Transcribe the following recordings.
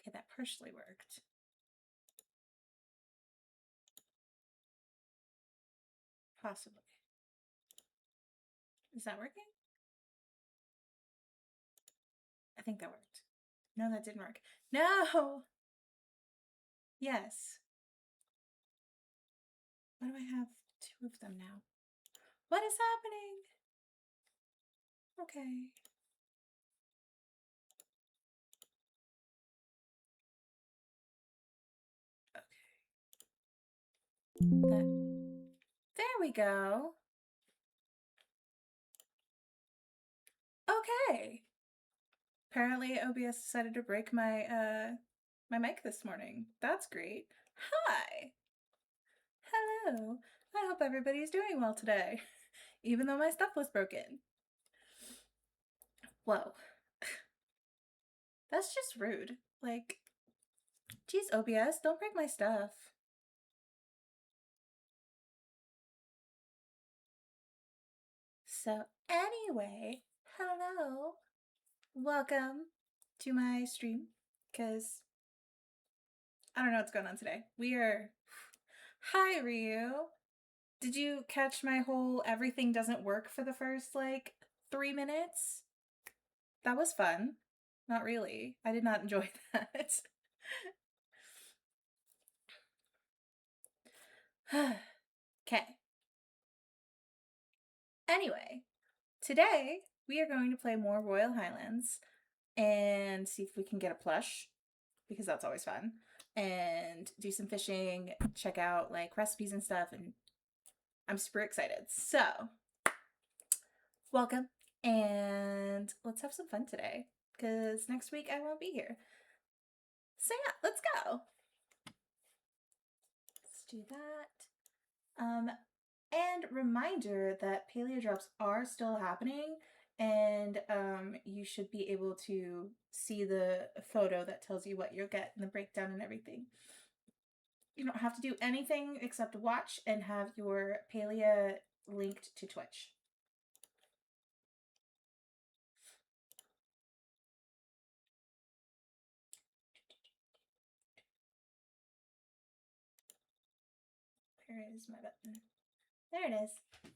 Okay, that partially worked. Possibly. Is that working? I think that worked. No, that didn't work. No! Yes. Why do I have two of them now? What is happening? Okay. There we go. Okay. Apparently OBS decided to break my my mic this morning. That's great. Hi. Hello. I hope everybody's doing well today, even though my stuff was broken. Whoa. That's just rude. Like, geez, OBS, don't break my stuff. So anyway, hello. Welcome to my stream, because I don't know what's going on today. We are... Hi, Ryu. Did you catch my whole everything doesn't work for the first, like, 3 minutes? That was fun. Not really. I did not enjoy that. Okay. Anyway, today we are going to play more Royal Highlands and see if we can get a plush, because that's always fun, and do some fishing, check out like recipes and stuff, and I'm super excited. So, welcome, and let's have some fun today, because next week I won't be here. So yeah, let's go. Let's do that. And reminder that paleo drops are still happening, and you should be able to see the photo that tells you what you'll get and the breakdown and everything. You don't have to do anything except watch and have your paleo linked to Twitch. Where is my button? There it is.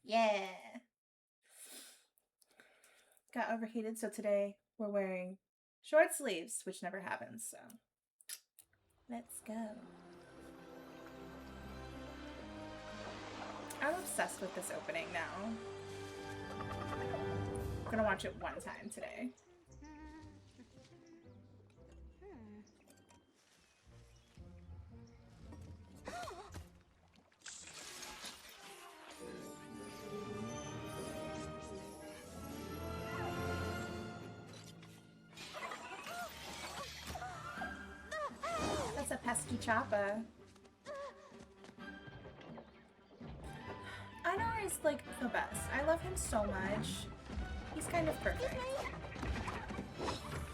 Yeah. Got overheated, so today we're wearing short sleeves, which never happens, so let's go. I'm obsessed with this opening now. I'm gonna watch it one time today. That's a pesky choppa. Anar is like the best. I love him so much. He's kind of perfect.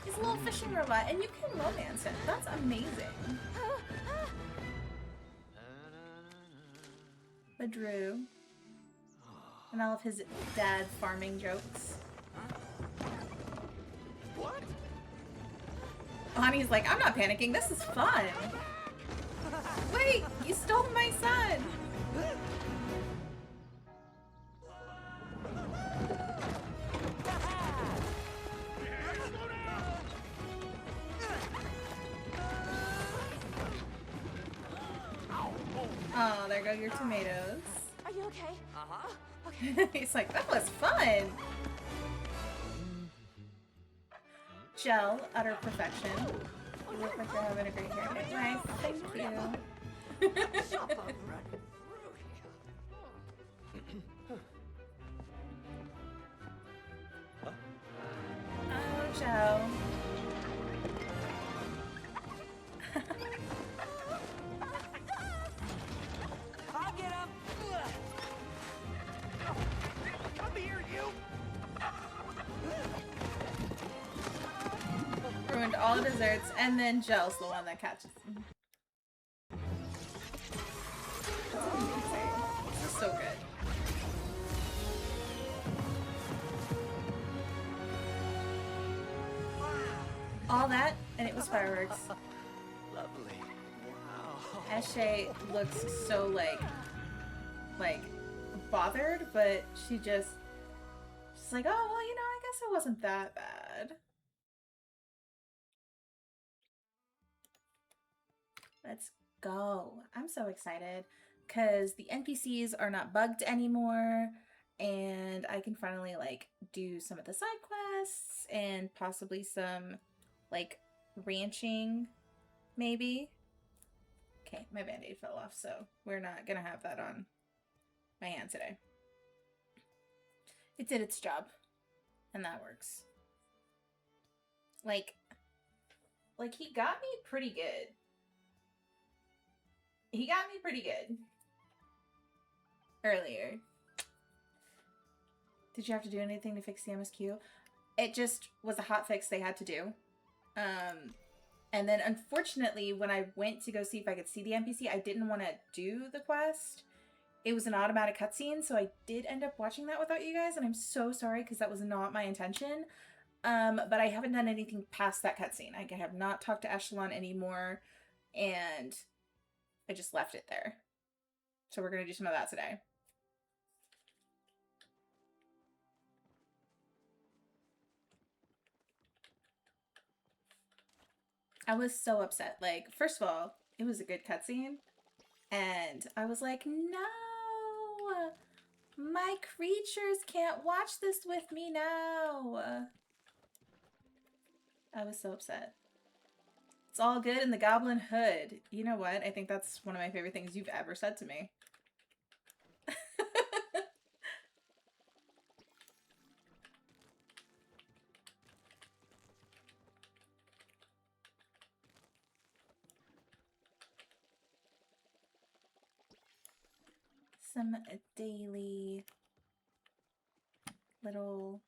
He's a little fishing robot, and you can romance him. That's amazing. But Drew, and all of his dad farming jokes. What? Bonnie's like, I'm not panicking. This is fun. Wait, you stole my son. Oh, there go your tomatoes. Are you okay? Uh-huh. Okay. He's like, that was fun. Gel, utter perfection. You look like you're having a great hair day. Nice, thank you. Oh, Joe. I'll get him. Come here, you. Ruined all the desserts, and then Gel's the one that catches them. That's amazing. This is so good. All that, and it was fireworks. Lovely. Wow. Eshe looks so like bothered, but she's like, oh well, you know, I guess it wasn't that bad. Let's go. I'm so excited because the NPCs are not bugged anymore, and I can finally like do some of the side quests and possibly some like ranching, maybe. Okay, my band-aid fell off, so we're not gonna have that on my hand today. It did its job, and that works. Like he got me pretty good. He got me pretty good earlier. Did you have to do anything to fix the MSQ? It just was a hot fix they had to do. And then unfortunately, when I went to go see if I could see the NPC, I didn't want to do the quest. It was an automatic cutscene, so I did end up watching that without you guys, and I'm so sorry because that was not my intention. But I haven't done anything past that cutscene. I have not talked to Echelon anymore, and I just left it there. So we're going to do some of that today. I was so upset. Like, first of all, it was a good cutscene, and I was like, no! My creatures can't watch this with me now! I was so upset. It's all good in the Goblin Hood. You know what? I think that's one of my favorite things you've ever said to me. Some daily little...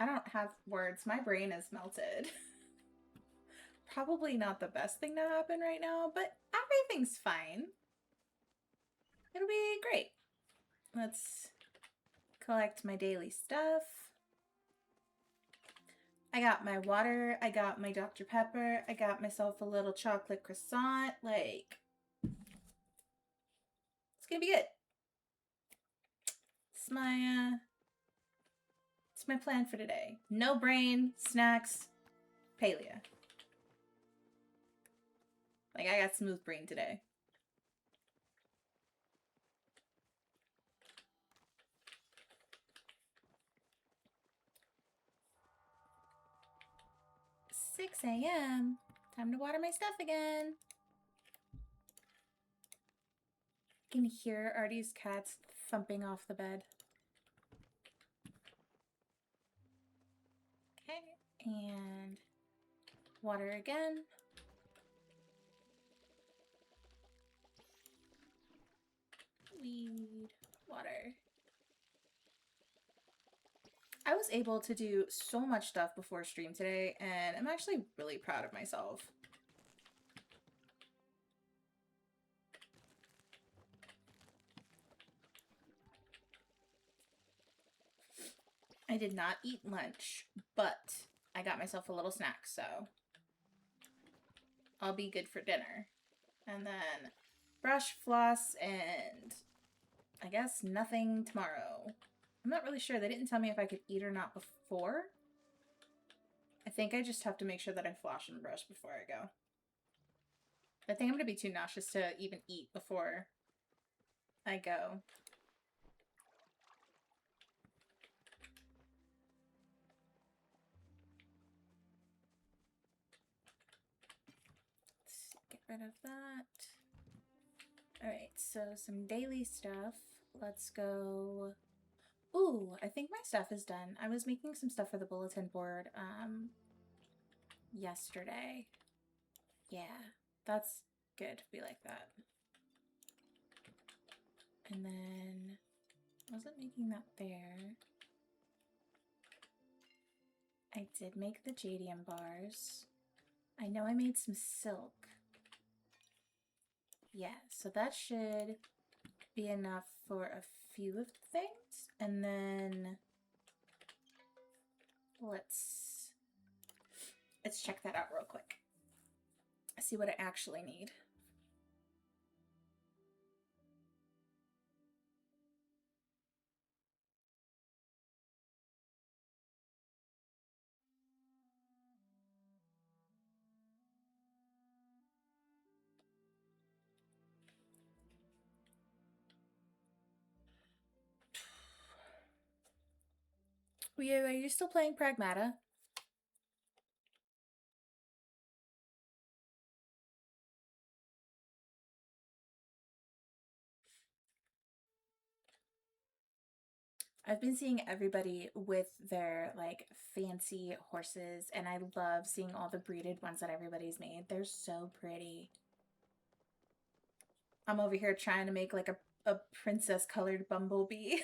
I don't have words. My brain is melted. Probably not the best thing to happen right now, but everything's fine. It'll be great. Let's collect my daily stuff. I got my water. I got my Dr. Pepper. I got myself a little chocolate croissant. Like, it's gonna be good. It's my plan for today. No brain, snacks, paleo. Like, I got smooth brain today. "6 a.m. Time to water my stuff again." I can hear Artie's cats thumping off the bed. Okay, and water again. Weed, water. I was able to do so much stuff before stream today, and I'm actually really proud of myself. I did not eat lunch, but I got myself a little snack, so I'll be good for dinner. And then brush, floss, and I guess nothing tomorrow. I'm not really sure. They didn't tell me if I could eat or not before. I think I just have to make sure that I floss and brush before I go. I think I'm going to be too nauseous to even eat before I go. Let's get rid of that. Alright, so some daily stuff. Let's go... Ooh, I think my stuff is done. I was making some stuff for the bulletin board yesterday. Yeah, that's good. We like that. And then wasn't making that there. I did make the jadium bars. I know I made some silk. Yeah, so that should be enough for a few of the things. And then let's check that out real quick. see what I actually need. Are you still playing Pragmata? I've been seeing everybody with their like fancy horses, and I love seeing all the breeded ones that everybody's made. They're so pretty. I'm over here trying to make like a princess colored bumblebee.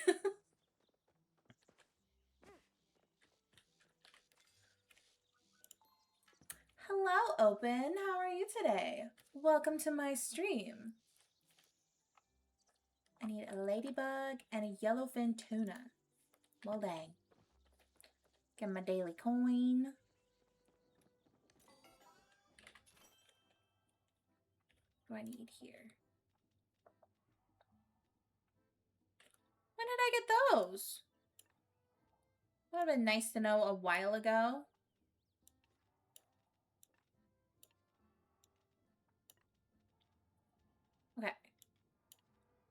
Hello, Open. How are you today? Welcome to my stream. I need a ladybug and a yellowfin tuna. Well, dang. Get my daily coin. What do I need here? When did I get those? That would have been nice to know a while ago. Okay.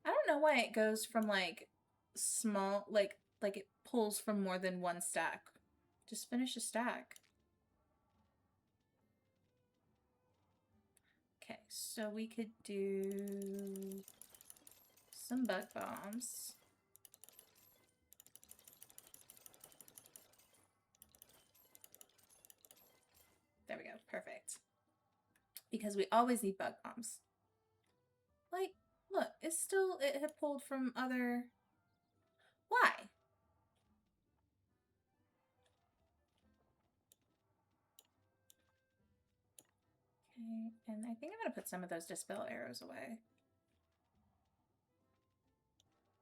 I don't know why it goes from like small, like it pulls from more than one stack. Just finish a stack. Okay, so we could do some bug bombs. There we go, perfect. Because we always need bug bombs. Like, look, it had pulled from other... Why? Okay, and I think I'm gonna put some of those dispel arrows away.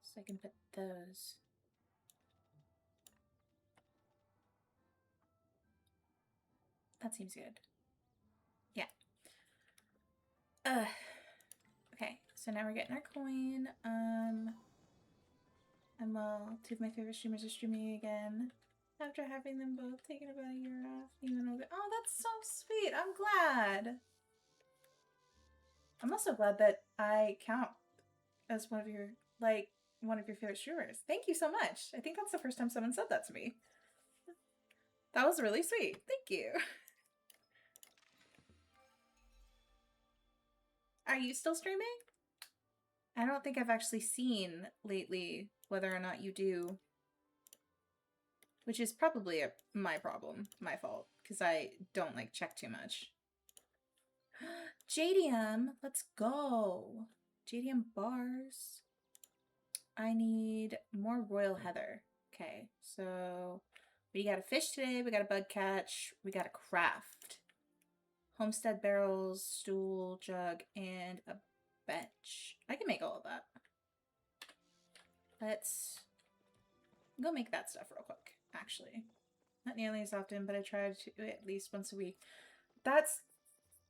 So I can put those. That seems good. Yeah. Okay, so now we're getting our coin. And well, two of my favorite streamers are streaming again after having them both taken about a year off. Even though oh, that's so sweet. I'm glad. I'm also glad that I count as one of your favorite streamers. Thank you so much. I think that's the first time someone said that to me. That was really sweet. Thank you. Are you still streaming? I don't think I've actually seen lately whether or not you do. Which is probably my problem, my fault, because I don't like check too much. JDM, let's go. JDM bars. I need more royal heather. Okay, so we got a fish today, we got a bug catch, we got a craft. Homestead barrels, stool, jug, and a bench. I can make all of that. Let's go make that stuff real quick, actually. Not nearly as often, but I try to at least once a week. That's,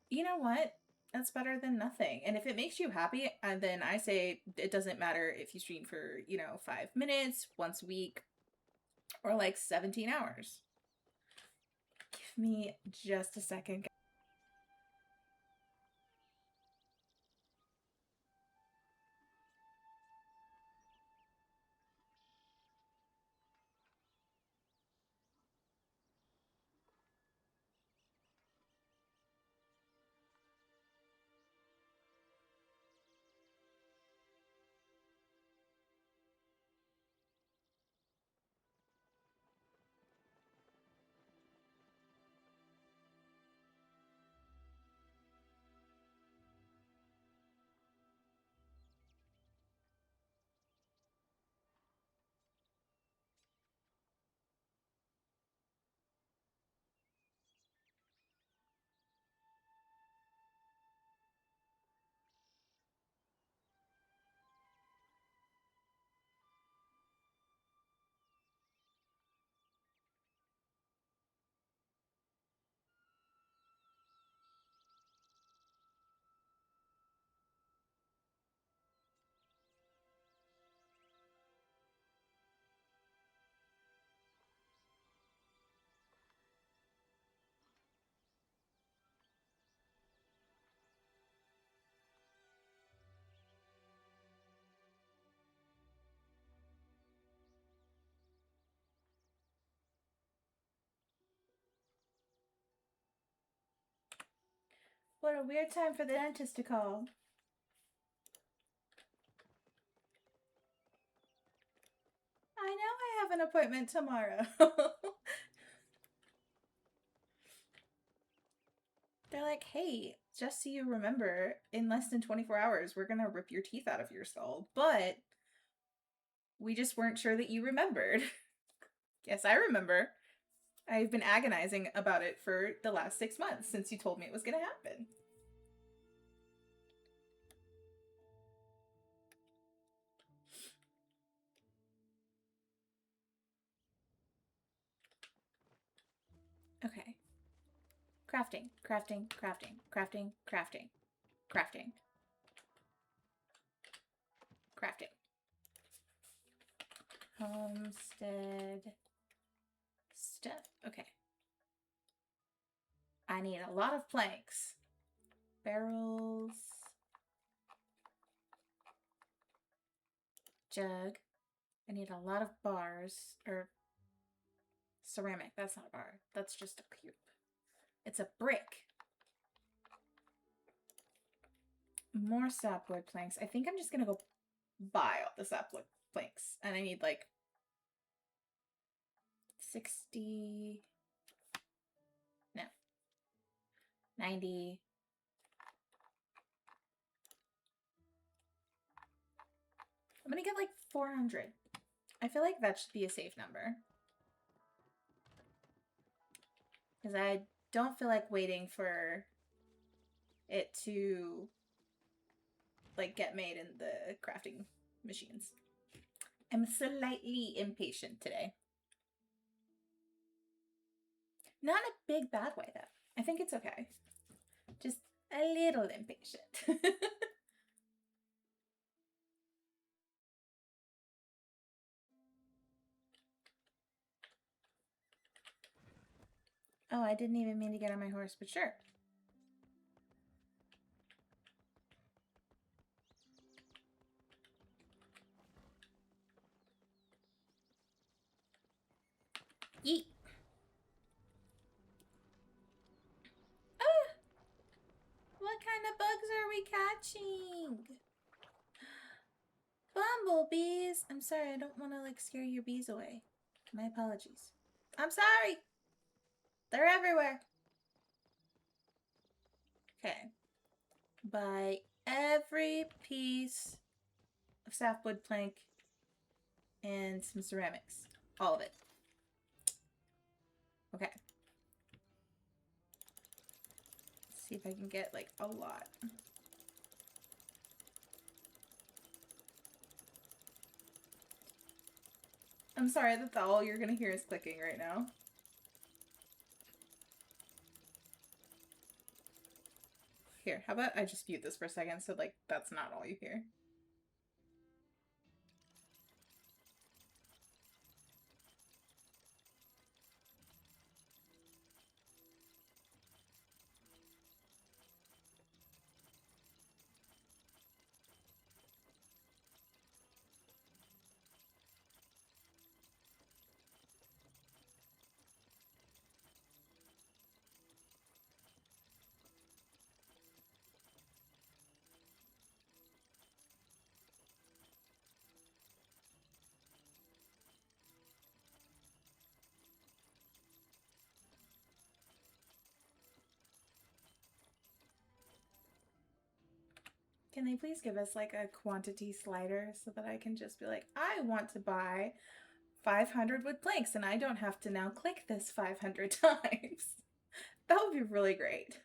you know what? That's better than nothing. And if it makes you happy, then I say it doesn't matter if you stream for, 5 minutes, once a week, or like 17 hours. Give me just a second. What a weird time for the dentist to call. I know I have an appointment tomorrow. They're like, hey, just so you remember, in less than 24 hours, we're gonna rip your teeth out of your skull. But we just weren't sure that you remembered. Yes, I remember. I've been agonizing about it for the last 6 months since you told me it was gonna happen. Okay. Crafting, crafting, crafting, crafting, crafting, crafting, crafting. Homestead stuff. Okay. I need a lot of planks. Barrels. Jug. I need a lot of bars. Or ceramic. That's not a bar. That's just a cube. It's a brick. More sapwood planks. I think I'm just gonna go buy all the sapwood planks. And I need like 60. No. 90. I'm gonna get like 400. I feel like that should be a safe number. Because I don't feel like waiting for it to like get made in the crafting machines. I'm slightly impatient today. Not in a big bad way though. I think it's okay. Just a little impatient. Oh, I didn't even mean to get on my horse, but sure. Yeet. Ah! What kind of bugs are we catching? Bumblebees. I'm sorry, I don't want to like scare your bees away. My apologies. I'm sorry. They're everywhere. Okay. Buy every piece of sapwood plank and some ceramics. All of it. Okay. Let's see if I can get like a lot. I'm sorry that all you're gonna hear is clicking right now. Here, how about I just mute this for a second so like that's not all you hear. Can they please give us like a quantity slider so that I can just be like, I want to buy 500 wood planks and I don't have to now click this 500 times. That would be really great.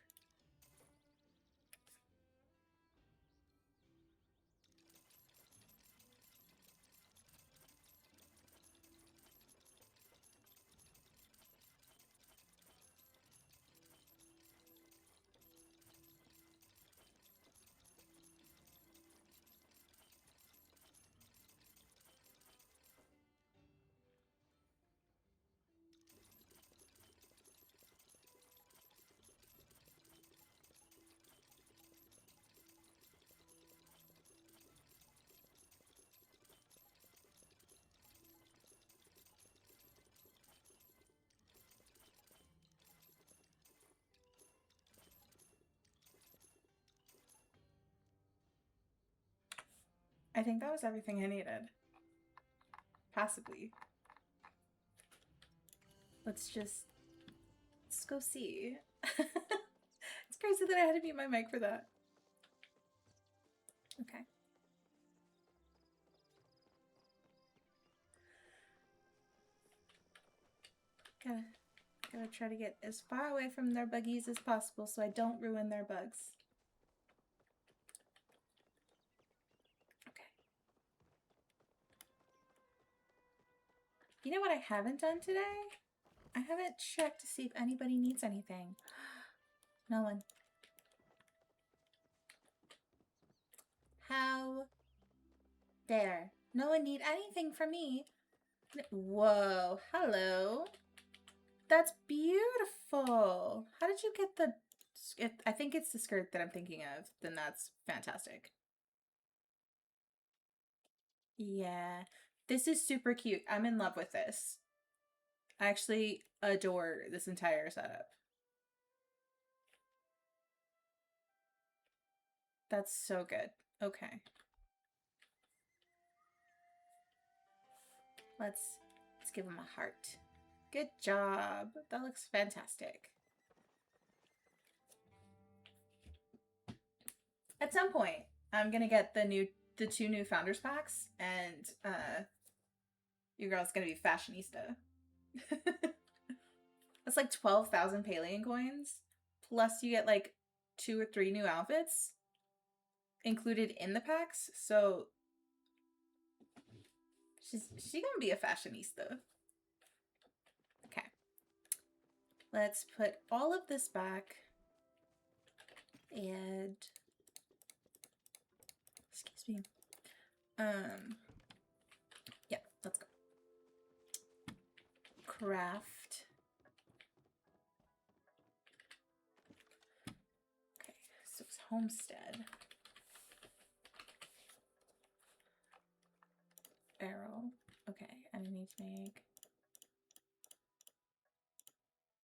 I think that was everything I needed. Possibly. Let's go see. It's crazy that I had to mute my mic for that. Okay. Gotta try to get as far away from their buggies as possible so I don't ruin their bugs. Okay. You know what I haven't done today? I haven't checked to see if anybody needs anything. No one. How dare. No one need anything from me. Whoa, hello. That's beautiful. How did you get the... I think it's the skirt that I'm thinking of. Then that's fantastic. Yeah. This is super cute. I'm in love with this. I actually adore this entire setup. That's so good. Okay. Let's give him a heart. Good job. That looks fantastic. At some point, I'm gonna get the 2 new founders packs, and your girl's gonna be fashionista. That's like 12,000 Palian coins, plus you get like 2 or 3 new outfits included in the packs. So she's gonna be a fashionista. Okay, let's put all of this back, and excuse me. Yeah, let's go. Craft. Okay, so it's homestead. Barrel. Okay, and I need to make...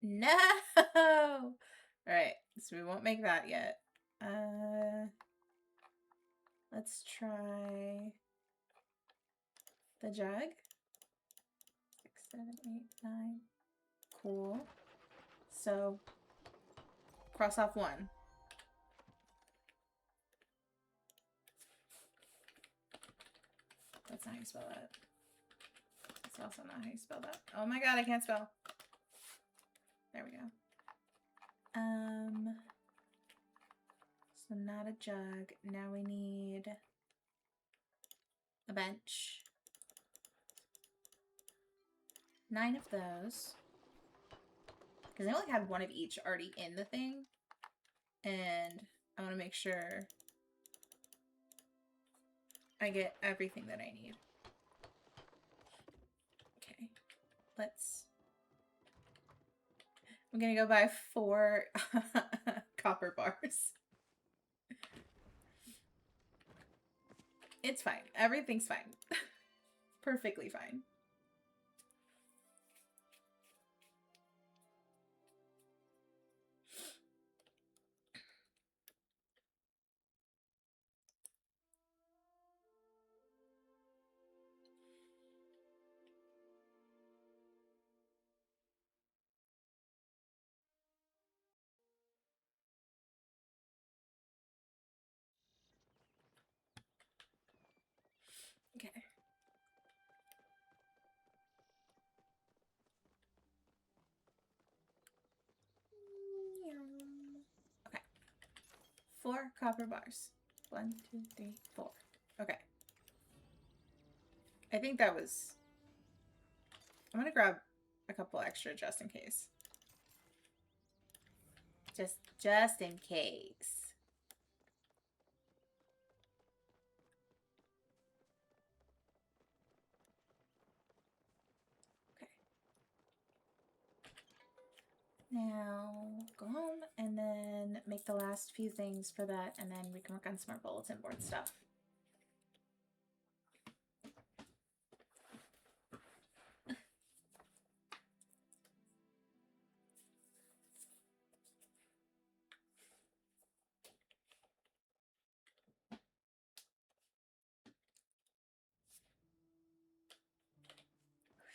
No! Alright, so we won't make that yet. Let's try the jug. 6, 7, 8, 9. Cool. So, cross off 1. That's not how you spell that. That's also not how you spell that. Oh my god, I can't spell. There we go. So not a jug. Now we need a bench. 9 of those. Because I only had 1 of each already in the thing. And I want to make sure I get everything that I need. Okay. I'm gonna go buy 4 copper bars. It's fine. Everything's fine. Perfectly fine. Okay. Okay. 4 copper bars. 1, 2, 3, 4. Okay. I think that was... I'm gonna grab a couple extra just in case. Just in case. Now go home and then make the last few things for that, and then we can work on some more bulletin board stuff.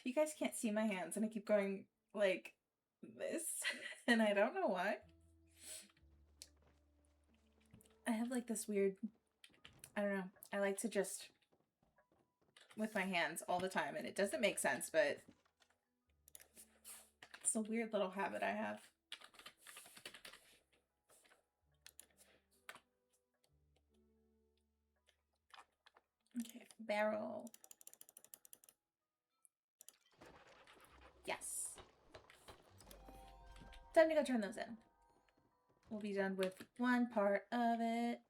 You guys can't see my hands and I keep going like this and I don't know why. I have like this weird, I don't know, I like to just with my hands all the time and it doesn't make sense, but it's a weird little habit I have. Okay, barrel. Yes. Time to go turn those in. We'll be done with one part of it.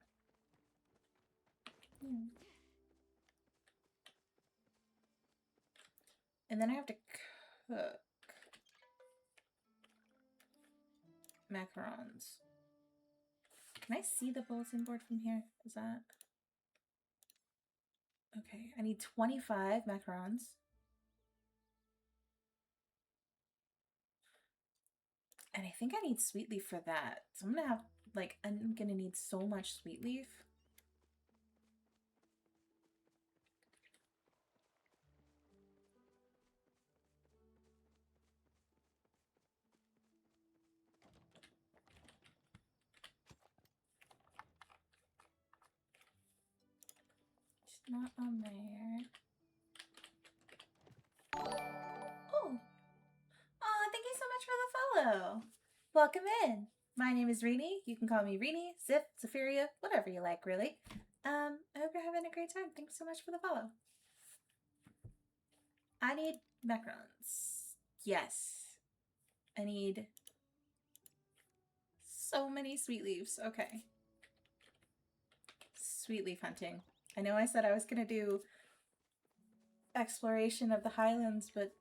And then I have to cook macarons. Can I see the bulletin board from here? Is that... Okay, I need 25 macarons. And I think I need sweet leaf for that. So I'm gonna have, like, I'm gonna need so much sweet leaf. It's not on there. Oh! Oh, thank you so much for the follow. Welcome in. My name is Rini. You can call me Rini, Zip, Zephyria, whatever you like, really. I hope you're having a great time. Thanks so much for the follow. I need macarons. Yes. I need so many sweet leaves. Okay. Sweet leaf hunting. I know I said I was going to do exploration of the Highlands, but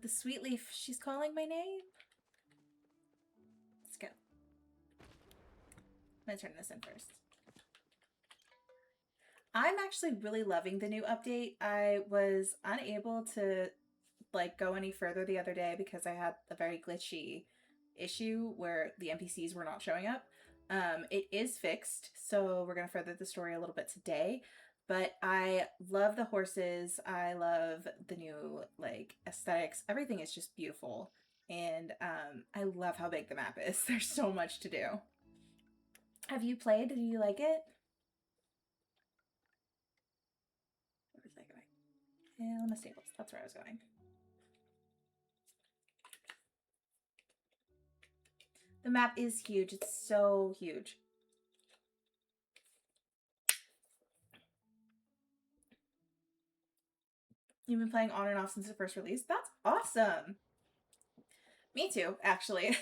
the sweet leaf, she's calling my name. Let's go. I'm going to turn this in first. I'm actually really loving the new update. I was unable to like go any further the other day because I had a very glitchy issue where the NPCs were not showing up. It is fixed, so we're going to further the story a little bit today. But I love the horses. I love the new like aesthetics. Everything is just beautiful. And I love how big the map is. There's so much to do. Have you played? Did you like it? Where was I going? Elma Stables. That's where I was going. The map is huge. It's so huge. You've been playing on and off since the first release? That's awesome! Me too, actually.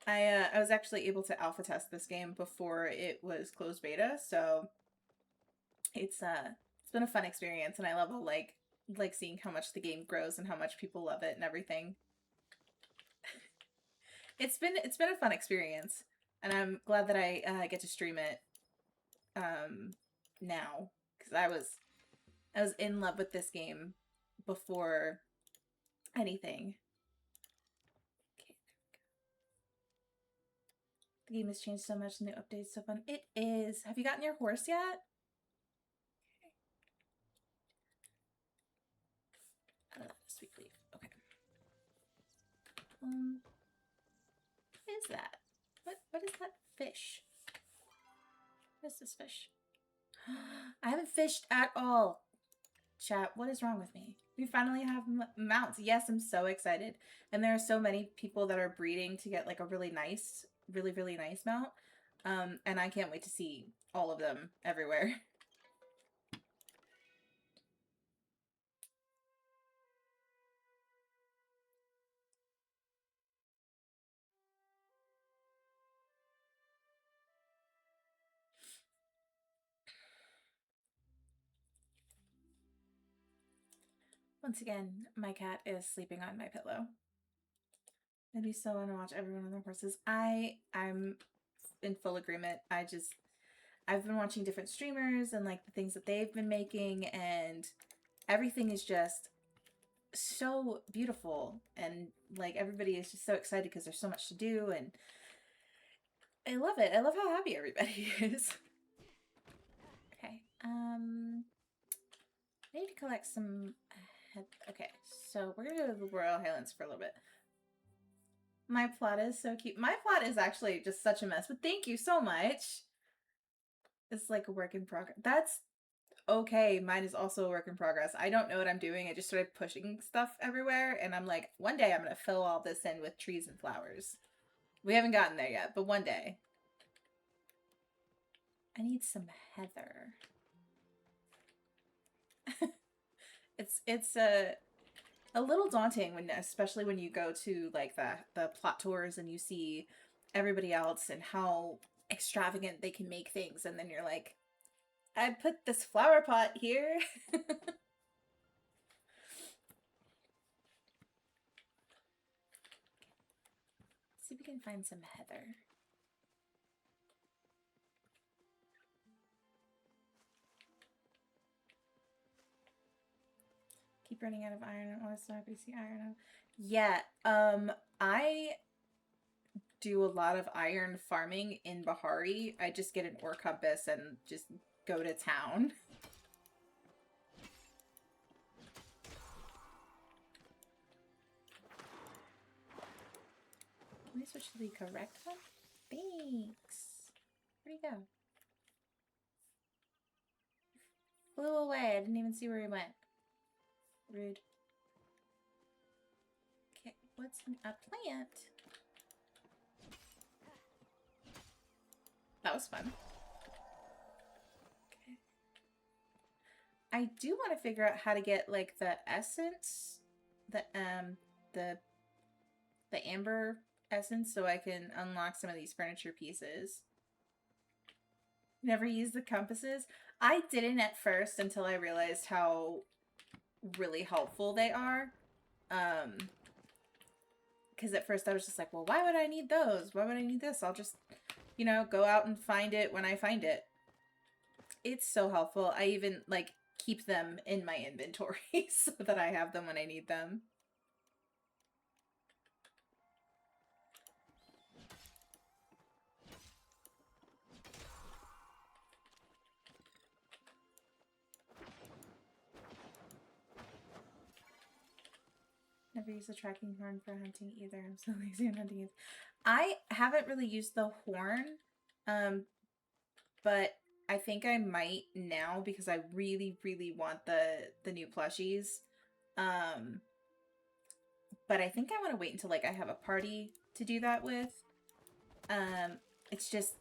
I was actually able to alpha test this game before it was closed beta, so it's been a fun experience, and I love how like seeing how much the game grows and how much people love it and everything. It's been a fun experience, and I'm glad that I get to stream it now, because I was in love with this game before anything. Okay, the game has changed so much and the update's so fun. It is. Have you gotten your horse yet? Sweet leaf. Okay. What is that? What is that fish? What is this fish? I haven't fished at all. Chat, what is wrong with me? We finally have mounts. Yes, I'm so excited. And there are so many people that are breeding to get like a really nice mount. And I can't wait to see all of them everywhere. Once again, my cat is sleeping on my pillow. It'd be so fun to watch everyone on their horses. I'm in full agreement. I've been watching different streamers and like the things that they've been making, and everything is just so beautiful, and like everybody is just so excited because there's so much to do, and I love it. I love how happy everybody is. Okay, I need to collect some Okay, so we're gonna go to the Royal Highlands for a little bit. My plot is so cute. My plot is actually just such a mess, but thank you so much. It's like a work in progress. That's okay. Mine is also a work in progress. I don't know what I'm doing. I just started pushing stuff everywhere, and I'm like, one day I'm gonna fill all this in with trees and flowers. We haven't gotten there yet, but one day. I need some heather. it's a little daunting when, especially when you go to like the plot tours and you see everybody else and how extravagant they can make things, and then you're like, I put this flower pot here. See if we can find some heather. Keep running out of iron. I want to stop. You see iron. Yeah. I do a lot of iron farming in Bahari. I just get an ore compass and just go to town. Can we switch to the correct one? Thanks. Where'd he go? Flew away. I didn't even see where he went. Rude. Okay, what's a plant? That was fun. Okay. I do want to figure out how to get like the essence, the amber essence, so I can unlock some of these furniture pieces. Never used the compasses. I didn't at first until I realized how really helpful they are. Because at first I was just like, well, why would I need those? Why would I need this? I'll just, you know, go out and find it when I find it. It's so helpful. I even, like, keep them in my inventory so that I have them when I need them. Never used the tracking horn for hunting either. I'm so lazy on hunting. I haven't really used the horn, but I think I might now because I really, really want the new plushies. But I think I want to wait until like I have a party to do that with. It's just,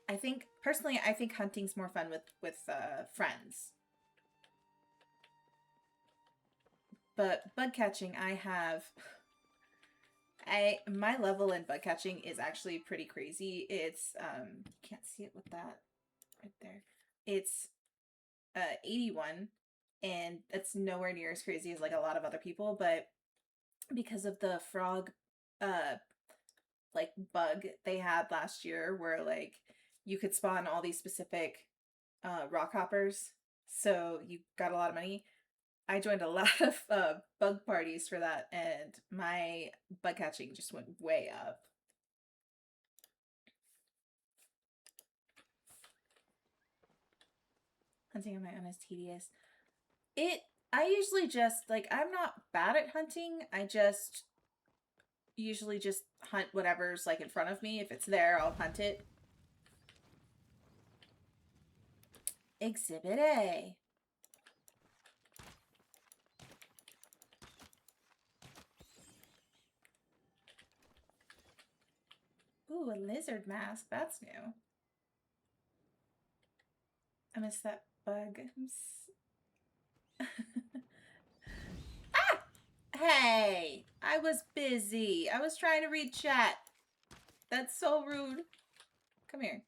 I think personally, I think hunting's more fun with friends. But bug catching, my level in bug catching is actually pretty crazy. It's can't see it with that right there. It's 81, and it's nowhere near as crazy as like a lot of other people, but because of the frog like bug they had last year where like you could spawn all these specific rock hoppers, so you got a lot of money. I joined a lot of bug parties for that, and my bug catching just went way up. Hunting on my own is tedious. I usually just, like, I'm not bad at hunting. I just usually just hunt whatever's, like, in front of me. If it's there, I'll hunt it. Exhibit A. Ooh, a lizard mask. That's new. I missed that bug. Ah! Hey! I was busy. I was trying to read chat. That's so rude. Come here.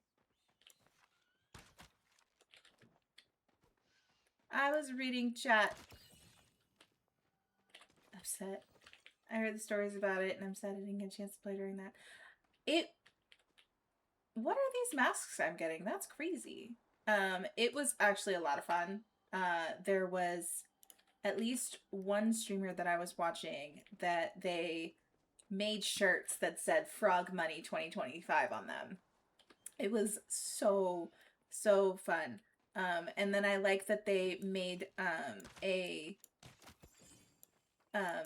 I was reading chat. Upset. I heard the stories about it, and I'm sad I didn't get a chance to play during that. What are these masks I'm getting? That's crazy. It was actually a lot of fun. There was at least one streamer that I was watching that they made shirts that said Frog Money 2025 on them. It was so, so fun. And then I like that they made a a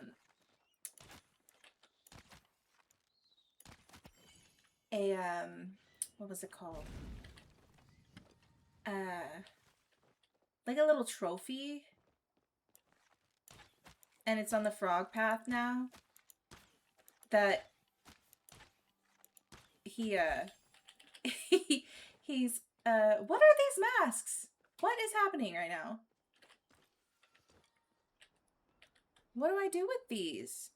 what was it called? Like a little trophy, and it's on the frog path now. That he he's what are these masks? What is happening right now? What do I do with these?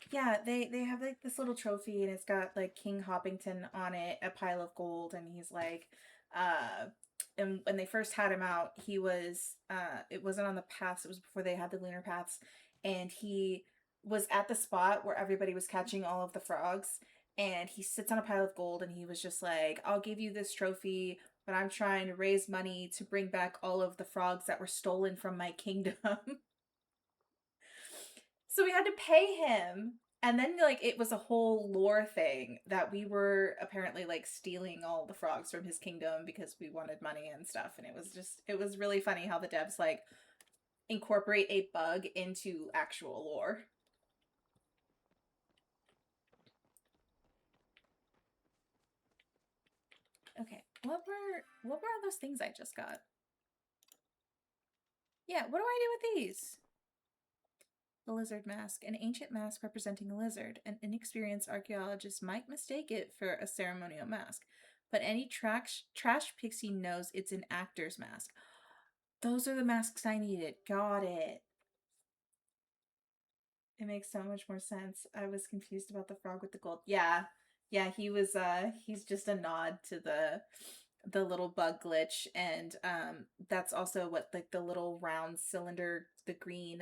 Yeah, they have like this little trophy and it's got like King Hoppington on it, a pile of gold, and he's like, and when they first had him out, he was, it wasn't on the paths, it was before they had the lunar paths, and he was at the spot where everybody was catching all of the frogs, and he sits on a pile of gold, and he was just like, I'll give you this trophy, but I'm trying to raise money to bring back all of the frogs that were stolen from my kingdom. So we had to pay him. And then like it was a whole lore thing that we were apparently like stealing all the frogs from his kingdom because we wanted money and stuff. And it was really funny how the devs like incorporate a bug into actual lore. Okay, what were all those things I just got? Yeah, what do I do with these? The lizard mask, an ancient mask representing a lizard. An inexperienced archaeologist might mistake it for a ceremonial mask, but any trash pixie knows it's an actor's mask. Those are the masks I needed. Got it. It makes so much more sense. I was confused about the frog with the gold. Yeah. Yeah, he's just a nod to the little bug glitch, and that's also what like the little round cylinder, the green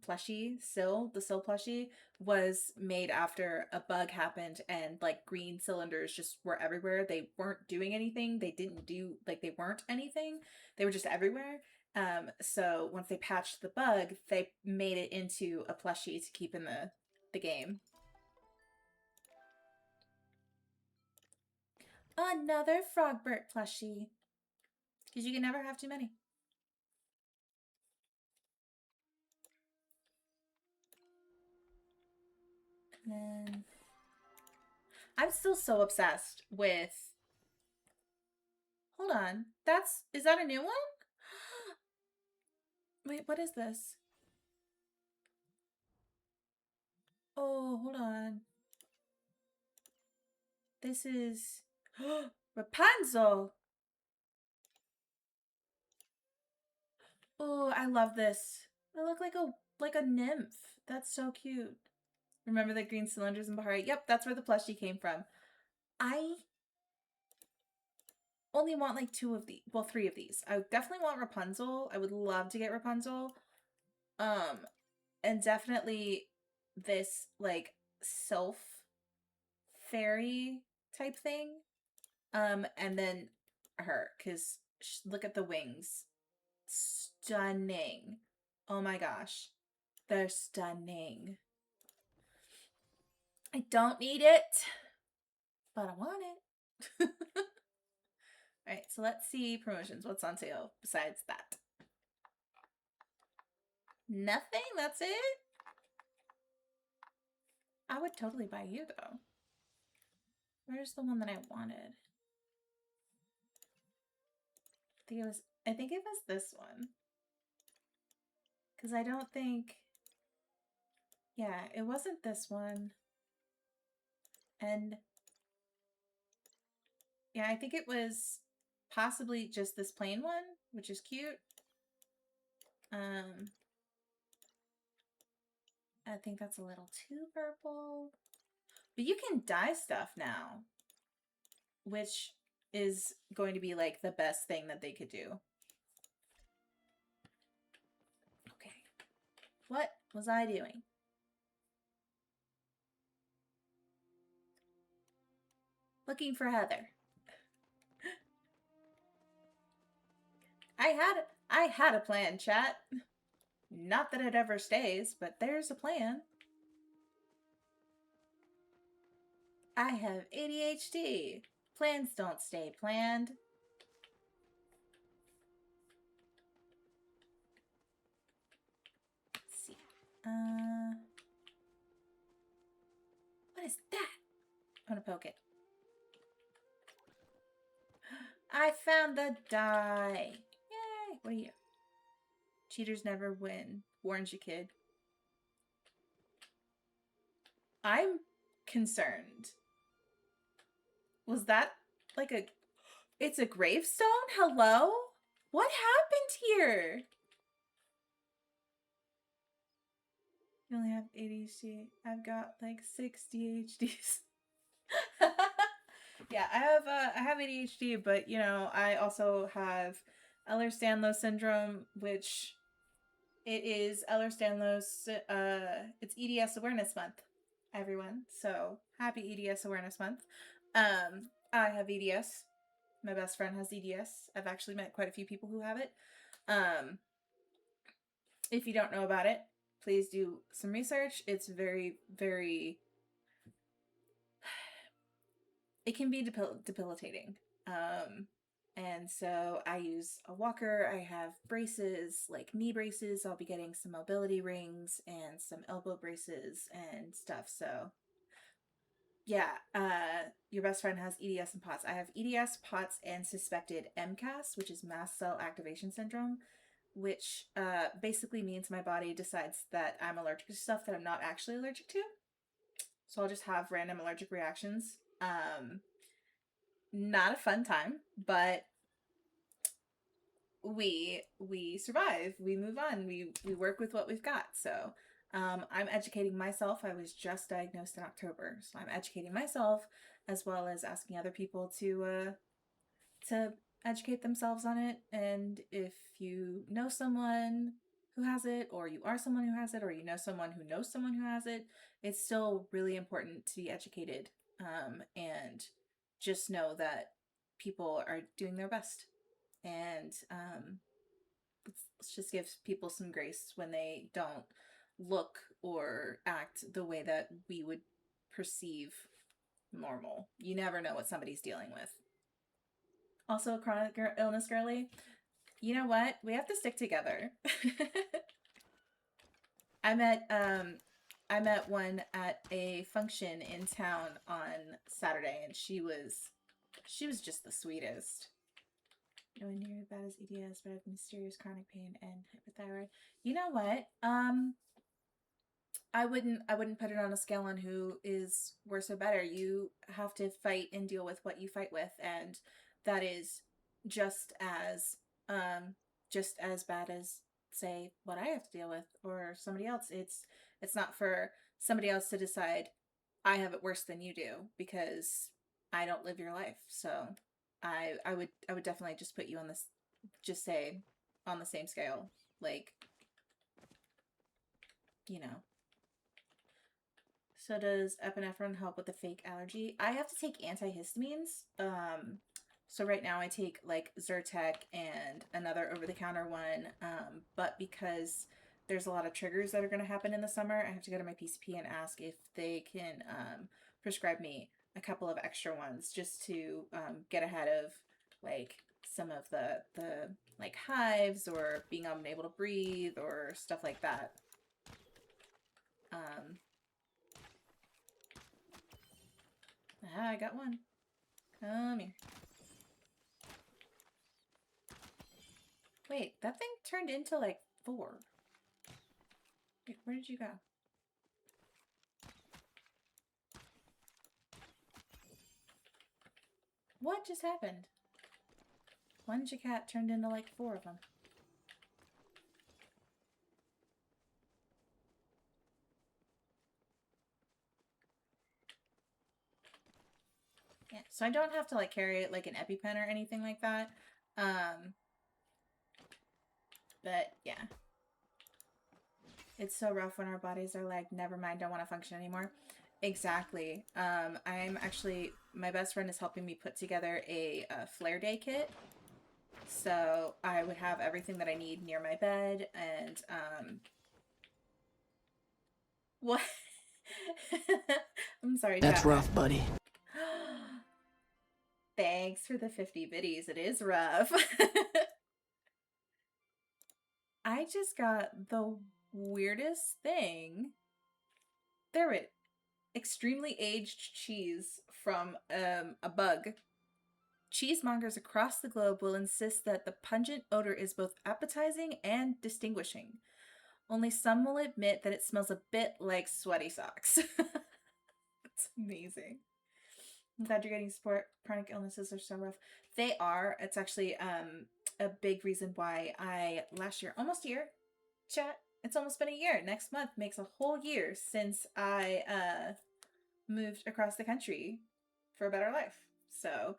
plushie the sill plushie was made after a bug happened, and like green cylinders just were everywhere. They weren't doing anything. They didn't do like they weren't anything. They were just everywhere. So once they patched the bug, they made it into a plushie to keep in the game. Another Frogbert plushie. Because you can never have too many. And then I'm still so obsessed with. Hold on. Is that a new one? Wait, what is this? Oh, hold on. This is Rapunzel. Oh, I love this. I look like a nymph. That's so cute. Remember the green cylinders in Bahari? Yep, that's where the plushie came from. I only want like two of these. Well, three of these. I definitely want Rapunzel. I would love to get Rapunzel. And definitely this like self fairy type thing. And then her, because look at the wings. Stunning. Oh my gosh. They're stunning. I don't need it, but I want it. Alright, so let's see promotions. What's on sale besides that? Nothing? That's it? I would totally buy you, though. Where's the one that I wanted? I think it was this one. Because I don't think... Yeah, it wasn't this one. And... Yeah, I think it was possibly just this plain one, which is cute. I think that's a little too purple. But you can dye stuff now, which is going to be like the best thing that they could do. Okay. What was I doing? Looking for Heather. I had a plan, chat. Not that it ever stays, but there's a plan. I have ADHD. Plans don't stay planned. Let's see. What is that? I'm gonna poke it. I found the die. Yay! What are you? Cheaters never win. Warns you, kid. I'm concerned. Was that like a... It's a gravestone? Hello? What happened here? You only have ADHD. I've got like 6 DHDs. Yeah, I have ADHD, but you know, I also have Ehlers-Danlos syndrome, which it is Ehlers-Danlos. It's EDS Awareness Month, everyone. So happy EDS Awareness Month. I have EDS. My best friend has EDS. I've actually met quite a few people who have it. If you don't know about it, please do some research. It's very, very... It can be debilitating. And so I use a walker. I have braces, like knee braces. I'll be getting some mobility rings and some elbow braces and stuff. So yeah, your best friend has EDS and POTS. I have EDS, POTS, and suspected MCAS, which is mast cell activation syndrome, which basically means my body decides that I'm allergic to stuff that I'm not actually allergic to. So I'll just have random allergic reactions. Not a fun time, but we survive. We move on. We work with what we've got. So I'm educating myself. I was just diagnosed in October, so I'm educating myself as well as asking other people to educate themselves on it. And if you know someone who has it, or you are someone who has it, or you know someone who knows someone who has it, it's still really important to be educated. And just know that people are doing their best. And let's just give people some grace when they don't look or act the way that we would perceive normal. You never know what somebody's dealing with. Also, chronic illness girly, you know what? We have to stick together. I met one at a function in town on Saturday, and she was just the sweetest. Nowhere near as bad as EDS, but I have mysterious chronic pain and hypothyroid. You know what? I wouldn't put it on a scale on who is worse or better. You have to fight and deal with what you fight with, and that is just as bad as, say, what I have to deal with or somebody else. It's not for somebody else to decide I have it worse than you do, because I don't live your life. So I would definitely just put you on this, just say on the same scale, like, you know. So does epinephrine help with the fake allergy? I have to take antihistamines. So right now I take like Zyrtec and another over-the-counter one. But because there's a lot of triggers that are going to happen in the summer, I have to go to my PCP and ask if they can prescribe me a couple of extra ones, just to get ahead of like some of the like hives or being unable to breathe or stuff like that. I got one. Come here. Wait, that thing turned into like 4. Wait, where did you go? What just happened? One cat turned into like 4 of them. Yeah, so I don't have to like carry it like an EpiPen or anything like that. But yeah. It's so rough when our bodies are like, never mind, don't want to function anymore. Exactly. I'm actually, my best friend is helping me put together a flare day kit. So I would have everything that I need near my bed, and what? I'm sorry. That's Chat. rough, buddy. Thanks for the 50 biddies. It is rough. I just got the weirdest thing. They're it. Extremely aged cheese from a bug. Cheesemongers across the globe will insist that the pungent odor is both appetizing and distinguishing. Only some will admit that it smells a bit like sweaty socks. It's amazing. I'm glad you're getting support. Chronic illnesses are so rough. They are. It's actually a big reason why I last year, almost a year, chat. It's almost been a year. Next month makes a whole year since I moved across the country for a better life. So,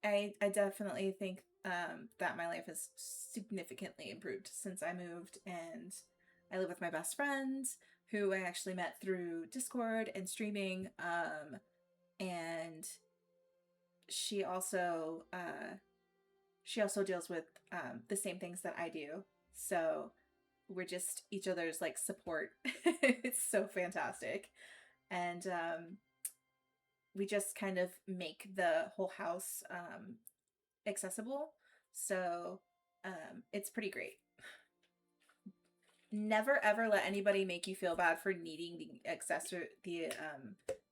I definitely think that my life has significantly improved since I moved, and I live with my best friend who I actually met through Discord and streaming, and she also deals with the same things that I do. So we're just each other's like support. It's so fantastic. And we just kind of make the whole house accessible. So it's pretty great. Never ever let anybody make you feel bad for needing the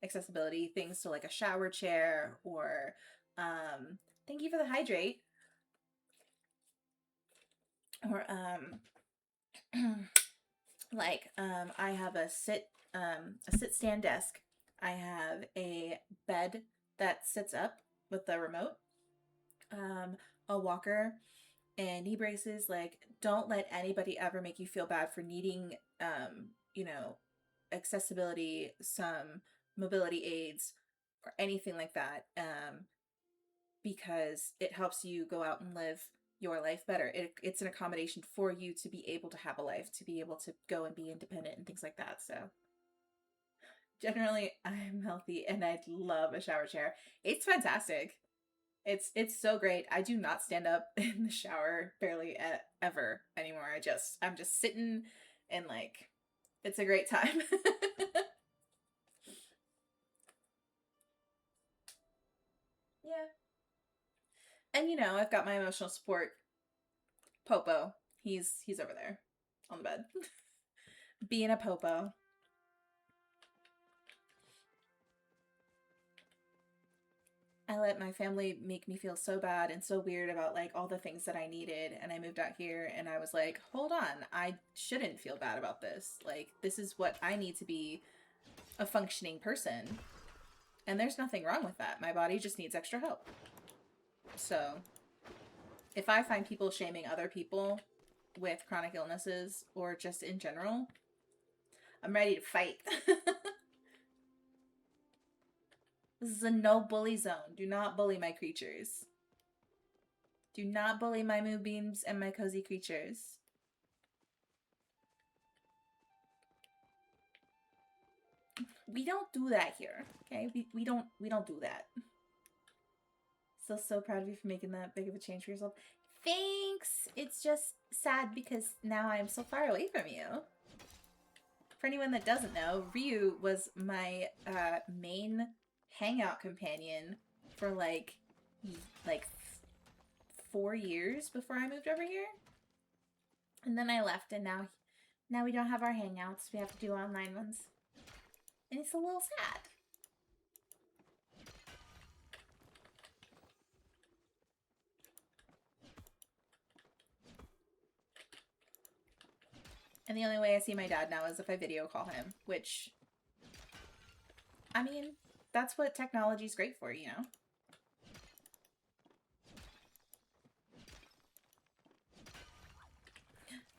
accessibility things, so like a shower chair or thank you for the hydrate, or I have a sit stand desk. I have a bed that sits up with the remote, a walker, and knee braces. Like, don't let anybody ever make you feel bad for needing you know, accessibility, some mobility aids or anything like that, because it helps you go out and live your life better. It's an accommodation for you to be able to have a life, to be able to go and be independent and things like that. So generally I'm healthy and I'd love a shower chair. It's fantastic. It's so great. I do not stand up in the shower barely ever anymore. I'm just sitting and like it's a great time. Yeah. And you know, I've got my emotional support Popo. He's over there on the bed. Being a Popo. I let my family make me feel so bad and so weird about like all the things that I needed, and I moved out here and I was like, hold on, I shouldn't feel bad about this. Like, this is what I need to be a functioning person. And there's nothing wrong with that. My body just needs extra help. So if I find people shaming other people with chronic illnesses or just in general, I'm ready to fight. This is a no bully zone. Do not bully my creatures. Do not bully my moonbeams and my cozy creatures. We don't do that here, okay? We don't do that. So proud of you for making that big of a change for yourself. Thanks! It's just sad because now I'm so far away from you. For anyone that doesn't know, Ryu was my main hangout companion for like 4 years before I moved over here. And then I left, and now we don't have our hangouts. We have to do online ones. And it's a little sad. And the only way I see my dad now is if I video call him, which, I mean, that's what technology's great for, you know?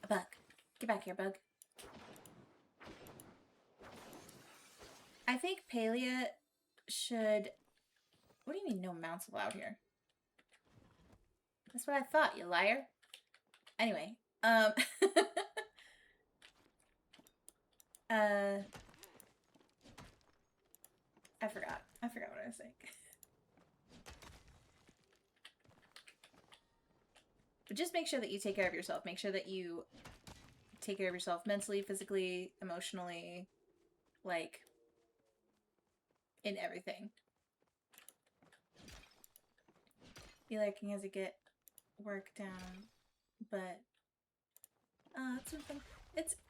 A bug. Get back here, bug. I think Palia should... What do you mean no mounts allowed here? That's what I thought, you liar. Anyway, I forgot. I forgot what I was saying. But just make sure that you take care of yourself. Make sure that you take care of yourself mentally, physically, emotionally. Like, in everything. Be liking as I get work down, but it's been fun.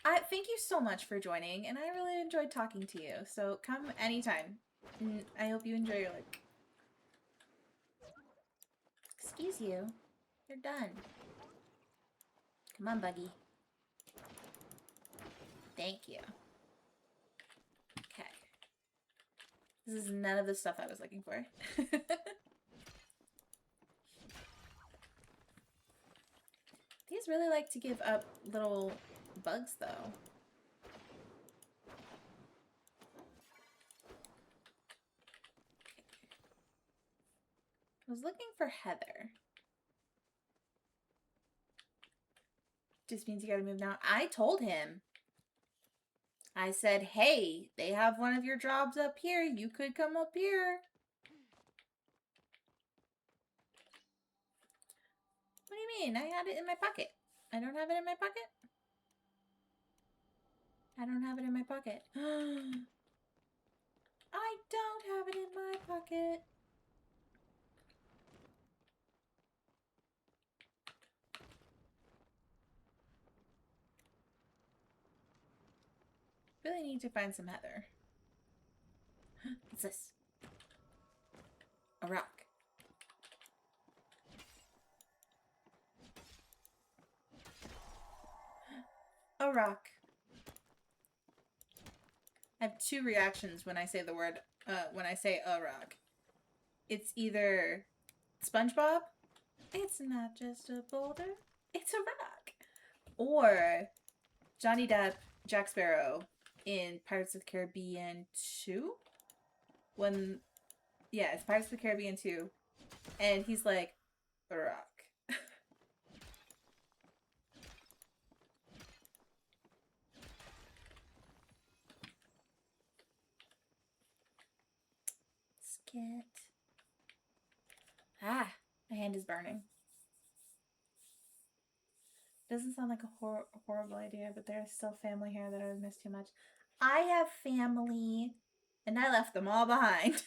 I thank you so much for joining, and I really enjoyed talking to you. So come anytime. I hope you enjoy your work. Excuse you. You're done. Come on, Buggy. Thank you. Okay. This is none of the stuff I was looking for. These really like to give up little bugs, though. I was looking for Heather. Just means you gotta move now. I told him. I said, hey, they have one of your jobs up here. You could come up here. What do you mean? I had it in my pocket. I don't have it in my pocket? I don't have it in my pocket. I don't have it in my pocket. Really need to find some Heather. What's this? A rock. A rock. I have two reactions when I say the word, when I say a rock. It's either SpongeBob, it's not just a boulder, it's a rock. Or Johnny Depp, Jack Sparrow in Pirates of the Caribbean 2. When, yeah, it's Pirates of the Caribbean 2. And he's like, a rock. Skit. Ah, my hand is burning. Doesn't sound like a horrible idea, but there's still family here that I would miss too much. I have family, and I left them all behind.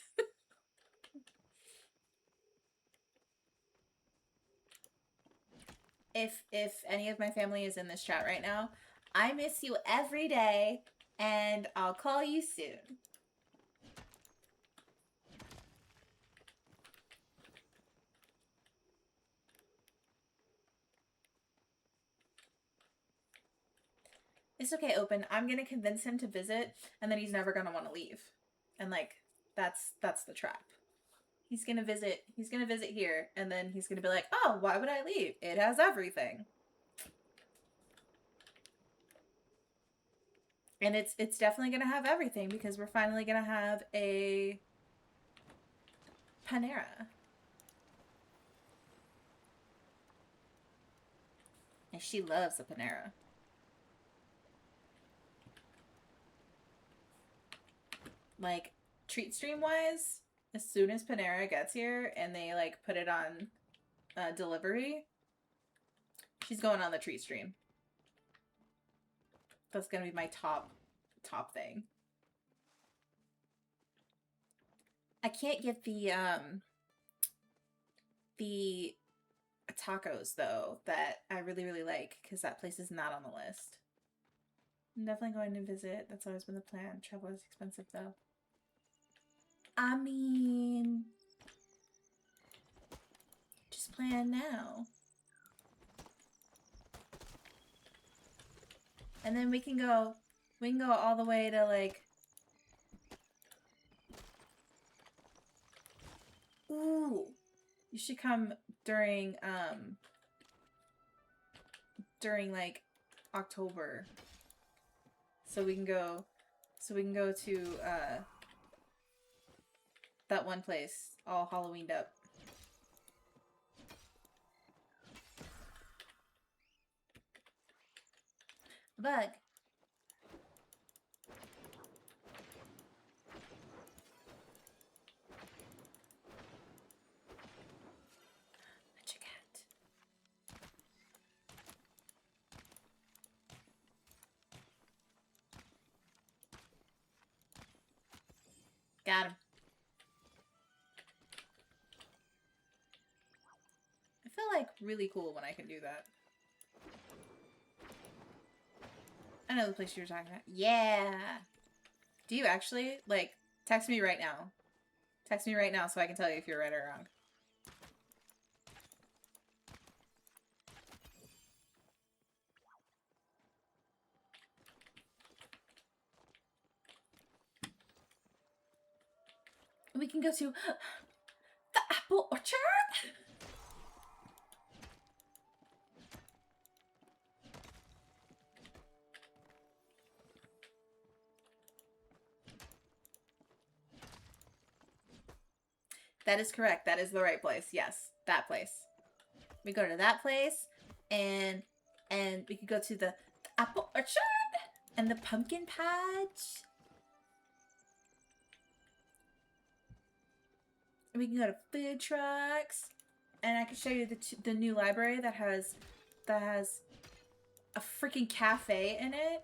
If any of my family is in this chat right now, I miss you every day, and I'll call you soon. It's okay, Open. I'm gonna convince him to visit, and then he's never gonna want to leave. And like, that's the trap. He's gonna visit here, and then he's gonna be like, oh, why would I leave? It has everything. And it's definitely gonna have everything because we're finally gonna have a Panera. And she loves the Panera. Like, treat stream wise, as soon as Panera gets here and they like put it on delivery, she's going on the treat stream. That's gonna be my top thing. I can't get the tacos though that I really like because that place is not on the list. I'm definitely going to visit. That's always been the plan. Travel is expensive though. I mean, just plan now. And then we can go all the way to like, ooh, you should come during like October. So we can go to that one place all Halloweened up. Bug. What you got? Got him. like really cool when I can do that. I know the place you were talking about. Yeah. Do you actually? Like, text me right now. Text me right now so I can tell you if you're right or wrong. We can go to the apple orchard. That is correct. That is the right place. Yes, that place. We go to that place, and we could go to the apple orchard and the pumpkin patch. And we can go to food trucks, and I can show you the new library that has a freaking cafe in it.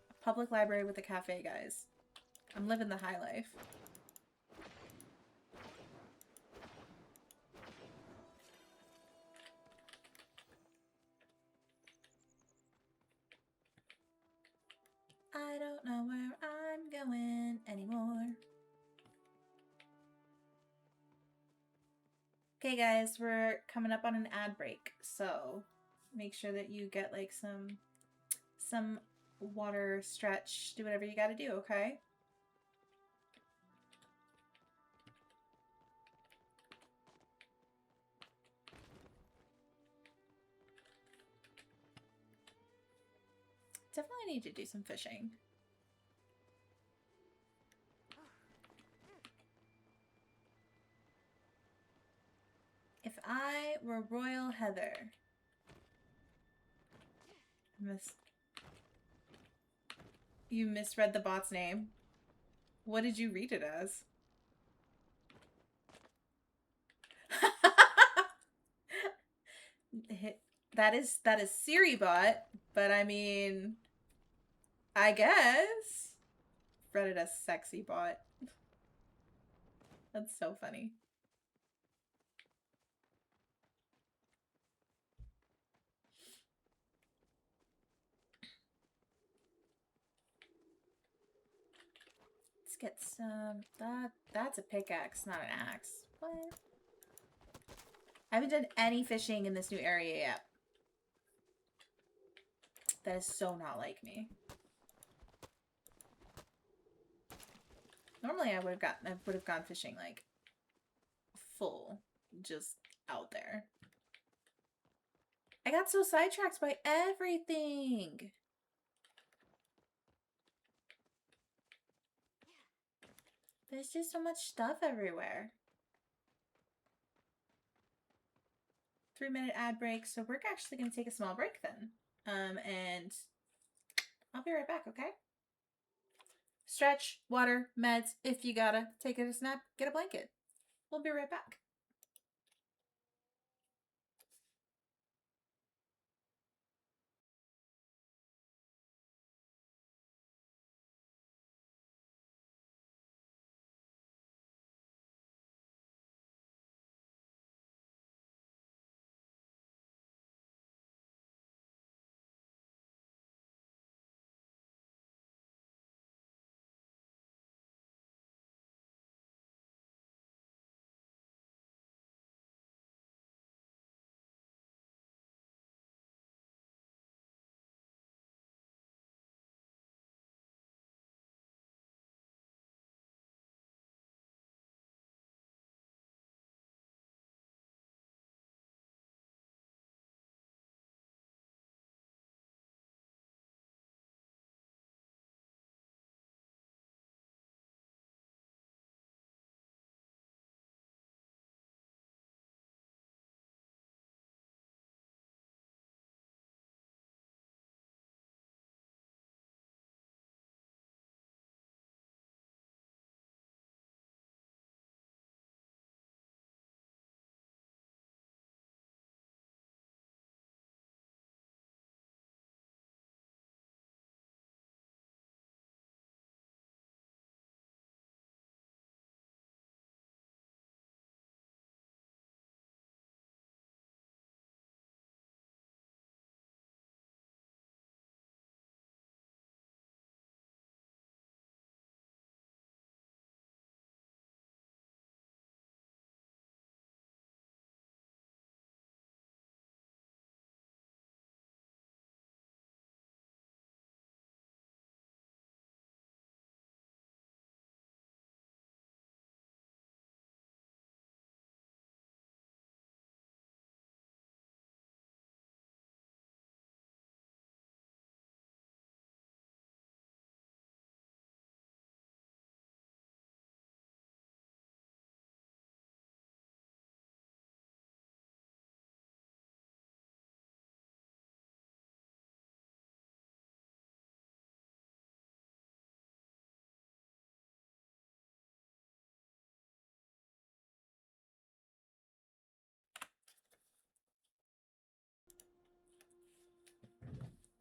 A public library with a cafe, guys. I'm living the high life. I don't know where I'm going anymore. Okay, guys, we're coming up on an ad break, so make sure that you get like some water, stretch, do whatever you gotta do, okay? Definitely need to do some fishing. If I were Royal Heather. You misread the bot's name. What did you read it as? That is Siri bot, but I mean, I guess. Read it as sexy bot. That's so funny. Let's get some. That's a pickaxe, not an axe. What? I haven't done any fishing in this new area yet. That is so not like me. Normally I would have gone fishing like full, just out there. I got so sidetracked by everything. There's just so much stuff everywhere. 3-minute ad break, so we're actually gonna take a small break then. And I'll be right back, okay? Stretch, water, meds, if you gotta take a snap, get a blanket. We'll be right back.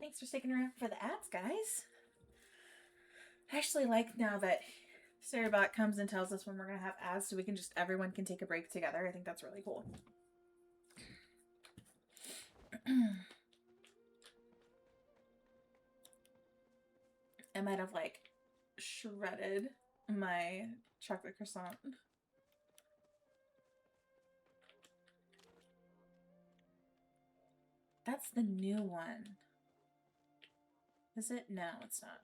Thanks for sticking around for the ads, guys. I actually like now that Sarabot comes and tells us when we're gonna have ads so we can everyone can take a break together. I think that's really cool. I might have like shredded my chocolate croissant. That's the new one. Is it? No, it's not.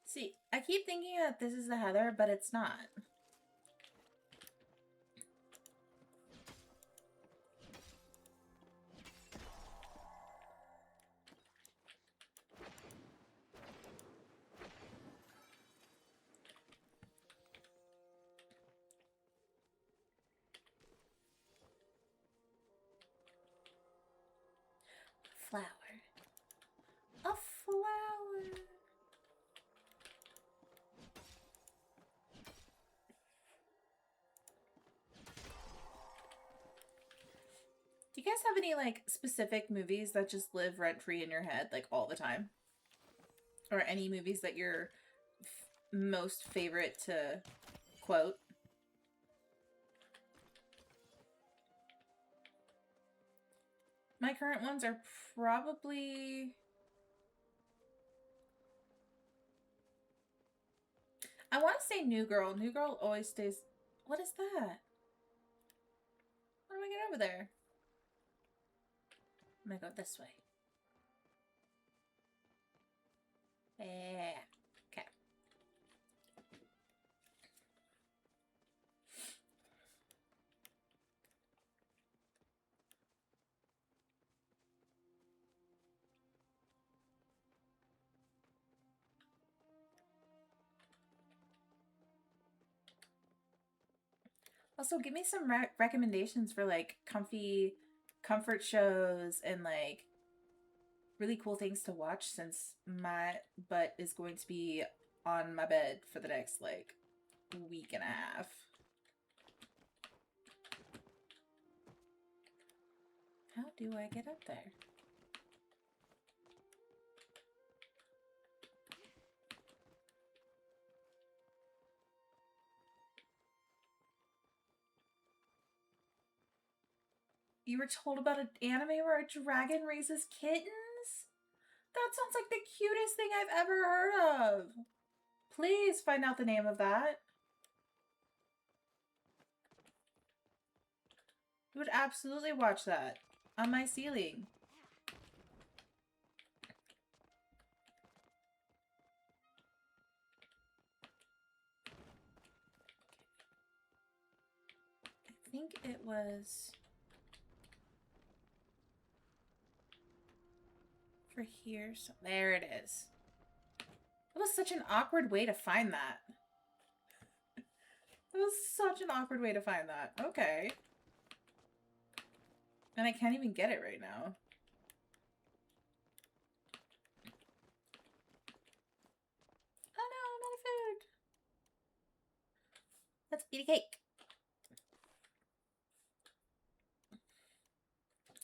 See, I keep thinking that this is the Heather, but it's not. Flower. A flower. Do you guys have any like specific movies that just live rent free in your head like all the time? Or any movies that you're most favorite to quote? My current ones are probably... I want to say New Girl. New Girl always stays... What is that? How do I get over there? I'm gonna go this way. Yeah. Okay. Also, give me some recommendations for like comfy comfort shows and like really cool things to watch since my butt is going to be on my bed for the next like week and a half. How do I get up there? You were told about an anime where a dragon raises kittens? That sounds like the cutest thing I've ever heard of. Please find out the name of that. I would absolutely watch that on my ceiling. I think it was for here. So there it is. It was such an awkward way to find that. It was such an awkward way to find that. Okay. And I can't even get it right now. Oh no, I'm out of food. Let's eat a cake.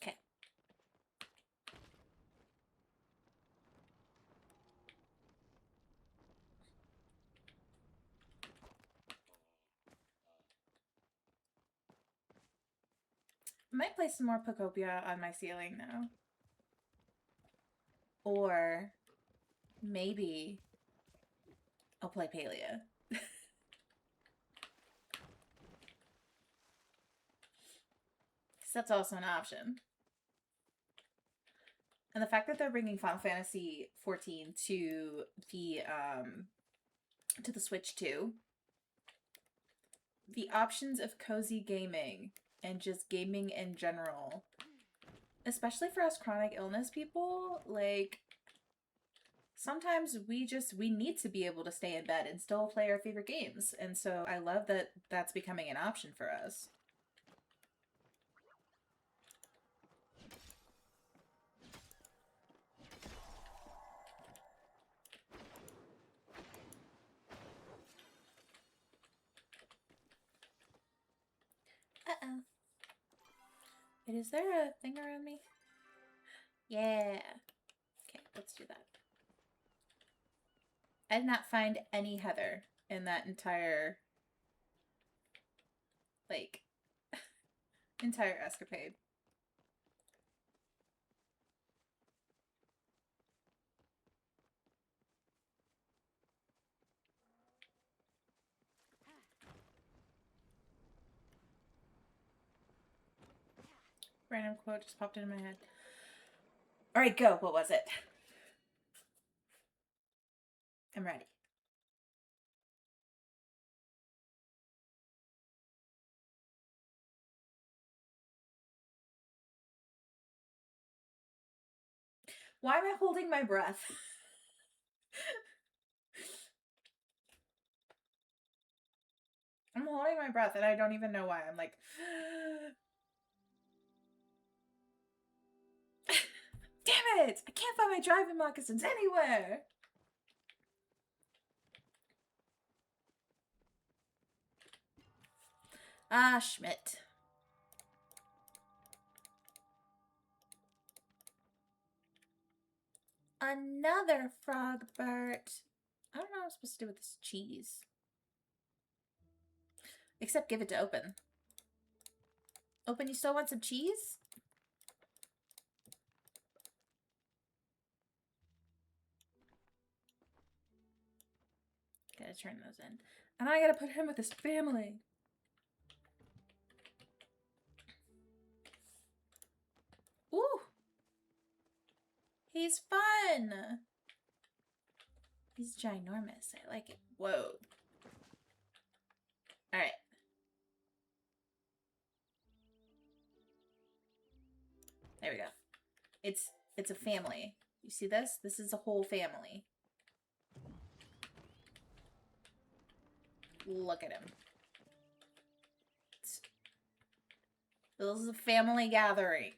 Okay. I might play some more Pocopia on my ceiling now. Or maybe I'll play Palia. Because that's also an option. And the fact that they're bringing Final Fantasy XIV to the Switch too. The options of cozy gaming and just gaming in general, especially for us chronic illness people, like sometimes we need to be able to stay in bed and still play our favorite games. And so I love that that's becoming an option for us. Uh-oh. Is there a thing around me? Yeah. Okay, let's do that. I did not find any heather in that entire, like, entire escapade. Random quote just popped into my head. All right, go. What was it? I'm ready. Why am I holding my breath? I'm holding my breath and I don't even know why. I'm like, damn it! I can't find my driving moccasins anywhere! Ah, Schmidt. Another frog Bert. I don't know what I'm supposed to do with this cheese. Except give it to Open. Open, you still want some cheese? Gotta turn those in. And I gotta put him with his family. Ooh! He's fun! He's ginormous. I like it. Whoa. Alright. There we go. It's a family. You see this? This is a whole family. Look at him. This is a family gathering.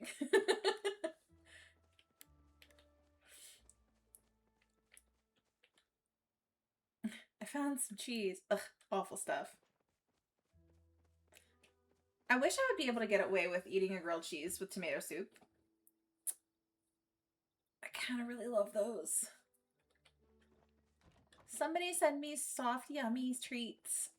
I found some cheese. Ugh, awful stuff. I wish I would be able to get away with eating a grilled cheese with tomato soup. I kind of really love those. Somebody send me soft, yummy treats.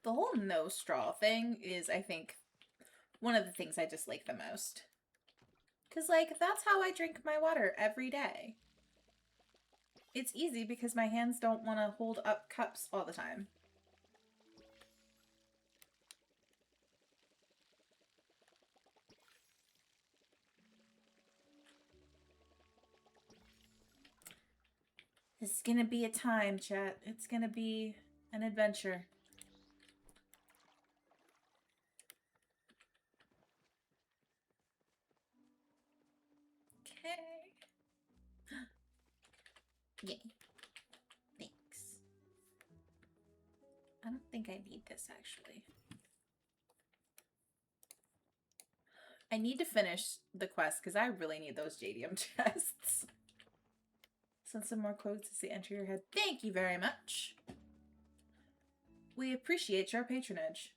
The whole no straw thing is, I think, one of the things I dislike the most. Because, like, that's how I drink my water every day. It's easy because my hands don't want to hold up cups all the time. It's gonna be a time, chat. It's gonna be an adventure. Okay. Yay. Thanks. I don't think I need this, actually. I need to finish the quest because I really need those jadium chests. Send some more quotes as they enter your head. Thank you very much. We appreciate your patronage.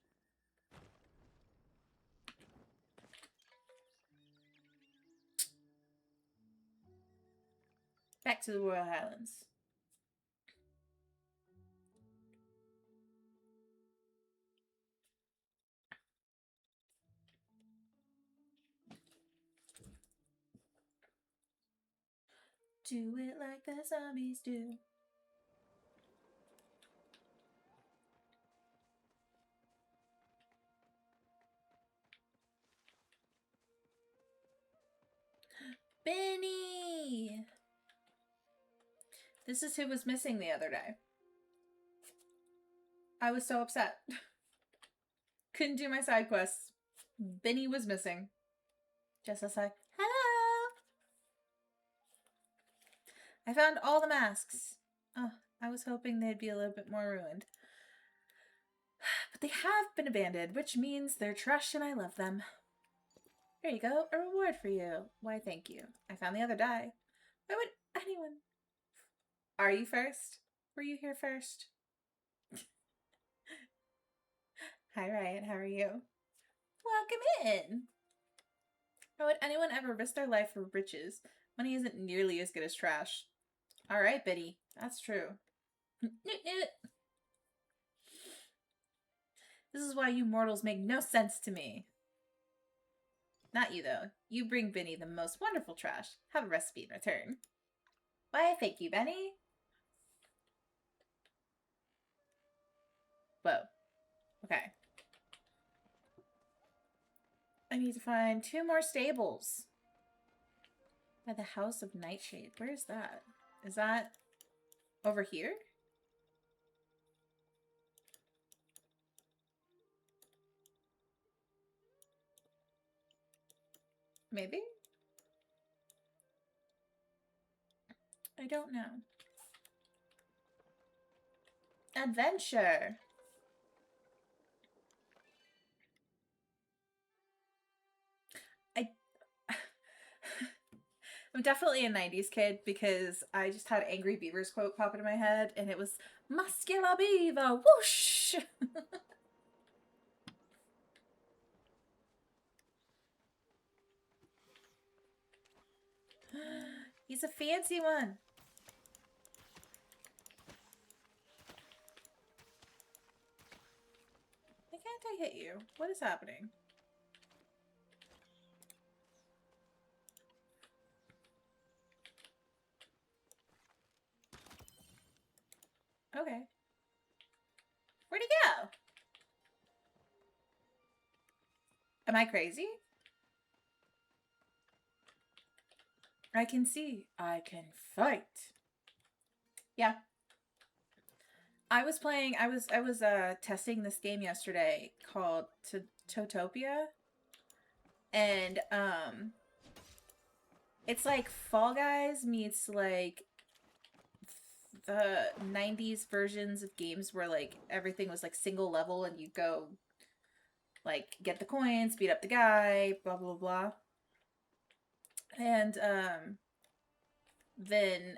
Back to the Royal Highlands. Do it like the zombies do. Benny! This is who was missing the other day. I was so upset. Couldn't do my side quests. Benny was missing. Just as like, hello! I found all the masks. Oh, I was hoping they'd be a little bit more ruined. But they have been abandoned, which means they're trash and I love them. There you go, a reward for you. Why, thank you. I found the other die. Why would anyone? Are you first? Were you here first? Hi, Ryan. How are you? Welcome in. Why would anyone ever risk their life for riches? Money isn't nearly as good as trash. All right, Biddy. That's true. This is why you mortals make no sense to me. Not you, though. You bring Benny the most wonderful trash. Have a recipe in return. Why, thank you, Benny. Whoa. Okay. I need to find 2 more stables. By the House of Nightshade. Where's that? Is that over here? Maybe? I don't know. Adventure. I'm definitely a 90s kid because I just had Angry Beavers quote pop into my head and it was muscular beaver, whoosh! He's a fancy one. Why can't I hit you? What is happening? Okay. Where'd he go? Am I crazy? I can see. I can fight. Yeah. I was testing this game yesterday called Totopia. And it's like Fall Guys meets like the 90s versions of games where like everything was like single level and you go like get the coins, beat up the guy, blah blah blah. And then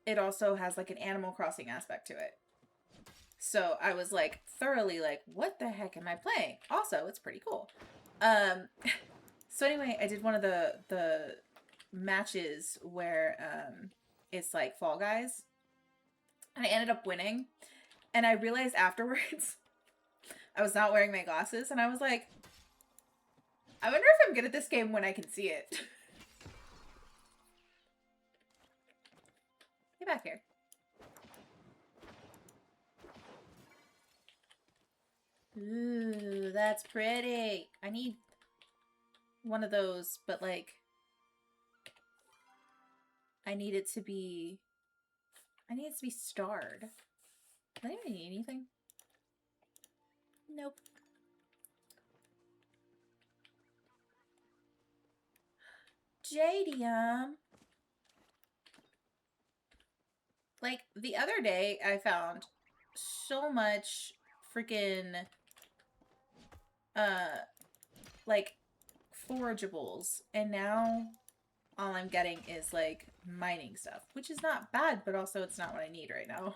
it also has like an Animal Crossing aspect to it. So I was like thoroughly like, what the heck am I playing? Also, it's pretty cool. So anyway, I did one of the matches where it's like Fall Guys. And I ended up winning. And I realized afterwards I was not wearing my glasses and I was like, I wonder if I'm good at this game when I can see it. Get back here. Ooh, that's pretty. I need one of those, but like I need it to be starred. Does anybody need anything? Nope. Jadium. Like the other day I found so much freaking like forageables, and now all I'm getting is like mining stuff, which is not bad, but also it's not what I need right now.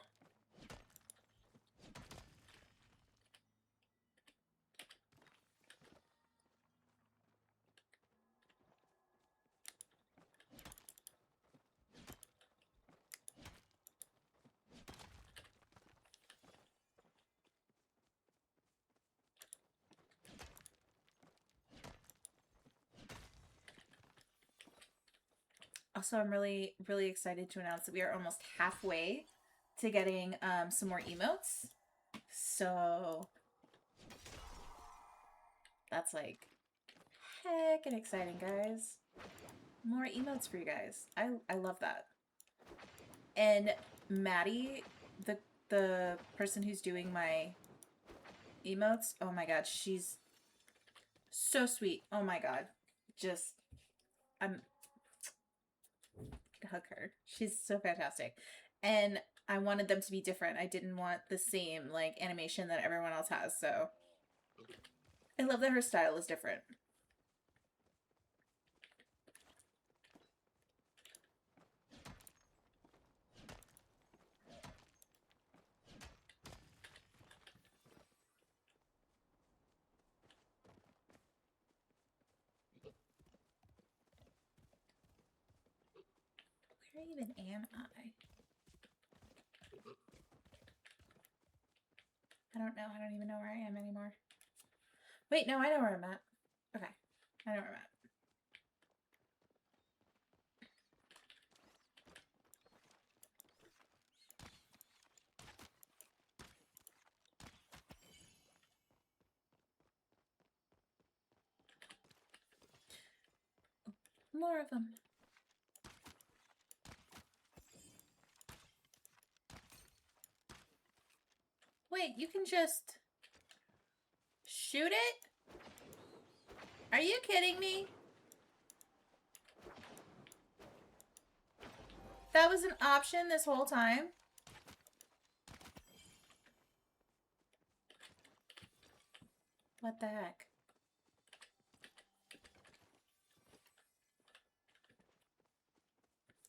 Also, I'm really, really excited to announce that we are almost halfway to getting some more emotes. So that's like heckin' exciting, guys. More emotes for you guys. I love that. And Maddie, the person who's doing my emotes, oh my god, she's so sweet. Oh my god. Just I'm hug her. She's so fantastic. And I wanted them to be different. I didn't want the same like animation that everyone else has, so I love that her style is different. Where even am I? I don't know. I don't even know where I am anymore. Wait, no, I know where I'm at. Okay. I know where I'm at. More of them. Wait, you can just shoot it? Are you kidding me? That was an option this whole time? What the heck?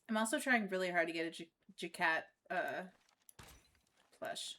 I'm also trying really hard to get a Jacat plush.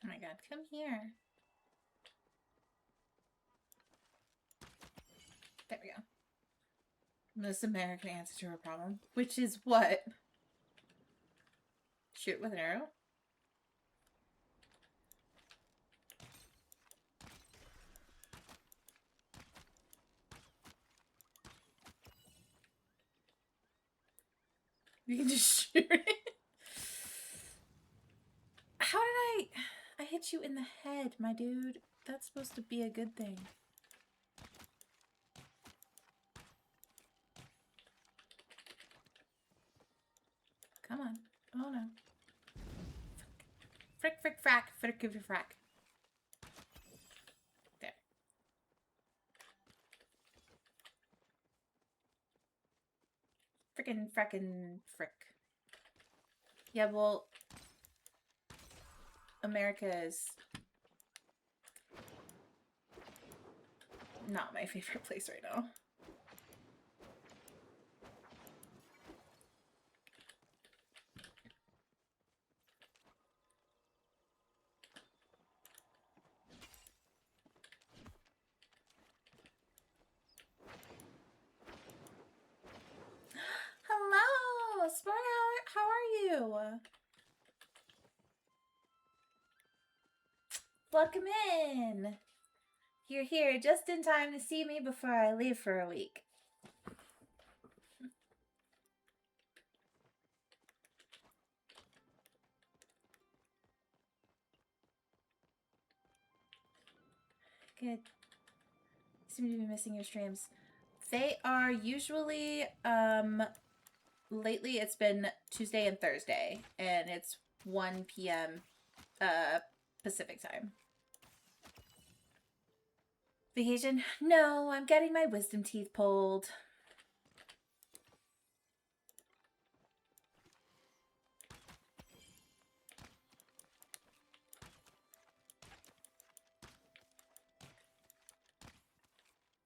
Oh my god, come here. There we go. Most American answer to her problem. Which is what? Shoot with an arrow? You can just shoot it. How did I hit you in the head, my dude? That's supposed to be a good thing. Come on. Oh no. Frick, frick, frack. Frick, frick, frack. There. Frickin' frackin' frick. Yeah, well, America is not my favorite place right now. Hello, Sport. How are you? Welcome in. You're here just in time to see me before I leave for a week. Good. Seem to be missing your streams. They are usually, lately it's been Tuesday and Thursday, and it's 1 p.m. Pacific time. Vacation? No, I'm getting my wisdom teeth pulled.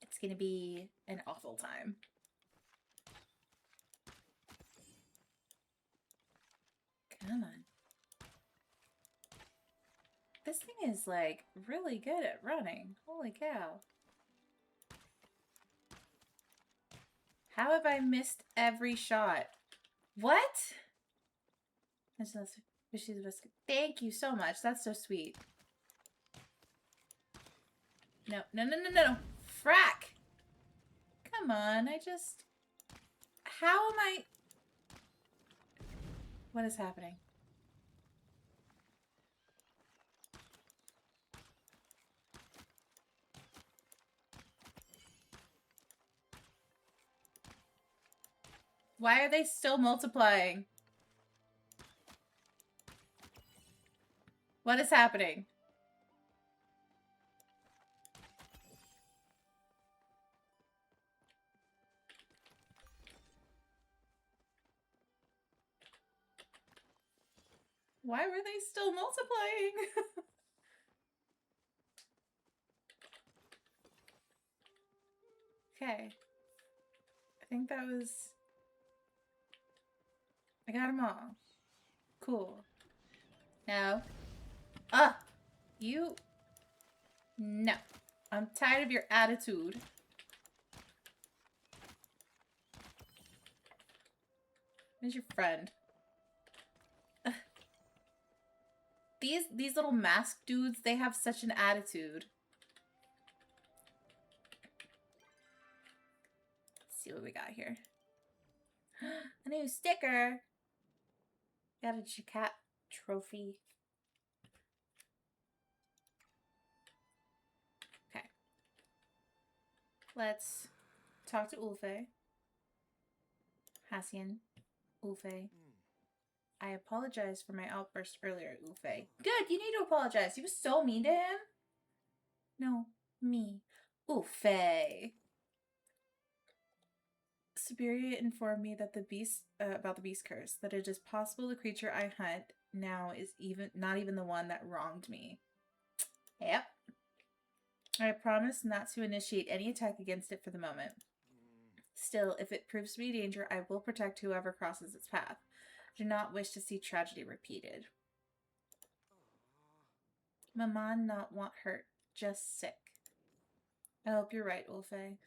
It's gonna be an awful time. Come on. This thing is, like, really good at running. Holy cow. How have I missed every shot? What? Thank you so much. That's so sweet. No, no, no, no, no. Frack! Come on, how am I... What is happening? Why are they still multiplying? What is happening? Why were they still multiplying? Okay. I think that was... I got them all. Cool. No. You... No. I'm tired of your attitude. Where's your friend? Ugh. These little masked dudes, they have such an attitude. Let's see what we got here. A new sticker. Got a Chacat trophy. Okay. Let's talk to Ulfe. Hassian. Ulfe. I apologize for my outburst earlier, Ulfe. Good, you need to apologize. You was so mean to him. No, me. Ulfe. Siberia informed me that the beast about the beast curse, that it is possible the creature I hunt now is not even the one that wronged me. Yep. I promise not to initiate any attack against it for the moment. Still, if it proves to be a danger, I will protect whoever crosses its path. I do not wish to see tragedy repeated. Maman not want hurt, just sick. I hope you're right, Ulfe.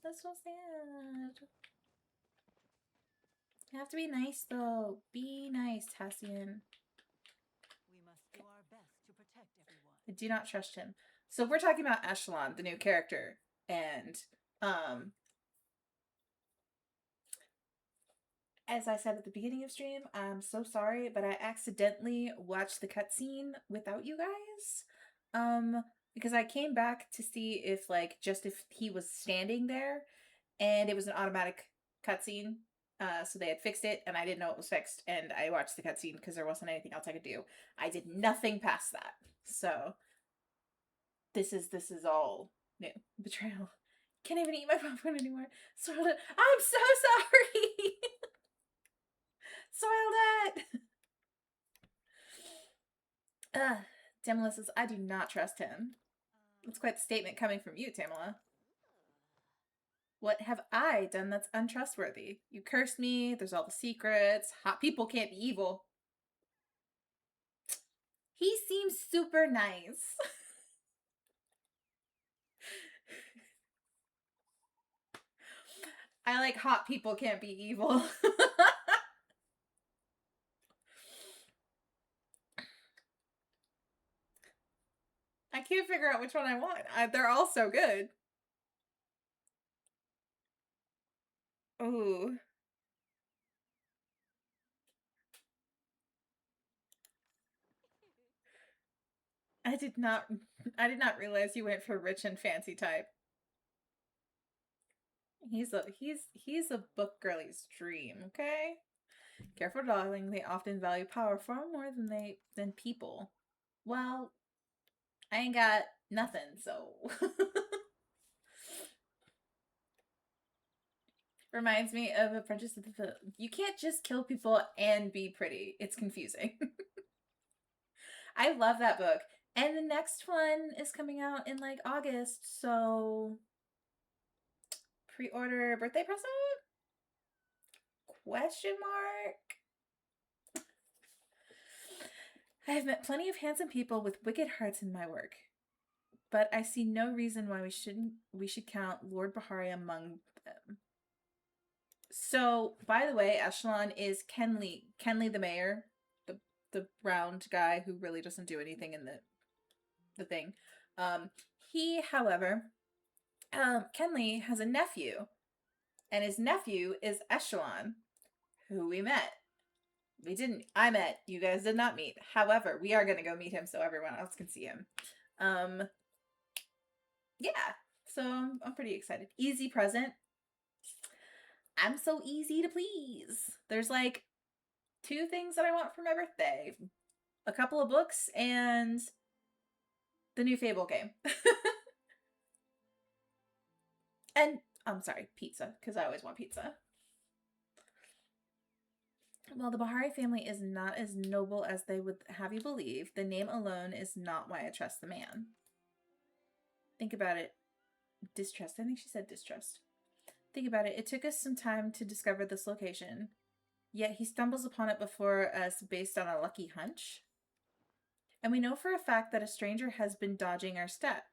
That's so sad. You have to be nice, though. Be nice, Hassian. We must do our best to protect everyone. I do not trust him. So we're talking about Echelon, the new character, and as I said at the beginning of stream, I'm so sorry, but I accidentally watched the cutscene without you guys. Because I came back to see if if he was standing there, and it was an automatic cutscene. So they had fixed it, and I didn't know it was fixed, and I watched the cutscene because there wasn't anything else I could do. I did nothing past that. So this is all new. Betrayal. Can't even eat my popcorn anymore. Soiled it. I'm so sorry. Soiled it. Tamala says, I do not trust him. That's quite the statement coming from you, Tamala. What have I done that's untrustworthy? You cursed me, there's all the secrets, hot people can't be evil. He seems super nice. I like hot people can't be evil. I can't figure out which one I want. They're all so good. Ooh. I did not realize you went for rich and fancy type. He's a book girly's dream, okay? Careful, darling. They often value power far more than people. Well, I ain't got nothing, so. Reminds me of Apprentice of the... You can't just kill people and be pretty. It's confusing. I love that book. And the next one is coming out in August, so pre-order birthday present? Question mark? I have met plenty of handsome people with wicked hearts in my work, but I see no reason why we should count Lord Bahari among them. So, by the way, Echelon is Kenley the mayor, the round guy who really doesn't do anything in the thing. He, however, Kenley has a nephew, and his nephew is Echelon, who we met. We didn't. I met. You guys did not meet. However, we are going to go meet him so everyone else can see him. Yeah. So I'm pretty excited. Easy present. I'm so easy to please. There's 2 things that I want for my birthday. A couple of books and the new Fable game. And, I'm sorry, pizza, because I always want pizza. While the Bahari family is not as noble as they would have you believe, the name alone is not why I trust the man. Think about it. Distrust. I think she said distrust. Think about it. It took us some time to discover this location, yet he stumbles upon it before us based on a lucky hunch. And we know for a fact that a stranger has been dogging our steps.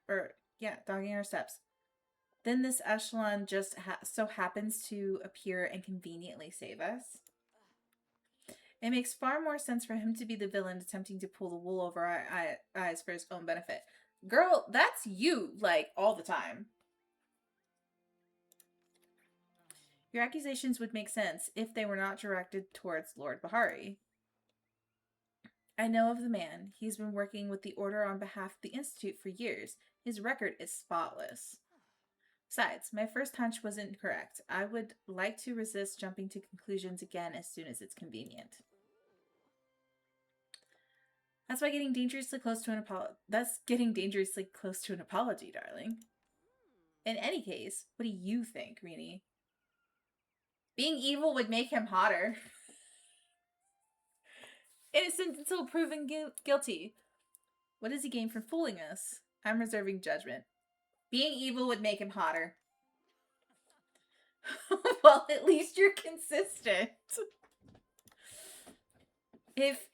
Then this echelon just so happens to appear and conveniently save us. It makes far more sense for him to be the villain attempting to pull the wool over our eyes for his own benefit. Girl, that's you, like, all the time. Your accusations would make sense if they were not directed towards Lord Bahari. I know of the man. He's been working with the Order on behalf of the Institute for years. His record is spotless. Besides, my first hunch was incorrect. I would like to resist jumping to conclusions again as soon as it's convenient. That's getting dangerously close to an apology, darling. In any case, what do you think, Rini? Being evil would make him hotter. Innocent until proven guilty. What does he gain from fooling us? I'm reserving judgment. Being evil would make him hotter. Well, at least you're consistent. If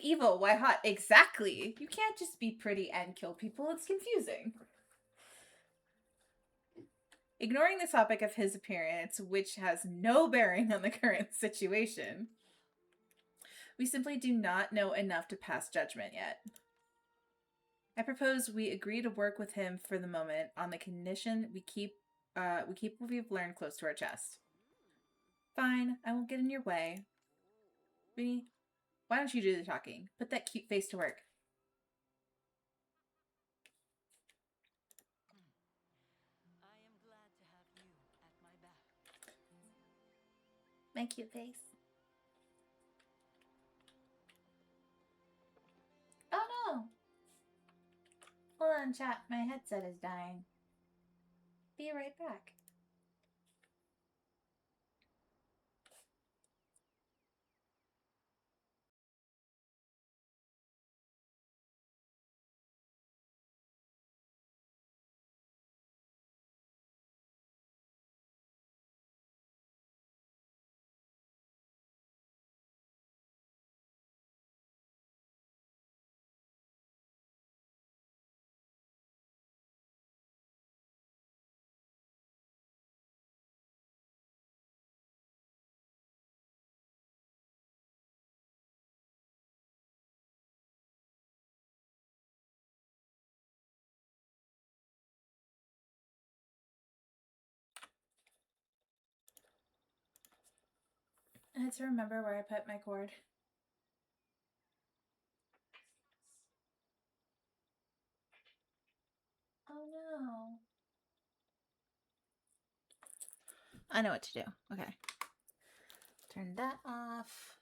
evil, why hot? Exactly. You can't just be pretty and kill people. It's confusing. Ignoring the topic of his appearance, which has no bearing on the current situation, we simply do not know enough to pass judgment yet. I propose we agree to work with him for the moment on the condition we keep what we've learned close to our chest. Fine, I won't get in your way. Rini, why don't you do the talking? Put that cute face to work. I am glad to have you at my back. My cute face. Oh no! Hold on, chat. My headset is dying. Be right back. I had to remember where I put my cord. Oh no. I know what to do. Okay. Turn that off.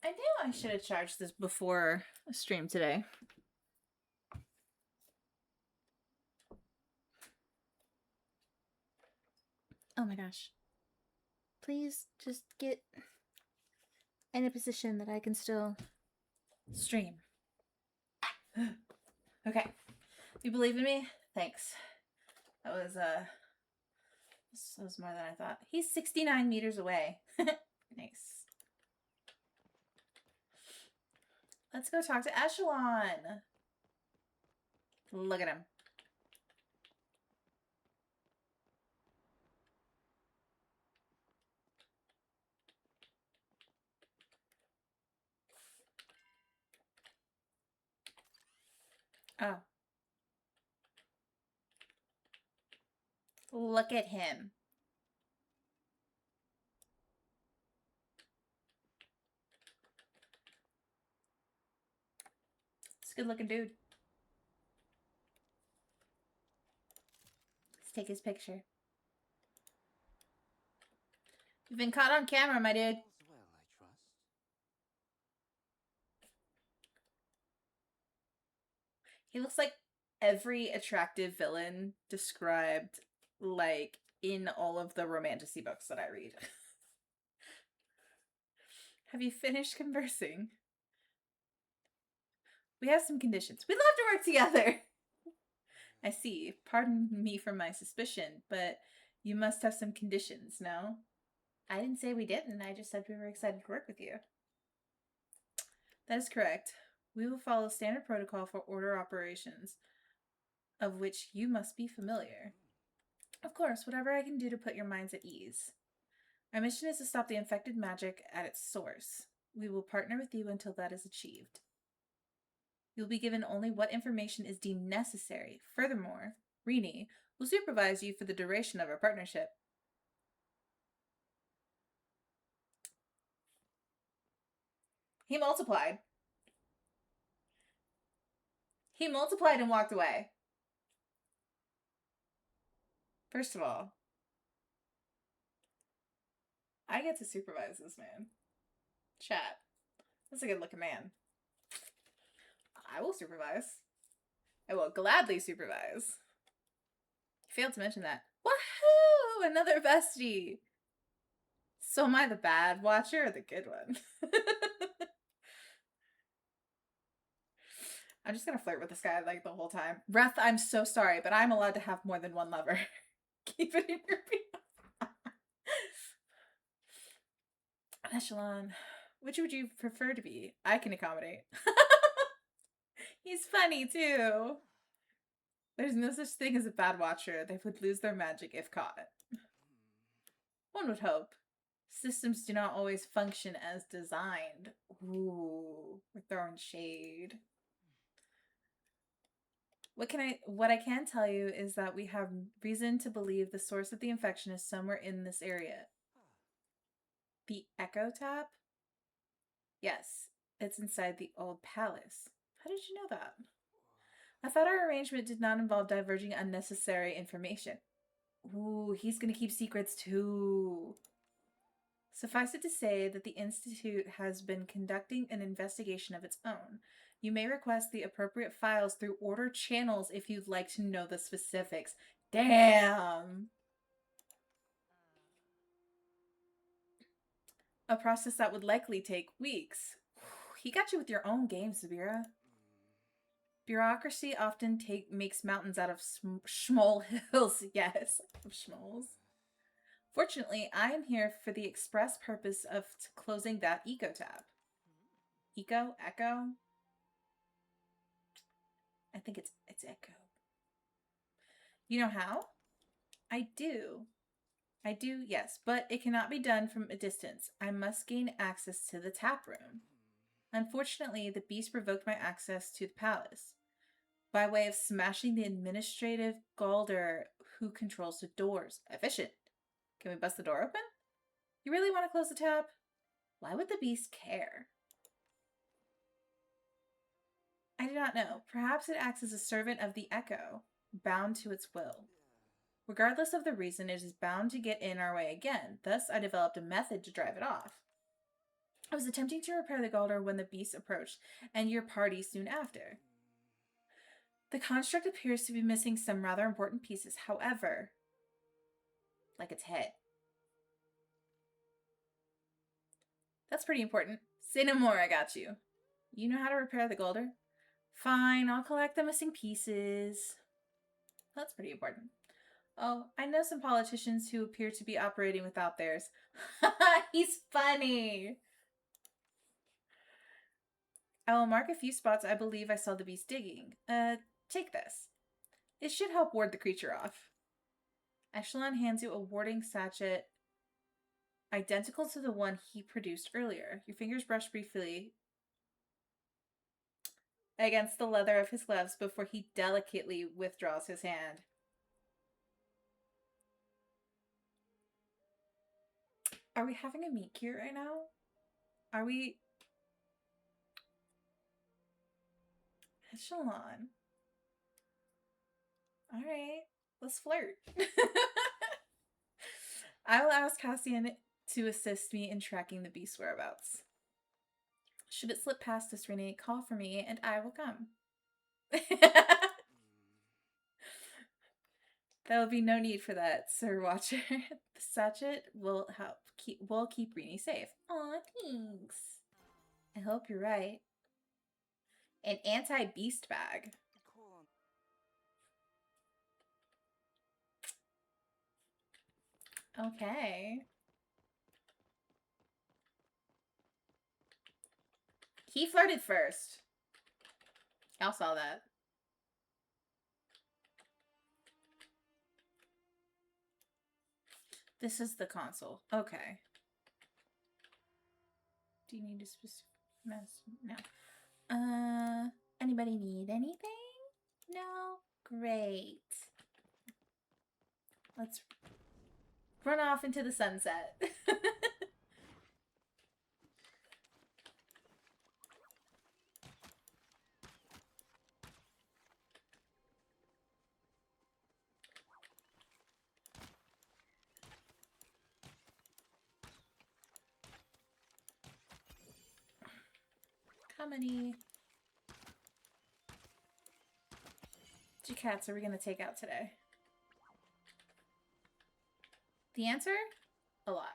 I knew I should have charged this before a stream today. Oh my gosh. Please just get in a position that I can still stream. Okay. You believe in me? Thanks. That was more than I thought. He's 69 meters away. Nice. Let's go talk to Echelon. Look at him. Oh. Look at him. It's a good looking dude. Let's take his picture. You've been caught on camera, my dude. All's well, I trust. He looks like every attractive villain described, like, in all of the romantasy books that I read. Have you finished conversing? We have some conditions. We'd love to work together. I see. Pardon me for my suspicion, but you must have some conditions, no? I didn't say we didn't. I just said we were excited to work with you. That is correct. We will follow standard protocol for order operations, of which you must be familiar. Of course, whatever I can do to put your minds at ease. Our mission is to stop the infected magic at its source. We will partner with you until that is achieved. You'll be given only what information is deemed necessary. Furthermore, Rini will supervise you for the duration of our partnership. He multiplied. He multiplied and walked away. First of all, I get to supervise this man. Chat. That's a good looking man. I will supervise. I will gladly supervise. Failed to mention that. Woohoo! Another bestie! So am I the bad watcher or the good one? I'm just gonna flirt with this guy like the whole time. Reth, I'm so sorry, but I'm allowed to have more than one lover. Keep it in your Echelon. Which would you prefer to be? I can accommodate. He's funny too. There's no such thing as a bad watcher. They would lose their magic if caught. One would hope. Systems do not always function as designed. Ooh, we're throwing shade. What I can tell you is that we have reason to believe the source of the infection is somewhere in this area. The Echo Tap? Yes, it's inside the old palace. How did you know that? I thought our arrangement did not involve diverging unnecessary information. Ooh, he's gonna keep secrets too. Suffice it to say that the Institute has been conducting an investigation of its own. You may request the appropriate files through order channels if you'd like to know the specifics. Damn! A process that would likely take weeks. He got you with your own game, Sabira. Bureaucracy often makes mountains out of schmoll hills. Yes, of schmolls. Fortunately, I am here for the express purpose of closing that eco tab. Echo? Echo? I think it's echo. You know how? I do. I do, yes, but it cannot be done from a distance. I must gain access to the tap room. Unfortunately, the beast revoked my access to the palace by way of smashing the administrative Galder who controls the doors. Efficient. Can we bust the door open? You really want to close the tap? Why would the beast care? I do not know. Perhaps it acts as a servant of the Echo, bound to its will. Regardless of the reason, it is bound to get in our way again. Thus, I developed a method to drive it off. I was attempting to repair the Galder when the beast approached, and your party soon after. The construct appears to be missing some rather important pieces, however, like its head. That's pretty important. Say no more, I got you. You know how to repair the Galder? Fine, I'll collect the missing pieces. That's pretty important. Oh, I know some politicians who appear to be operating without theirs. He's funny. I will mark a few spots I believe I saw the beast digging. Take this. It should help ward the creature off. Echelon hands you a warding sachet identical to the one he produced earlier. Your fingers brush briefly against the leather of his gloves before he delicately withdraws his hand. Are we having a meet cute right now? Are we... Echelon. Alright, let's flirt. I will ask Cassian to assist me in tracking the beast's whereabouts. Should it slip past us, Renee, call for me and I will come. There will be no need for that, Sir Watcher. The sachet will help keep Renee safe. Aw, thanks. I hope you're right. An anti-beast bag. Okay. He flirted first. Y'all saw that. This is the console. Okay. Do you need a specific mess? No. Anybody need anything? No? Great. Let's run off into the sunset. How many cats are we going to take out today? The answer? A lot.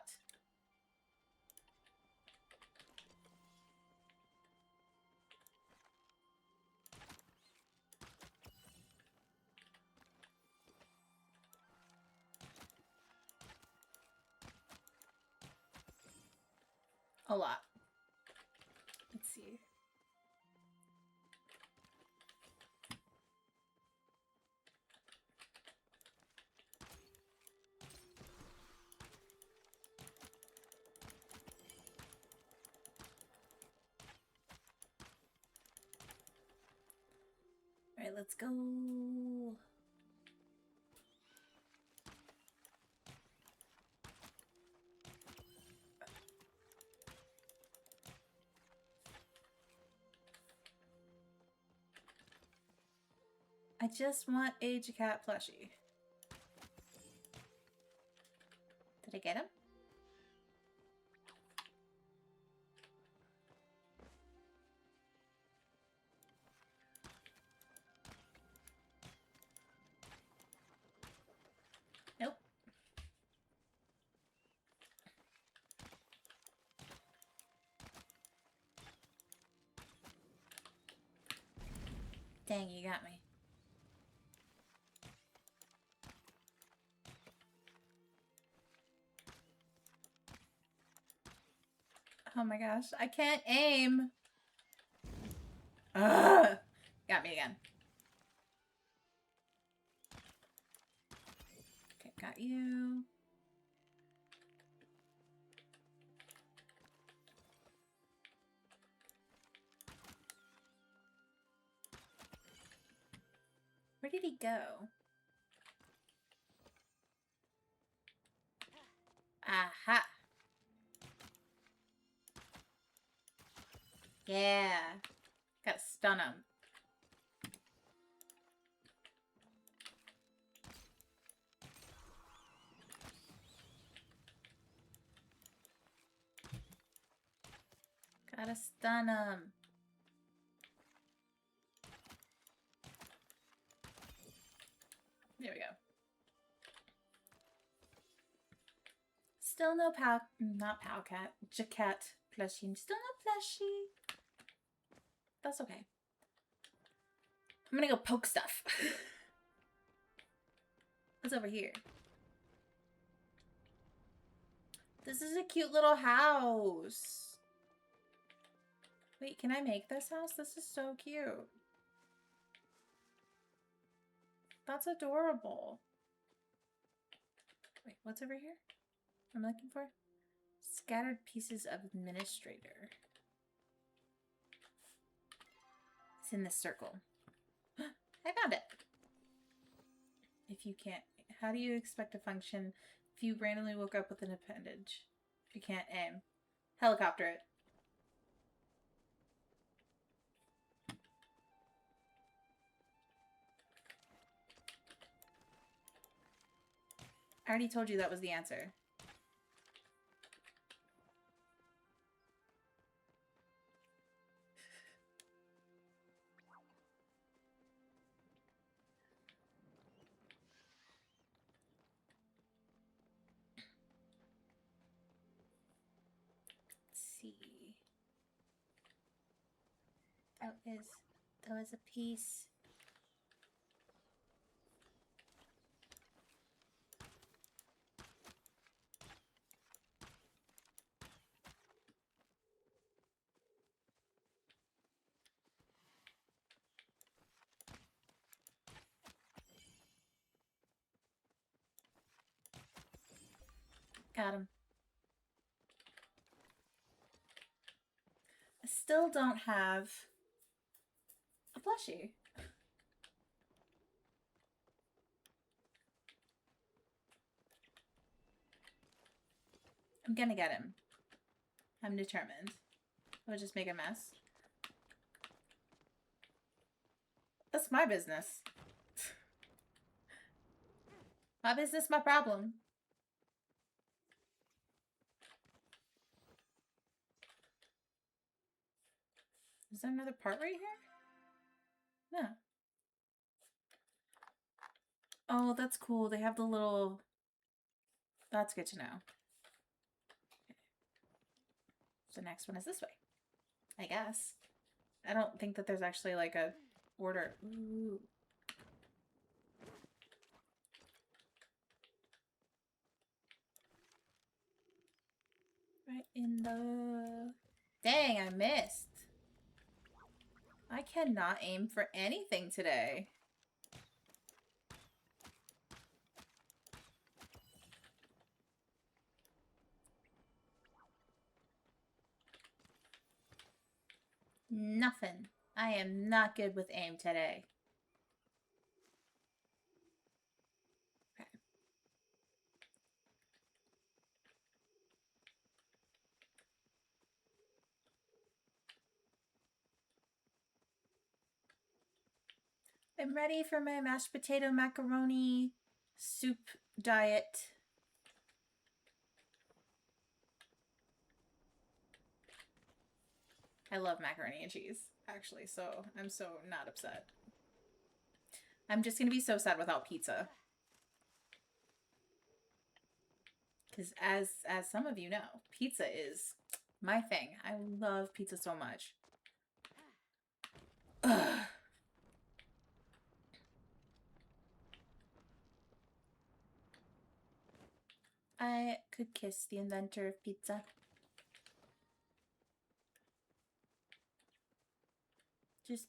A lot. Let's see. All right, let's go. I just want a cat plushie. Did I get him? Nope. Dang, you got me. Oh my gosh, I can't aim. Ugh. Got me again. Okay, got you. Where did he go? Aha. Yeah. Gotta stun him. Gotta stun him. There we go. Still no not Powcat, Jacat plushie. Still no plushie. That's okay. I'm gonna go poke stuff. What's over here? This is a cute little house. Wait, can I make this house? This is so cute. That's adorable. Wait, what's over here? I'm looking for scattered pieces of administrator. It's in this circle. I found it. If you can't, how do you expect to function if you randomly woke up with an appendage? If you can't aim. Helicopter it. I already told you that was the answer. That was a piece. Got him. I still don't have a plushie. I'm gonna get him. I'm determined. I'll just make a mess. That's my business. My business, my problem. Is there another part right here? No. Oh, that's cool. They have the little... That's good to know. The next one is this way, I guess. I don't think that there's actually like a order. Ooh. Right in the... Dang, I missed. I cannot aim for anything today. Nothing. I am not good with aim today. Okay. I'm ready for my mashed potato macaroni soup diet. I love macaroni and cheese, actually, so I'm so not upset. I'm just gonna be so sad without pizza. Because as some of you know, pizza is my thing. I love pizza so much. Ugh. I could kiss the inventor of pizza. Just,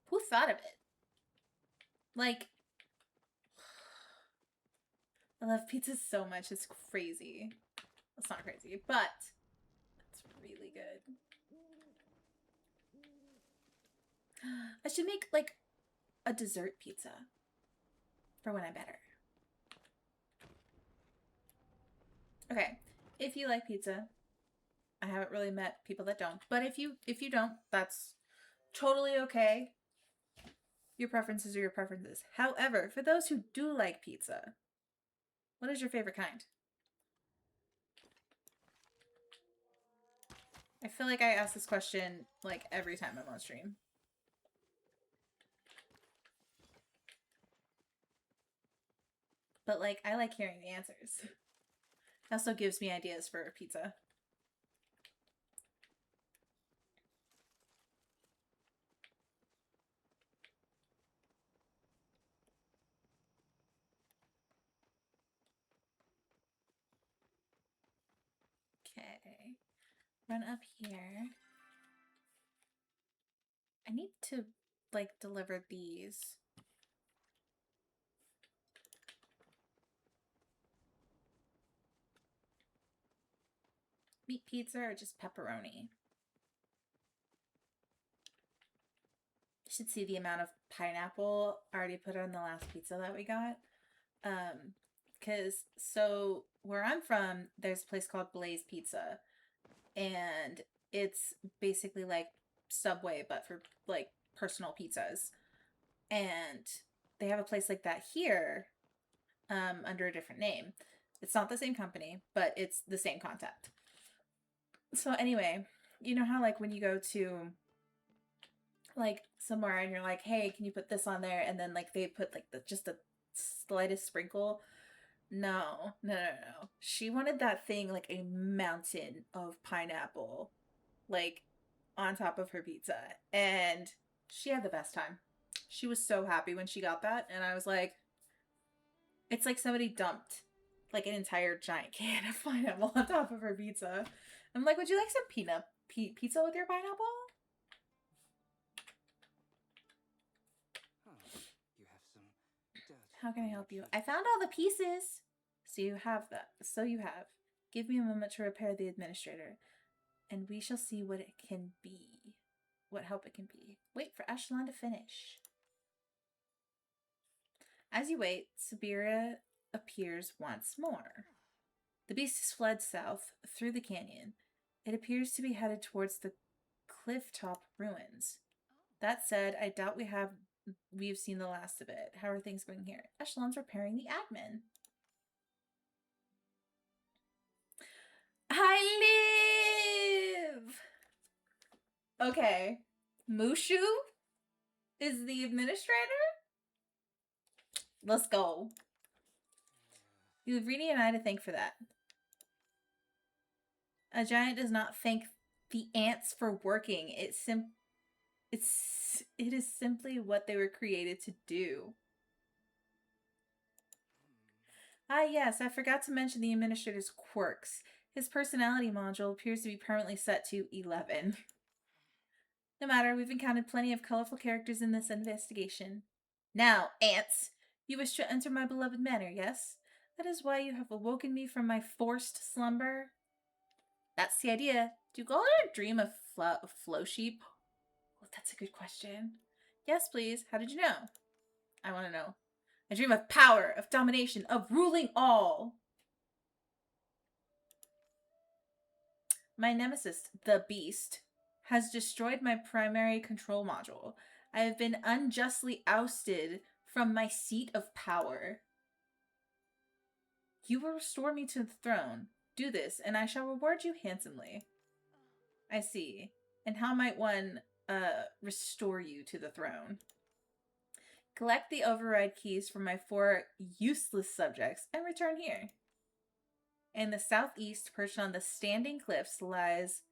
who thought of it? Like, I love pizza so much. It's crazy. It's not crazy, but it's really good. I should make, like, a dessert pizza for when I'm better. Okay, if you like pizza, I haven't really met people that don't, but if you don't, that's totally okay. Your preferences are your preferences. However, for those who do like pizza, what is your favorite kind? I feel like I ask this question like every time I'm on stream. But like, I like hearing the answers. It also gives me ideas for a pizza. Okay. Run up here. I need to like deliver these. Meat pizza or just pepperoni? You should see the amount of pineapple already put on the last pizza that we got. Because so where I'm from, there's a place called Blaze Pizza, and it's basically like Subway but for like personal pizzas. And they have a place like that here, under a different name. It's not the same company, but it's the same concept. So anyway, you know how like when you go to like somewhere and you're like, hey, can you put this on there? And then like they put like just the slightest sprinkle. No. She wanted that thing like a mountain of pineapple. Like on top of her pizza. And she had the best time. She was so happy when she got that. And I was like, it's like somebody dumped like an entire giant can of pineapple on top of her pizza. I'm like, would you like some pizza with your pineapple? You have some dirt. How can I help you? I found all the pieces. So you have that. So you have. Give me a moment to repair the administrator, and we shall see what it can be. What help it can be. Wait for Echelon to finish. As you wait, Siberia appears once more. The beast has fled south through the canyon. It appears to be headed towards the clifftop ruins. That said, I doubt we've seen the last of it. How are things going here? Echelon's repairing the admin. I live! Okay. Mushu is the administrator? Let's go. You have Rini and I to thank for that. A giant does not thank the ants for working. It is simply what they were created to do. Ah, yes, I forgot to mention the administrator's quirks. His personality module appears to be permanently set to 11. No matter, we've encountered plenty of colorful characters in this investigation. Now, ants, you wish to enter my beloved manor, yes? That is why you have awoken me from my forced slumber? That's the idea. Do Golden dream of flow sheep? Oh, that's a good question. Yes, please. How did you know? I want to know. I dream of power, of domination, of ruling all. My nemesis, the beast, has destroyed my primary control module. I have been unjustly ousted from my seat of power. You will restore me to the throne. Do this, and I shall reward you handsomely. I see. And how might one restore you to the throne? Collect the override keys from my 4 useless subjects and return here. In the southeast, perched on the standing cliffs, lies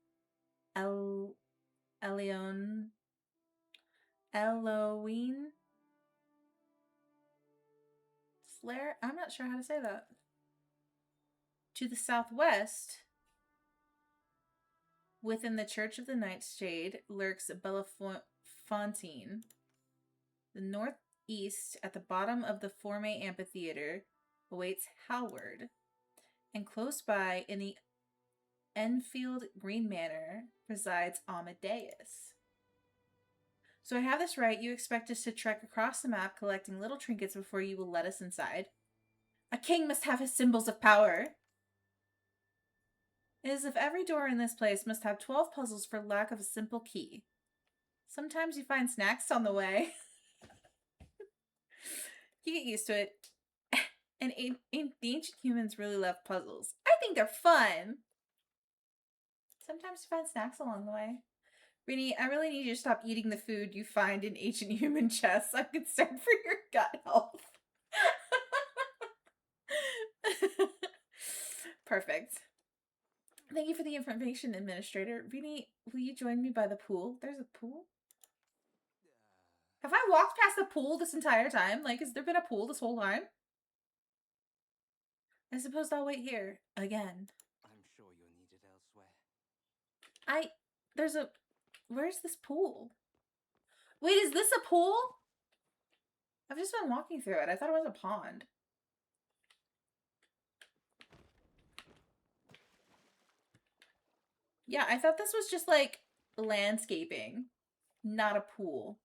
Eloine Flare? I'm not sure how to say that. To the southwest, within the Church of the Nightshade, lurks Belafontaine. The northeast, at the bottom of the Forme Amphitheater, awaits Howard. And close by, in the Enfield Green Manor, resides Amadeus. So I have this right. You expect us to trek across the map collecting little trinkets before you will let us inside. A king must have his symbols of power. It is as if every door in this place must have 12 puzzles for lack of a simple key. Sometimes you find snacks on the way. You get used to it. And the ancient humans really love puzzles. I think they're fun. Sometimes you find snacks along the way. Rini, I really need you to stop eating the food you find in ancient human chests. I'm concerned for your gut health. Perfect. Thank you for the information, Administrator. Rini, will you join me by the pool? There's a pool? Have I walked past the pool this entire time? Like, has there been a pool this whole time? I suppose I'll wait here. Again. I'm sure you're needed elsewhere. Where's this pool? Wait, is this a pool? I've just been walking through it. I thought it was a pond. Yeah, I thought this was just like landscaping, not a pool.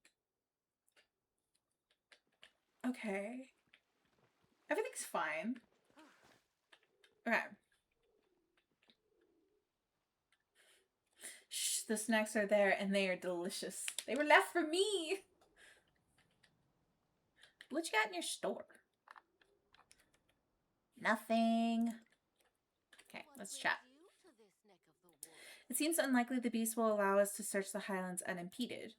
Okay. Everything's fine. Okay. Shh, the snacks are there and they are delicious. They were left for me. What you got in your store? Nothing. Okay, let's chat. It seems unlikely the beast will allow us to search the Highlands unimpeded.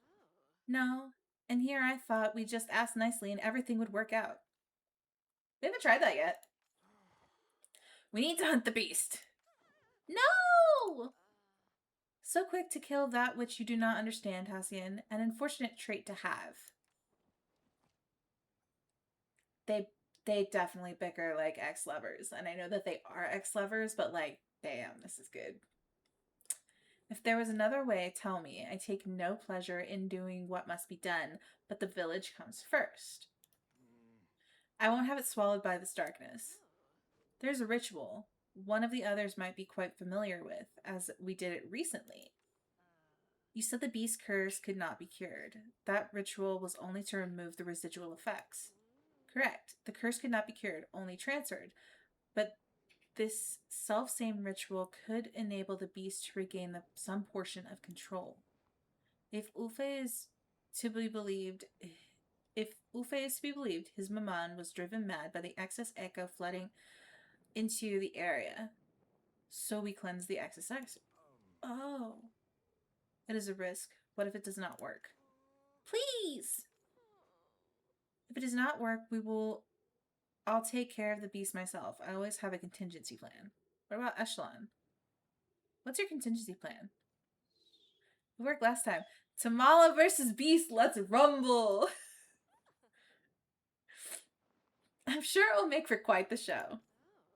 No, and here I thought we'd just ask nicely and everything would work out. We haven't tried that yet. We need to hunt the beast. No! So quick to kill that which you do not understand, Hassian. An unfortunate trait to have. They definitely bicker like ex-lovers. And I know that they are ex-lovers, but like, damn, this is good. If there was another way, tell me. I take no pleasure in doing what must be done, but the village comes first. I won't have it swallowed by this darkness. There's a ritual. One of the others might be quite familiar with, as we did it recently. You said the beast curse could not be cured. That ritual was only to remove the residual effects. Correct. The curse could not be cured, only transferred. But this self-same ritual could enable the beast to regain some portion of control. If Ufe is to be believed, his maman was driven mad by the excess echo flooding into the area. So we cleanse the excess echo. Oh. It is a risk. What if it does not work? Please! If it does not work, I'll take care of the beast myself. I always have a contingency plan. What about Echelon? What's your contingency plan? It worked last time. Tamala versus Beast, let's rumble! I'm sure it will make for quite the show.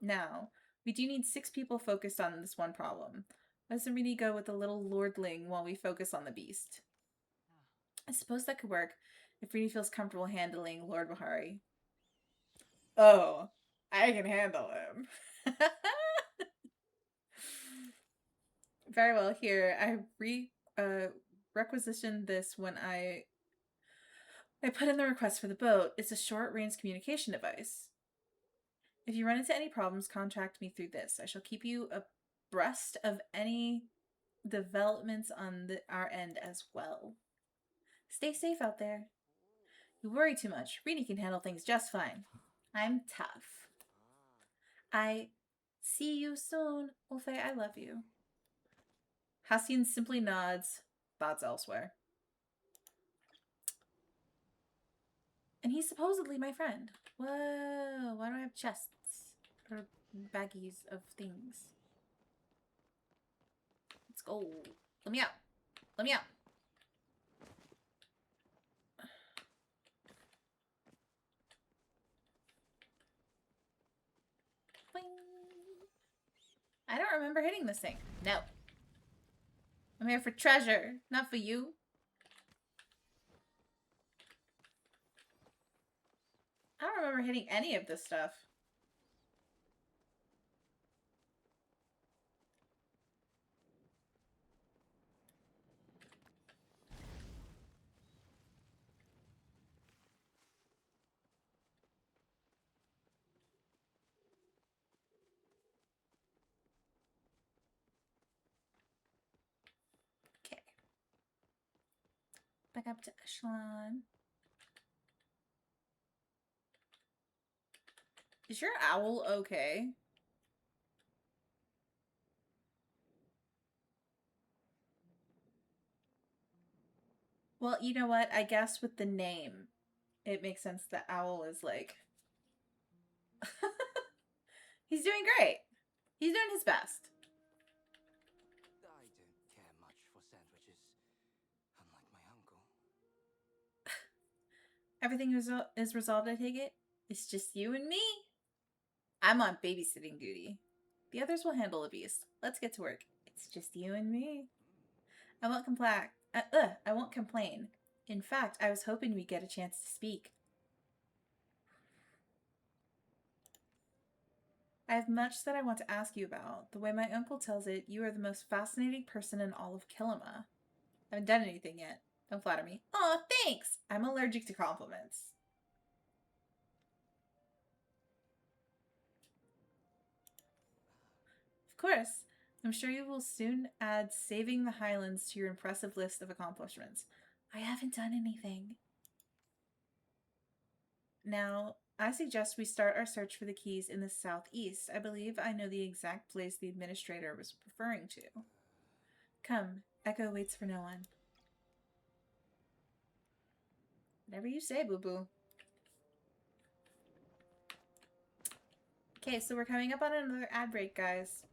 Now, we do need 6 people focused on this one problem. Let's really go with the little lordling while we focus on the beast. I suppose that could work if Reedy feels comfortable handling Lord Bahari. Oh, I can handle him. Very well, here. I requisitioned this when I put in the request for the boat. It's a short-range communication device. If you run into any problems, contact me through this. I shall keep you abreast of any developments on our end as well. Stay safe out there. You worry too much. Rini can handle things just fine. I'm tough. I see you soon. Ulfe, I love you. Hassian simply nods, thoughts elsewhere. And he's supposedly my friend. Whoa, why do I have chests? Or baggies of things? Let's go. Let me out. Let me out. Boing. I don't remember hitting this thing. No. I'm here for treasure, not for you. I don't remember hitting any of this stuff. Okay. Back up to Echelon. Is your owl okay? Well, you know what? I guess with the name, it makes sense that owl is like... He's doing great. He's doing his best. I don't care much for sandwiches, unlike my uncle. Everything is resolved, I take it? It's just you and me. I'm on babysitting duty. The others will handle the beast. Let's get to work. It's just you and me. I won't I won't complain. In fact, I was hoping we'd get a chance to speak. I have much that I want to ask you about. The way my uncle tells it, you are the most fascinating person in all of Kilima. I haven't done anything yet. Don't flatter me. Aw, thanks! I'm allergic to compliments. Of course. I'm sure you will soon add saving the Highlands to your impressive list of accomplishments. I haven't done anything. Now, I suggest we start our search for the keys in the southeast. I believe I know the exact place the administrator was referring to. Come, Echo waits for no one. Whatever you say, boo-boo. Okay, so we're coming up on another ad break, guys.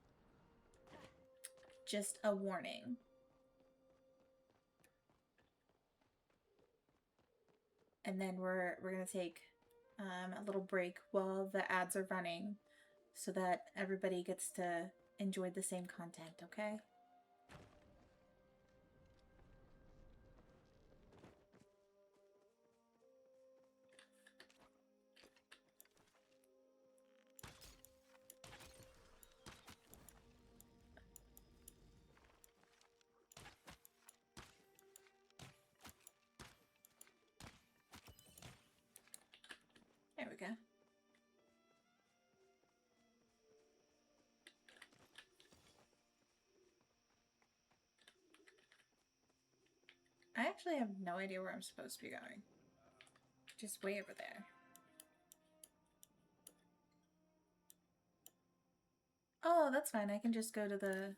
Just a warning. and then we're gonna take a little break while the ads are running, so that everybody gets to enjoy the same content. Okay. There we go. I actually have no idea where I'm supposed to be going. Just way over there. Oh, that's fine. I can just go to the...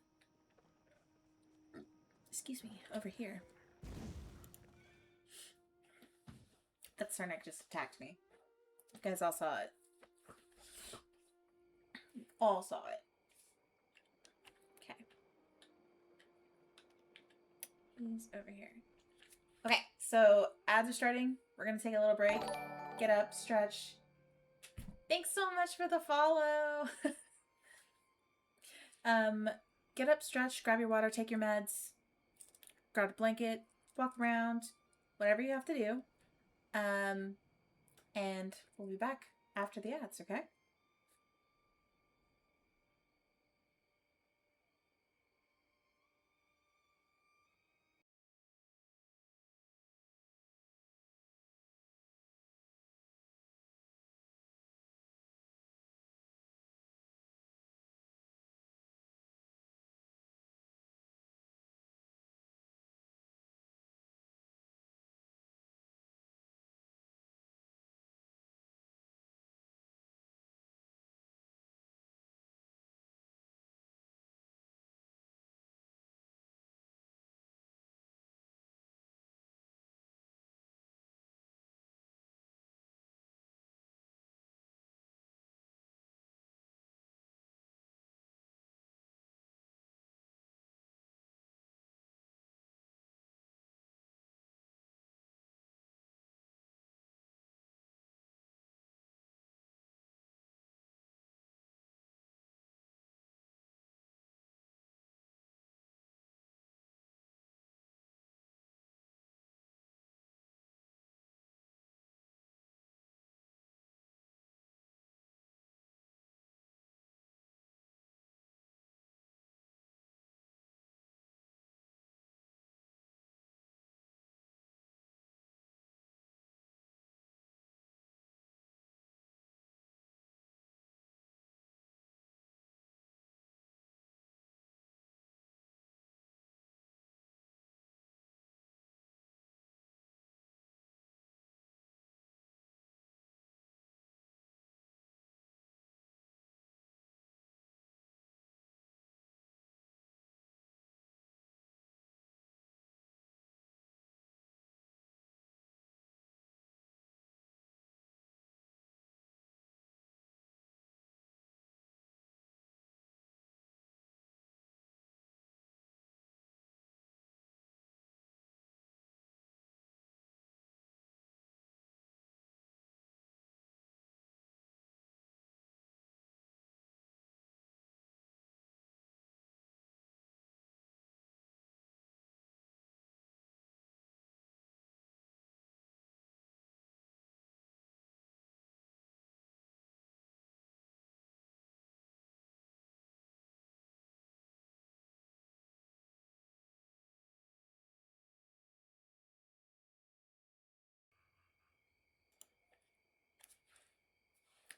Excuse me, over here. That Sarnik just attacked me. You guys all saw it. All saw it. Okay. He's over here. Okay, so ads are starting. We're gonna take a little break. Get up, stretch. Thanks so much for the follow. Get up, stretch, grab your water, take your meds, grab a blanket, walk around, whatever you have to do. And we'll be back after the ads, okay?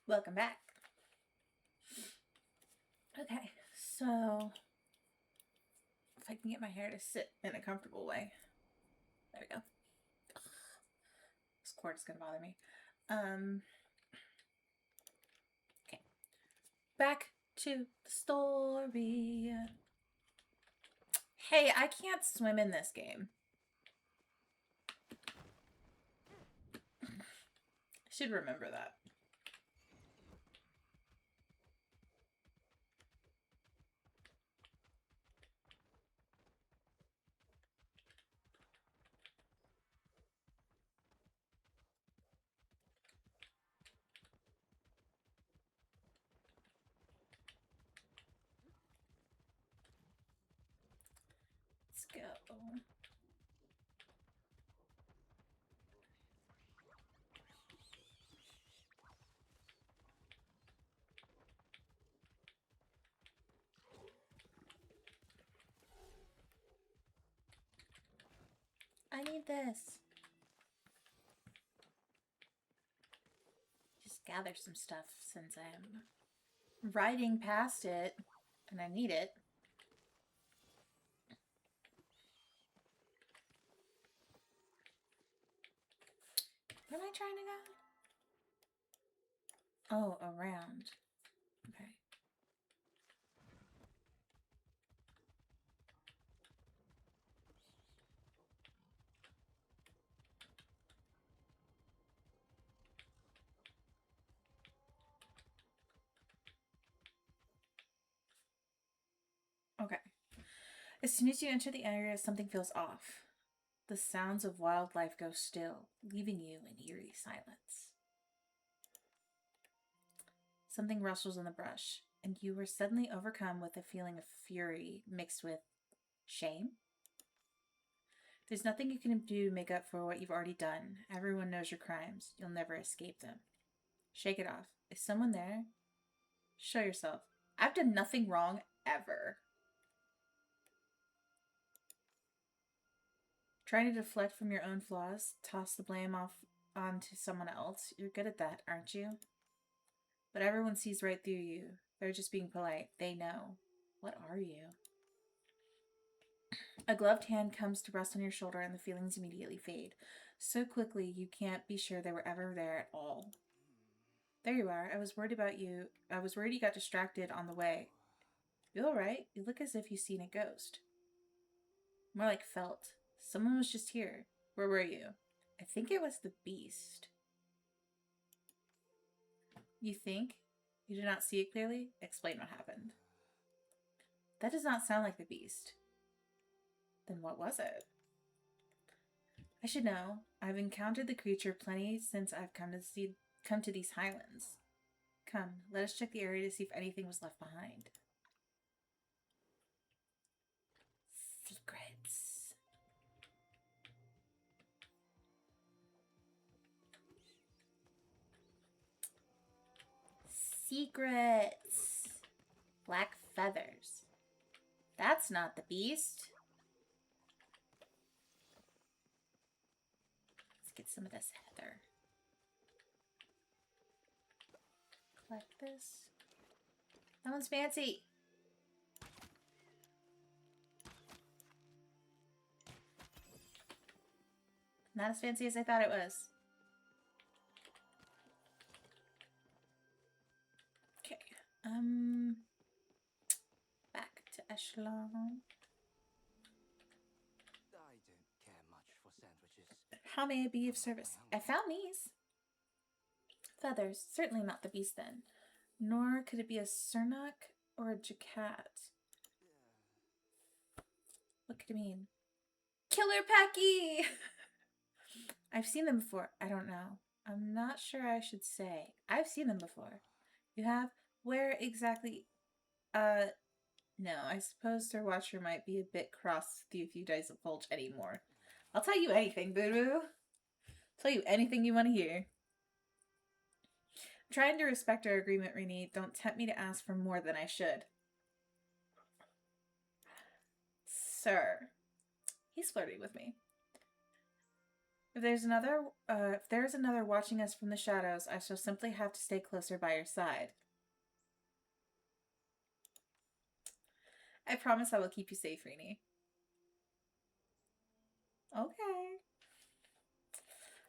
Welcome back. Okay, so if I can get my hair to sit in a comfortable way. There we go. This cord is gonna bother me. Okay. Back to the story. Hey, I can't swim in this game. I should remember that. go. I need this. Just gather some stuff since I'm riding past it and I need it. Where am I trying to go? Oh, around. Okay. Okay. As soon as you enter the area, something feels off. The sounds of wildlife go still, leaving you in eerie silence. Something rustles in the brush, and you are suddenly overcome with a feeling of fury mixed with shame. There's nothing you can do to make up for what you've already done. Everyone knows your crimes. You'll never escape them. Shake it off. Is someone there? Show yourself. I've done nothing wrong ever. Trying to deflect from your own flaws, toss the blame off onto someone else. You're good at that, aren't you? But everyone sees right through you. They're just being polite. They know. What are you? A gloved hand comes to rest on your shoulder and the feelings immediately fade. So quickly you can't be sure they were ever there at all. There you are. I was worried about you. I was worried you got distracted on the way. You alright? You look as if you've seen a ghost. More like felt. Someone was just here. Where were you? I think it was the beast. You think? You did not see it clearly? Explain what happened. That does not sound like the beast. Then what was it? I should know. I've encountered the creature plenty since I've come to these highlands. Come, let us check the area to see if anything was left behind. Secrets. Secrets. Black feathers. That's not the beast. Let's get some of this heather. Collect this. That one's fancy. Not as fancy as I thought it was. Okay. Back to Echelon. I don't care much for sandwiches. How may I be of service? I found these. Feathers. Certainly not the beast then. Nor could it be a Cernok or a Jacat. What could it mean? Killer Packy! I've seen them before. I don't know. I'm not sure I should say. I've seen them before. You have? Where exactly? No. I suppose Sir Watcher might be a bit cross with you if you guys divulge anymore. I'll tell you anything, boo-boo. Tell you anything you want to hear. I'm trying to respect our agreement, Rini. Don't tempt me to ask for more than I should. Sir. He's flirting with me. If there's another watching us from the shadows, I shall simply have to stay closer by your side. I promise I will keep you safe, Rini. Okay.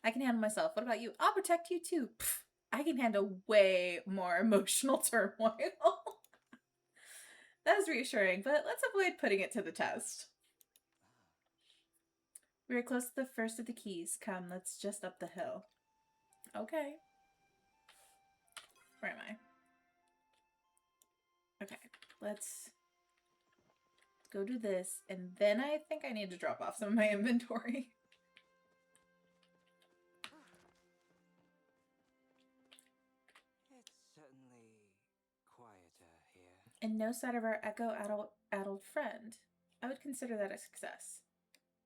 I can handle myself. What about you? I'll protect you too. Pfft, I can handle way more emotional turmoil. That is reassuring, but let's avoid putting it to the test. We are close to the first of the keys. Come, let's just up the hill. Okay. Where am I? Okay, let's go do this, and then I think I need to drop off some of my inventory. It's certainly quieter here. And no sight of our echo-addled friend. I would consider that a success.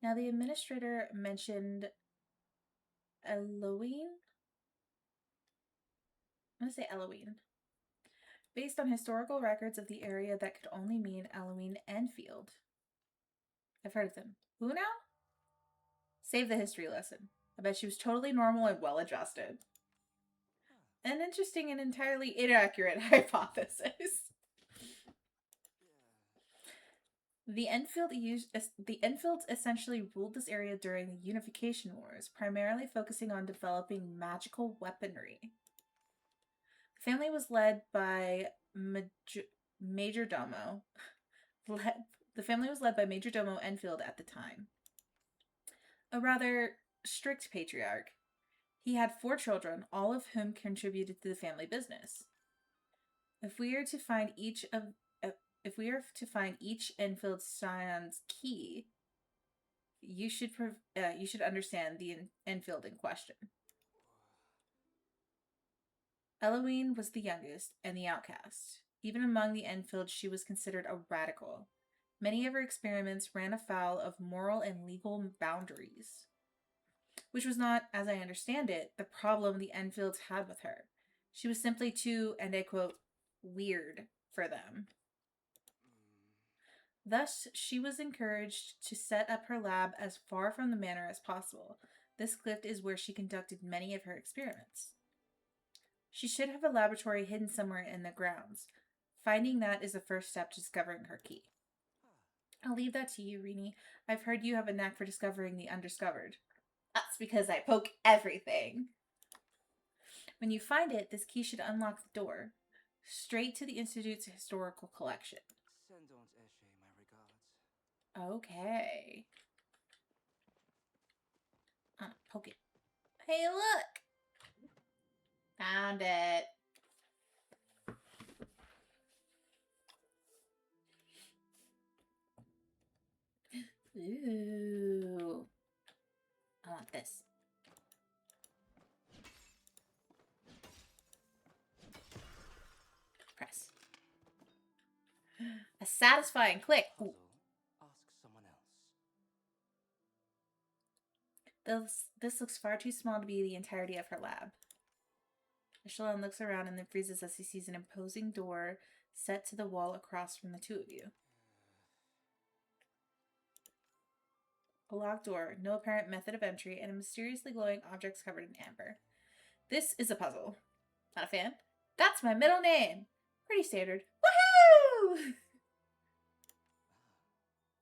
Now, the administrator mentioned Elohim. I'm going to say Elohim. Based on historical records of the area, that could only mean Elohim Enfield. I've heard of them. Who now? Save the history lesson. I bet she was totally normal and well adjusted. An interesting and entirely inaccurate hypothesis. The Enfields essentially ruled this area during the Unification Wars, primarily focusing on developing magical weaponry. The family was led by Major Domo. The family was led by Major Domo Enfield at the time. A rather strict patriarch. He had 4 children, all of whom contributed to the family business. If we are to find each Enfield scion's key, you should understand the Enfield in question. Eloise was the youngest and the outcast. Even among the Enfields, she was considered a radical. Many of her experiments ran afoul of moral and legal boundaries, which was not, as I understand it, the problem the Enfields had with her. She was simply too, and I quote, weird for them. Thus, she was encouraged to set up her lab as far from the manor as possible. This cliff is where she conducted many of her experiments. She should have a laboratory hidden somewhere in the grounds. Finding that is the first step to discovering her key. I'll leave that to you, Rini. I've heard you have a knack for discovering the undiscovered. That's because I poke everything. When you find it, this key should unlock the door, straight to the Institute's historical collection. Send Aunt Eshe my regards. Okay. Poke it. Hey, look! Found it. Ooh. I want this. Press. A satisfying click. Ooh. Ask someone else. This looks far too small to be the entirety of her lab. Echelon looks around and then freezes as he sees an imposing door set to the wall across from the two of you. A locked door, no apparent method of entry, and a mysteriously glowing objects covered in amber. This is a puzzle. Not a fan? That's my middle name. Pretty standard. Woohoo!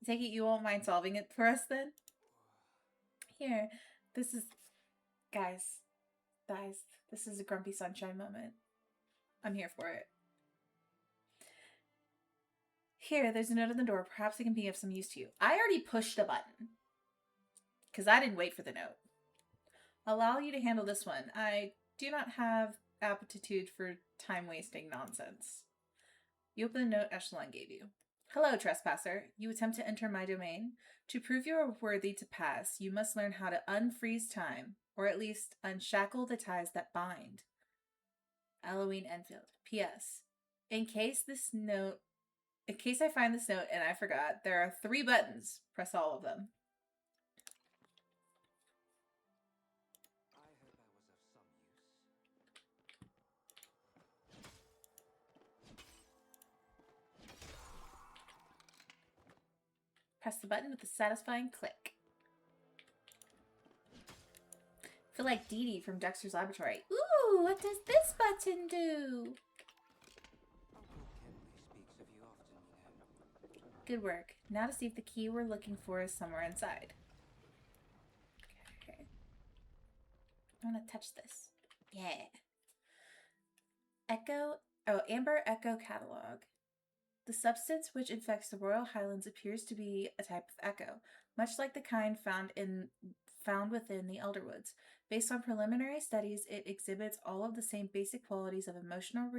I take it you won't mind solving it for us then? Here, this is... Guys, this is a grumpy sunshine moment. I'm here for it. Here, there's a note on the door. Perhaps it can be of some use to you. I already pushed a button. Because I didn't wait for the note. I'll allow you to handle this one. I do not have aptitude for time-wasting nonsense. You open the note Echelon gave you. Hello, trespasser. You attempt to enter my domain? To prove you are worthy to pass, you must learn how to unfreeze time, or at least unshackle the ties that bind. Eloise Enfield. P.S. In case I find this note and I forgot, there are 3 buttons. Press all of them. Press the button with a satisfying click. Feel like Dee Dee from Dexter's Laboratory. Ooh, what does this button do? Good work. Now to see if the key we're looking for is somewhere inside. Okay. I want to touch this. Yeah. Amber Echo Catalog. The substance which infects the Royal Highlands appears to be a type of echo, much like the kind found within the Elderwoods. Based on preliminary studies, it exhibits all of the same basic qualities of emotional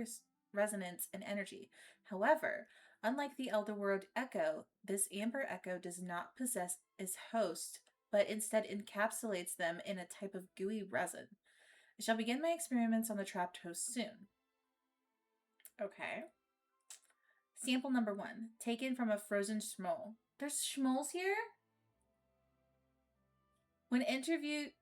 resonance and energy. However, unlike the Elderworld echo, this amber echo does not possess its host, but instead encapsulates them in a type of gooey resin. I shall begin my experiments on the trapped host soon. Okay. Sample number 1, taken from a frozen smole. There's schmoles here? When interviewed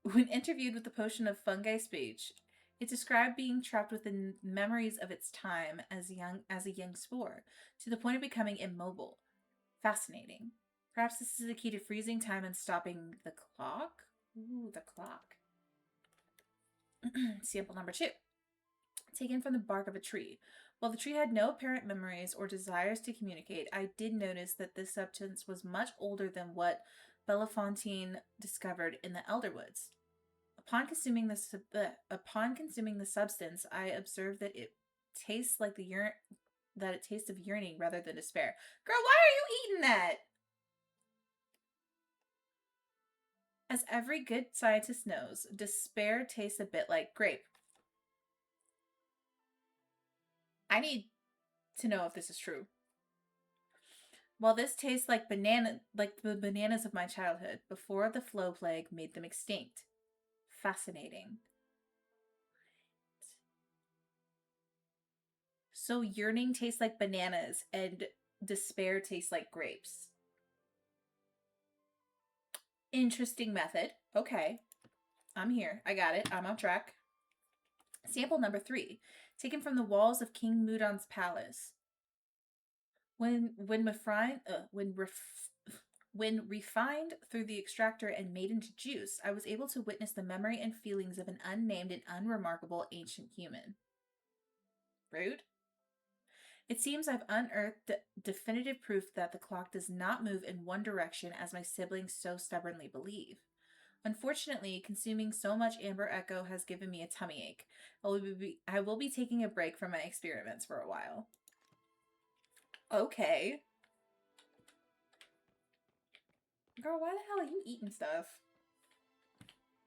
with the potion of fungi speech, it described being trapped within memories of its time as a young spore, to the point of becoming immobile. Fascinating. Perhaps this is the key to freezing time and stopping the clock? Ooh, the clock. Sample number 2. Taken from the bark of a tree. While the tree had no apparent memories or desires to communicate, I did notice that this substance was much older than what Bellefontaine discovered in the Elderwoods. Upon consuming the substance, I observed that it tastes like that it tastes of yearning rather than despair. Girl, why are you eating that? As every good scientist knows, despair tastes a bit like grape. I need to know if this is true. While this tastes like like the bananas of my childhood, before the flow plague made them extinct. Fascinating. So yearning tastes like bananas and despair tastes like grapes. Interesting method. Okay. I'm here. I got it. I'm on track. Sample number 3, taken from the walls of King Mudon's palace. When refined through the extractor and made into juice, I was able to witness the memory and feelings of an unnamed and unremarkable ancient human. Rude? It seems I've unearthed definitive proof that the clock does not move in one direction as my siblings so stubbornly believe. Unfortunately, consuming so much Amber Echo has given me a tummy ache. I will be taking a break from my experiments for a while. Okay. Girl, why the hell are you eating stuff?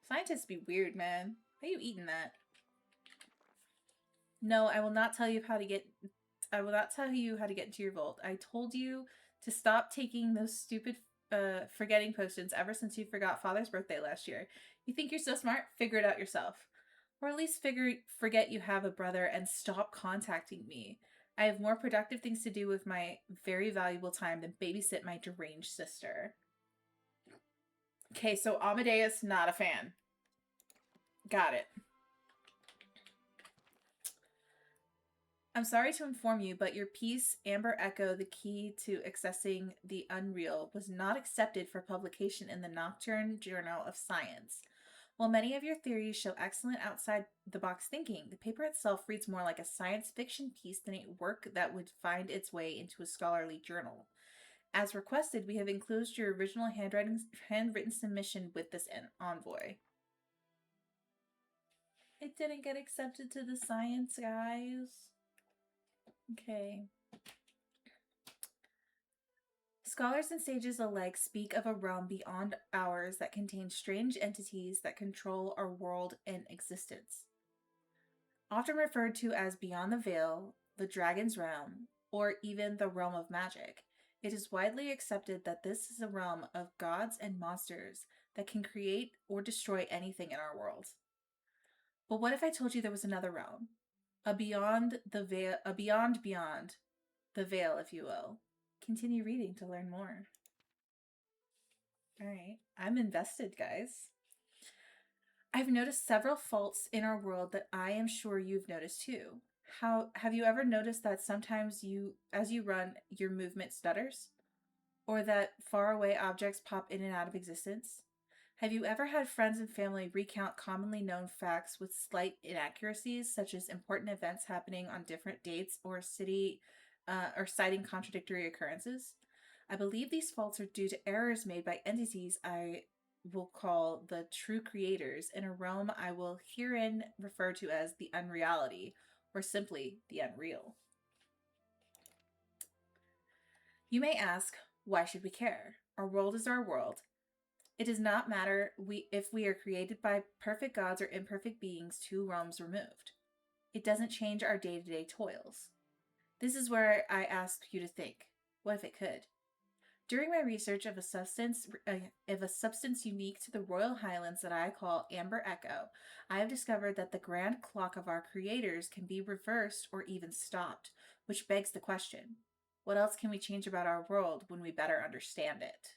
Scientists be weird, man. Why are you eating that? No, I will not tell you how to get into your vault. I told you to stop taking those stupid forgetting potions ever since you forgot Father's birthday last year. You think you're so smart? Figure it out yourself. Or at least forget you have a brother and stop contacting me. I have more productive things to do with my very valuable time than babysit my deranged sister. Okay, so Amadeus, not a fan. Got it. I'm sorry to inform you, but your piece, Amber Echo, the Key to Accessing the Unreal, was not accepted for publication in the Nocturne Journal of Science. While many of your theories show excellent outside-the-box thinking, the paper itself reads more like a science fiction piece than a work that would find its way into a scholarly journal. As requested, we have enclosed your original handwritten submission with this envoy. It didn't get accepted to the science, guys. Okay. Scholars and sages alike speak of a realm beyond ours that contains strange entities that control our world and existence. Often referred to as beyond the veil, the dragon's realm, or even the realm of magic, it is widely accepted that this is a realm of gods and monsters that can create or destroy anything in our world. But what if I told you there was another realm? A beyond the veil, a beyond the veil, if you will. Continue reading to learn more. All right, I'm invested, guys. I've noticed several faults in our world that I am sure you've noticed too. How have you ever noticed that sometimes as you run, your movement stutters? Or that faraway objects pop in and out of existence? Have you ever had friends and family recount commonly known facts with slight inaccuracies, such as important events happening on different dates or citing contradictory occurrences? I believe these faults are due to errors made by entities I will call the true creators in a realm I will herein refer to as the unreality, or simply the unreal. You may ask, why should we care? Our world is our world. It does not matter if we are created by perfect gods or imperfect beings 2 realms removed. It doesn't change our day-to-day toils. This is where I ask you to think, what if it could? During my research of a substance unique to the Royal Highlands that I call Amber Echo, I have discovered that the grand clock of our creators can be reversed or even stopped, which begs the question, What else can we change about our world when we better understand it?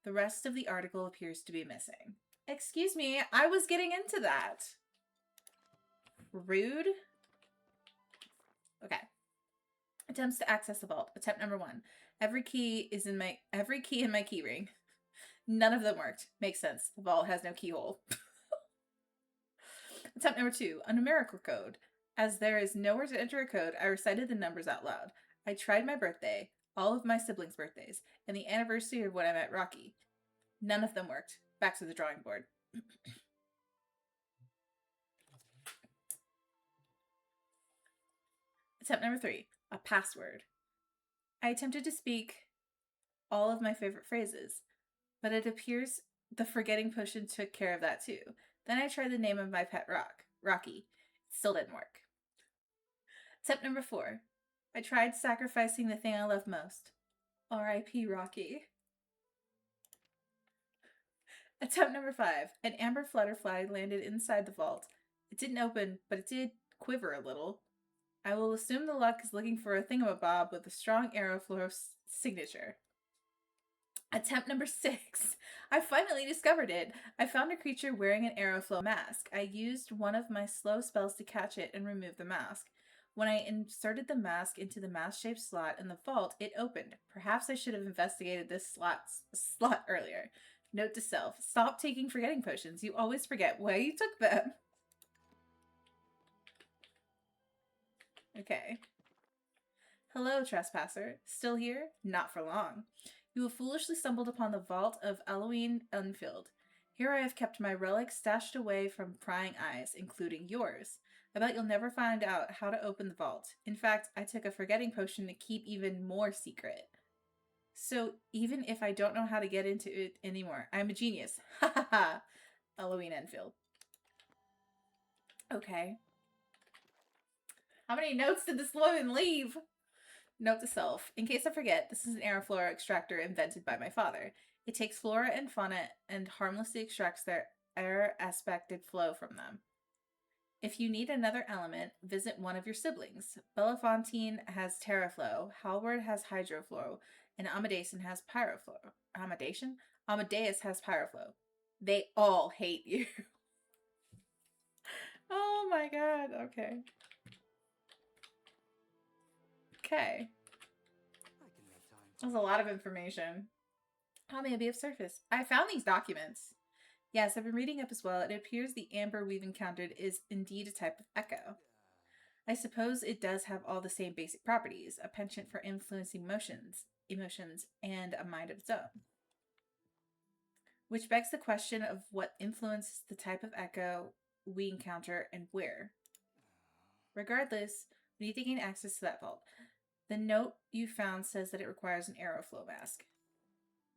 The rest of the article appears to be missing. Excuse me, I was getting into that. Rude. Okay. Attempts to access the vault. Attempt number 1. Every key in my key ring. None of them worked. Makes sense. The vault has no keyhole. Attempt number 2. A numerical code. As there is nowhere to enter a code, I recited the numbers out loud. I tried my birthday, all of my siblings' birthdays, and the anniversary of when I met Rocky. None of them worked. Back to the drawing board. Attempt number 3. A password. I attempted to speak all of my favorite phrases, but it appears the forgetting potion took care of that too. Then I tried the name of my pet rock, Rocky. It still didn't work. Attempt number 4. I tried sacrificing the thing I love most. R.I.P. Rocky. Attempt number 5. An amber flutterfly landed inside the vault. It didn't open, but it did quiver a little. I will assume the luck is looking for a thingamabob with a strong arrow flow signature. Attempt number 6. I finally discovered it. I found a creature wearing an arrow flow mask. I used one of my slow spells to catch it and remove the mask. When I inserted the mask into the mask-shaped slot in the vault, it opened. Perhaps I should have investigated this slot earlier. Note to self, stop taking forgetting potions. You always forget why you took them. Okay. Hello, trespasser. Still here? Not for long. You have foolishly stumbled upon the vault of Elohim Enfield. Here I have kept my relics stashed away from prying eyes, including yours. I bet you'll never find out how to open the vault. In fact, I took a forgetting potion to keep even more secret. So even if I don't know how to get into it anymore, I'm a genius. Ha ha ha. Elohim Enfield. Okay. How many notes did this woman leave? Note to self. In case I forget, this is an air flora extractor invented by my father. It takes flora and fauna and harmlessly extracts their air-aspected flow from them. If you need another element, visit one of your siblings. Belafontein has Terraflow, Halward has Hydroflow, and Amadeus has Pyroflow. Amadeus has Pyroflow. They all hate you. Oh my god, okay. Okay. That's a lot of information. How may I be of service? I found these documents. Yes, I've been reading up as well. It appears the amber we've encountered is indeed a type of echo. I suppose it does have all the same basic properties, a penchant for influencing emotions, and a mind of its own. Which begs the question of what influences the type of echo we encounter and where. Regardless, we need to gain access to that vault. The note you found says that it requires an arrow flow mask.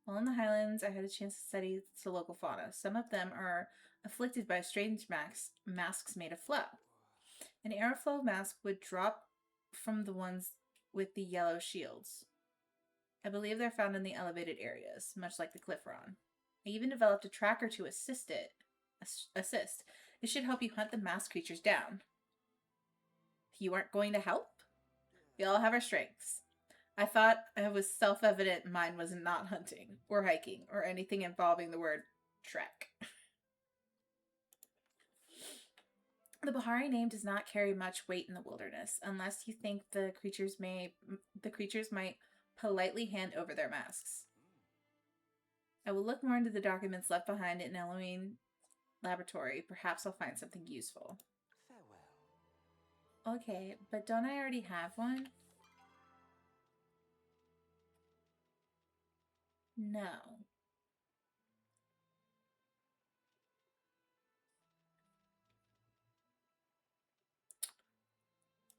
While in the Highlands, I had a chance to study the local fauna. Some of them are afflicted by strange masks made of flow. An arrow flow mask would drop from the ones with the yellow shields. I believe they're found in the elevated areas, much like the cliff we're on. I even developed a tracker to assist. It should help you hunt the masked creatures down. You aren't going to help? We all have our strengths. I thought it was self-evident mine was not hunting, or hiking, or anything involving the word trek. The Bahari name does not carry much weight in the wilderness, unless you think the creatures might politely hand over their masks. I will look more into the documents left behind in Elohim Laboratory. Perhaps I'll find something useful. Farewell. Okay, but don't I already have one? No.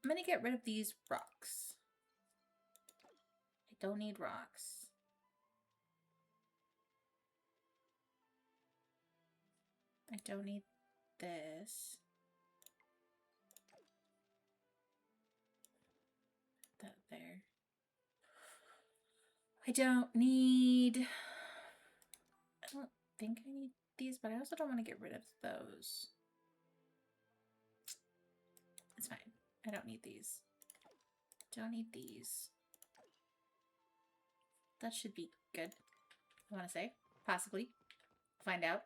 I'm gonna get rid of these rocks. I don't need rocks. I don't need this. That there. I don't think I need these, but I also don't want to get rid of those. It's fine. I don't need these. Don't need these. That should be good. I want to say. Possibly. Find out.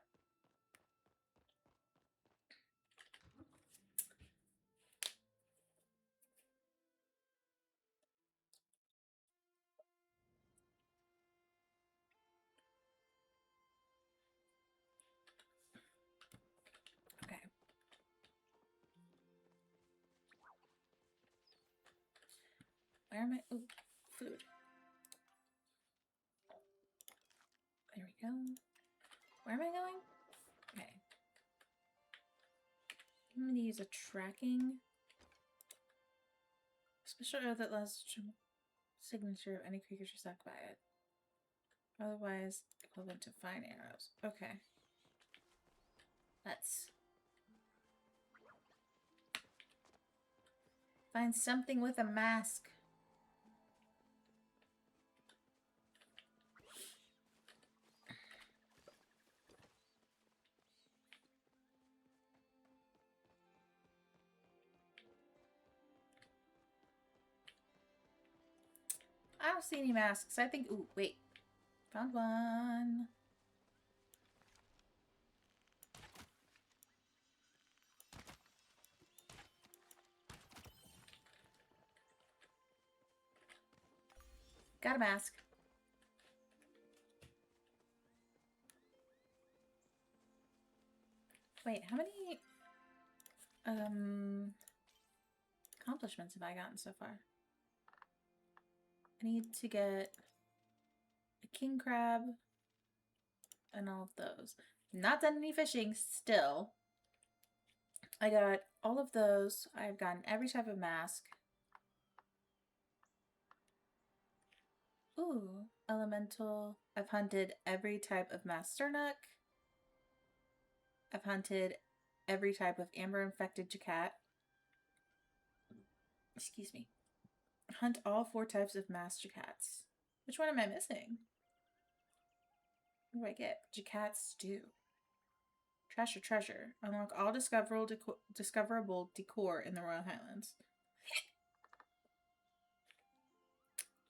Okay. Where am I? Ooh, food. There we go. Where am I going? Okay. I'm going to use a tracking. Special arrow that allows signature of any creature struck by it. Otherwise, equivalent to fine arrows. Okay. Let's find something with a mask. I don't see any masks. I think... Ooh, wait. Found one. Got a mask. Wait, how many accomplishments have I gotten so far? I need to get a king crab and all of those. Not done any fishing still. I got all of those. I've gotten every type of mask. Ooh, elemental. I've hunted every type of Masternuk. I've hunted every type of amber-infected Jacat. Excuse me. Hunt all 4 types of mass Jacats. Which one am I missing? What do I get? Jacat stew. Trash or treasure. Unlock all discoverable decor in the Royal Highlands.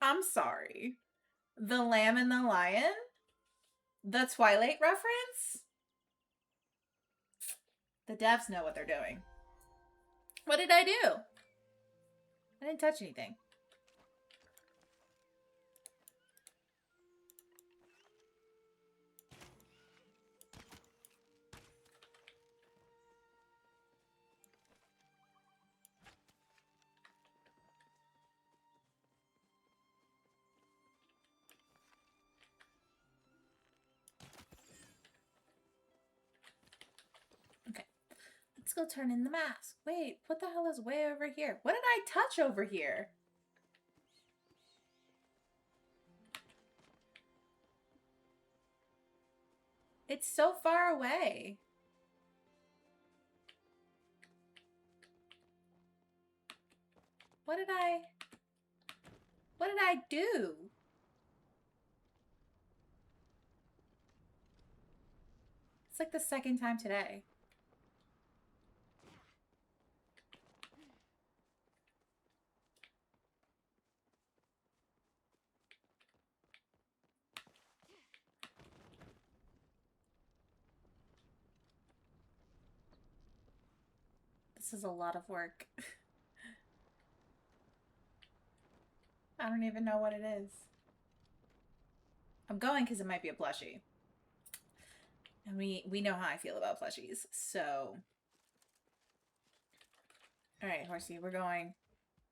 I'm sorry. The Lamb and the Lion? The Twilight reference? The devs know what they're doing. What did I do? I didn't touch anything. Okay. Let's go turn in the mask. Wait, what the hell is way over here? What did I touch over here? It's so far away. What did I do? It's like the second time today. This is a lot of work. I don't even know what it is. I'm going because it might be a plushie. And we know how I feel about plushies, so... Alright, horsey, we're going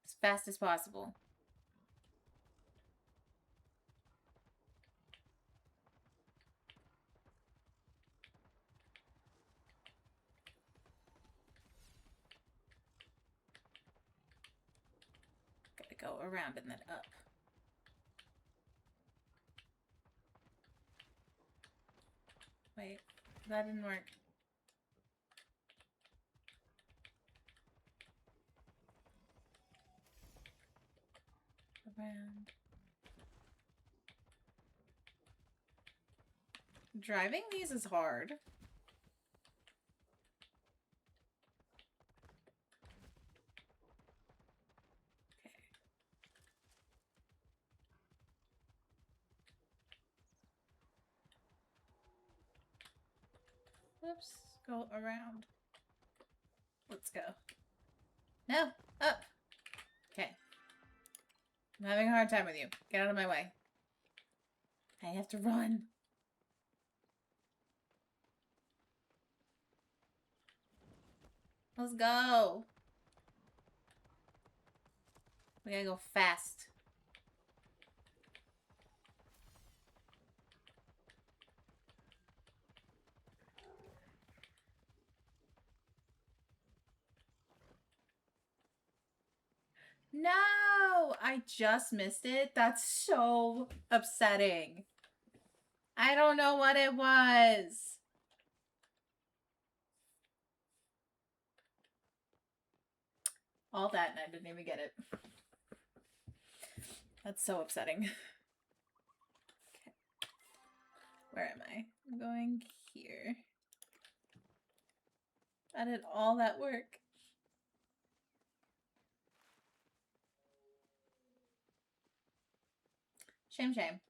as fast as possible. Gotta go around and then up. Wait, that didn't work. Around. Driving these is hard. Okay. Whoops. Go around. Let's go. No! Up! Okay. I'm having a hard time with you. Get out of my way. I have to run. Let's go. We gotta go fast. No! I just missed it. That's so upsetting. I don't know what it was. All that and I didn't even get it. That's so upsetting. Okay. Where am I? I'm going here. I did all that work. Shame, shame.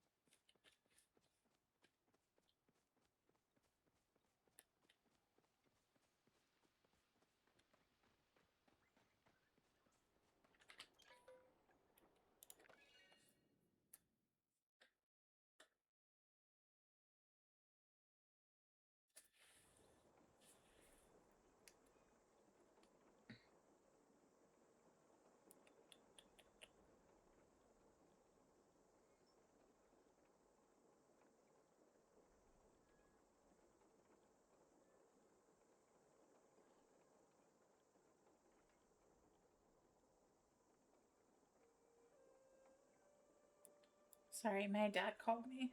Sorry, my dad called me.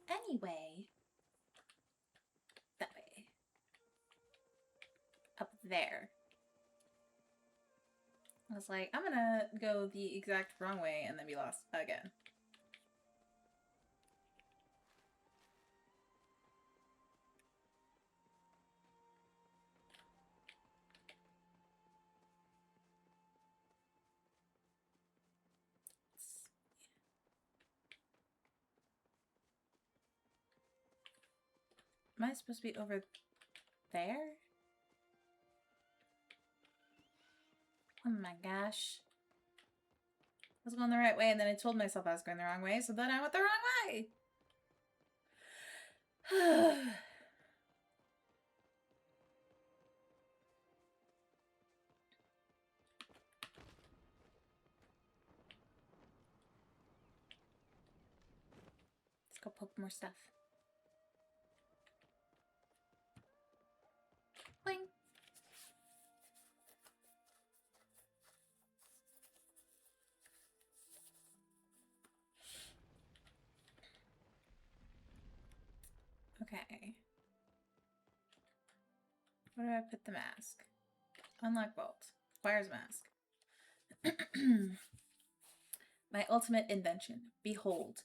Anyway, that way. Up there. I was like, I'm gonna go the exact wrong way and then be lost again. Am I supposed to be over there? Oh my gosh. I was going the right way and then I told myself I was going the wrong way, so then I went the wrong way. Let's go poke more stuff. Bling. Okay. Where do I put the mask? Unlock vault. Requires mask. My ultimate invention. Behold.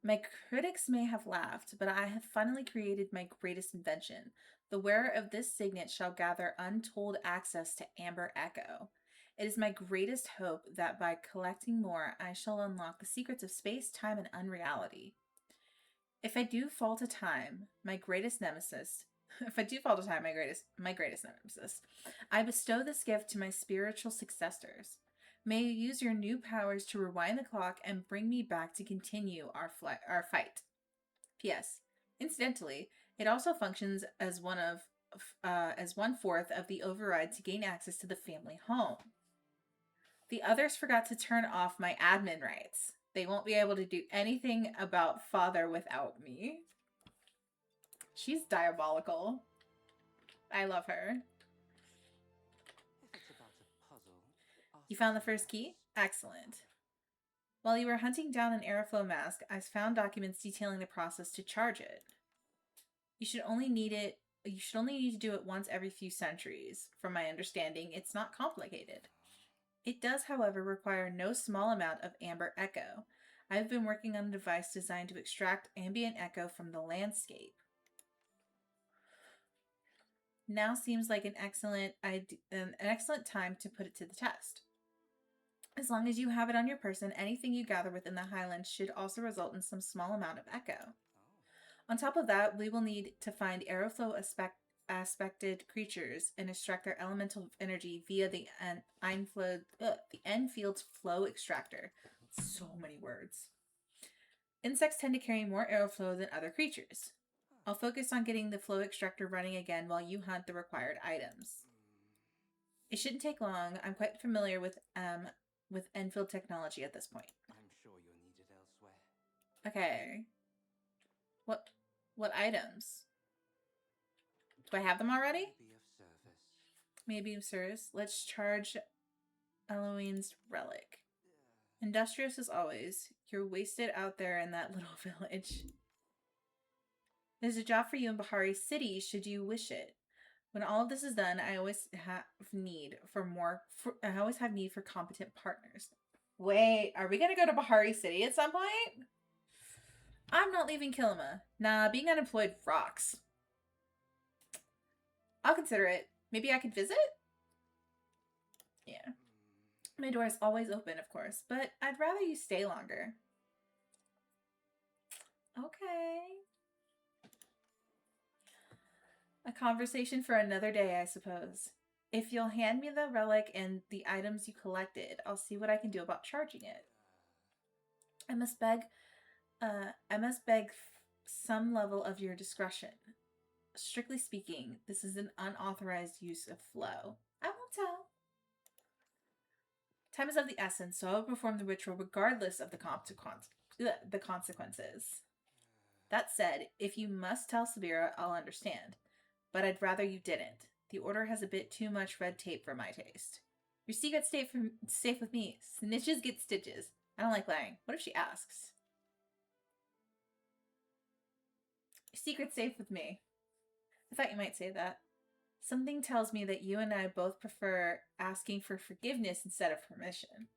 My critics may have laughed, but I have finally created my greatest invention. The wearer of this signet shall gather untold access to Amber Echo. It is my greatest hope that by collecting more, I shall unlock the secrets of space, time, and unreality. If I do fall to time, my greatest nemesis, my greatest nemesis, I bestow this gift to my spiritual successors. May you use your new powers to rewind the clock and bring me back to continue our fight. P.S. Incidentally, it also functions as as 1/4 of the override to gain access to the family home. The others forgot to turn off my admin rights. They won't be able to do anything about father without me. She's diabolical. I love her. If it's about a puzzle, You found the first key? Excellent. While you were hunting down an airflow mask, I found documents detailing the process to charge it. You should only need to do it once every few centuries. From my understanding, it's not complicated. It does, however, require no small amount of amber echo. I've been working on a device designed to extract ambient echo from the landscape. Now seems like an excellent time to put it to the test. As long as you have it on your person, anything you gather within the Highlands should also result in some small amount of echo. Oh. On top of that, we will need to find aeroflow aspected creatures and extract their elemental energy via the Enfield's flow extractor. So many words. Insects tend to carry more aeroflow than other creatures. I'll focus on getting the flow extractor running again while you hunt the required items. It shouldn't take long. I'm quite familiar with Enfield technology at this point. I'm sure you'll need it elsewhere. Okay. What items? Do I have them already? Be of service. Maybe of service. Let's charge Eloine's relic. Industrious as always. You're wasted out there in that little village. There's a job for you in Bahari City, should you wish it. When all of this is done, I always have need for competent partners. Wait, are we gonna go to Bahari City at some point? I'm not leaving Kilima. Nah, being unemployed rocks. I'll consider it. Maybe I could visit? Yeah. My door is always open, of course, but I'd rather you stay longer. Okay. A conversation for another day, I suppose. If you'll hand me the relic and the items you collected, I'll see what I can do about charging it. I must beg some level of your discretion. Strictly speaking, this is an unauthorized use of flow. I won't tell. Time is of the essence, so I will perform the ritual regardless of the consequences. That said, if you must tell Sabira, I'll understand. But I'd rather you didn't. The order has a bit too much red tape for my taste. Your secret's safe with me. Snitches get stitches. I don't like lying. What if she asks? Your secret's safe with me. I thought you might say that. Something tells me that you and I both prefer asking for forgiveness instead of permission.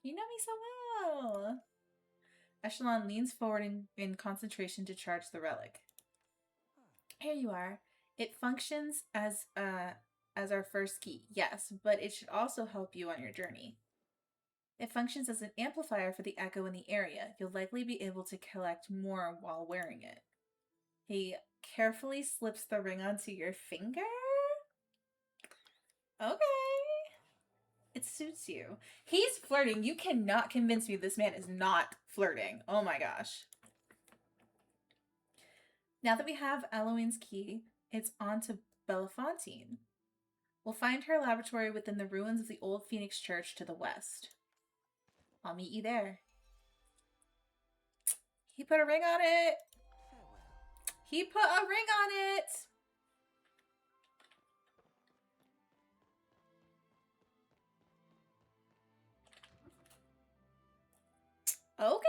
You know me so well. Echelon leans forward in concentration to charge the relic. Here you are. It functions as our first key, yes, but it should also help you on your journey. It functions as an amplifier for the echo in the area. You'll likely be able to collect more while wearing it. He carefully slips the ring onto your finger? Okay. It suits you. He's flirting. You cannot convince me this man is not flirting. Oh my gosh. Now that we have Eloine's key, it's on to Bellefontaine. We'll find her laboratory within the ruins of the old Phoenix Church to the west. I'll meet you there. He put a ring on it. Farewell. He put a ring on it. Okay.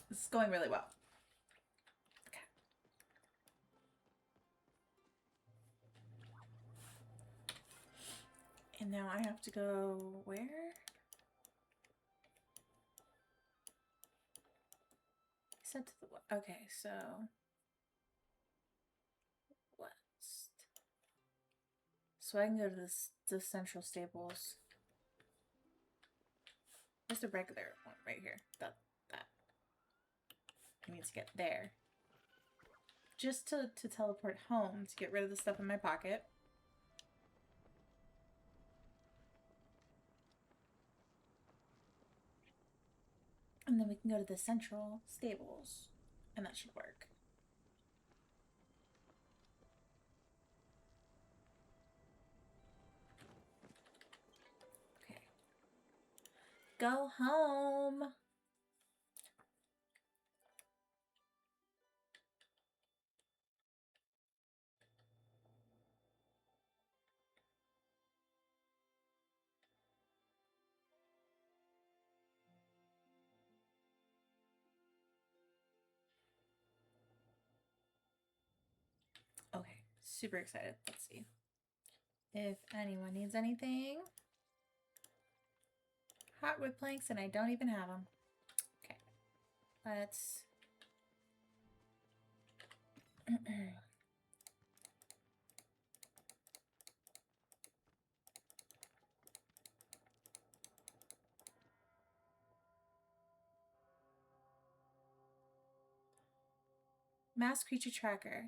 This is going really well. Okay. And now I have to go where? Said to the okay, so west. So I can go to the central stables. There's the regular one right here. That. I need to get there. Just to teleport home to get rid of the stuff in my pocket. And then we can go to the central stables. And that should work. Okay. Go home. Okay, super excited. Let's see if anyone needs anything. hardwood planks and I don't even have them. Okay, let's... Masked creature tracker.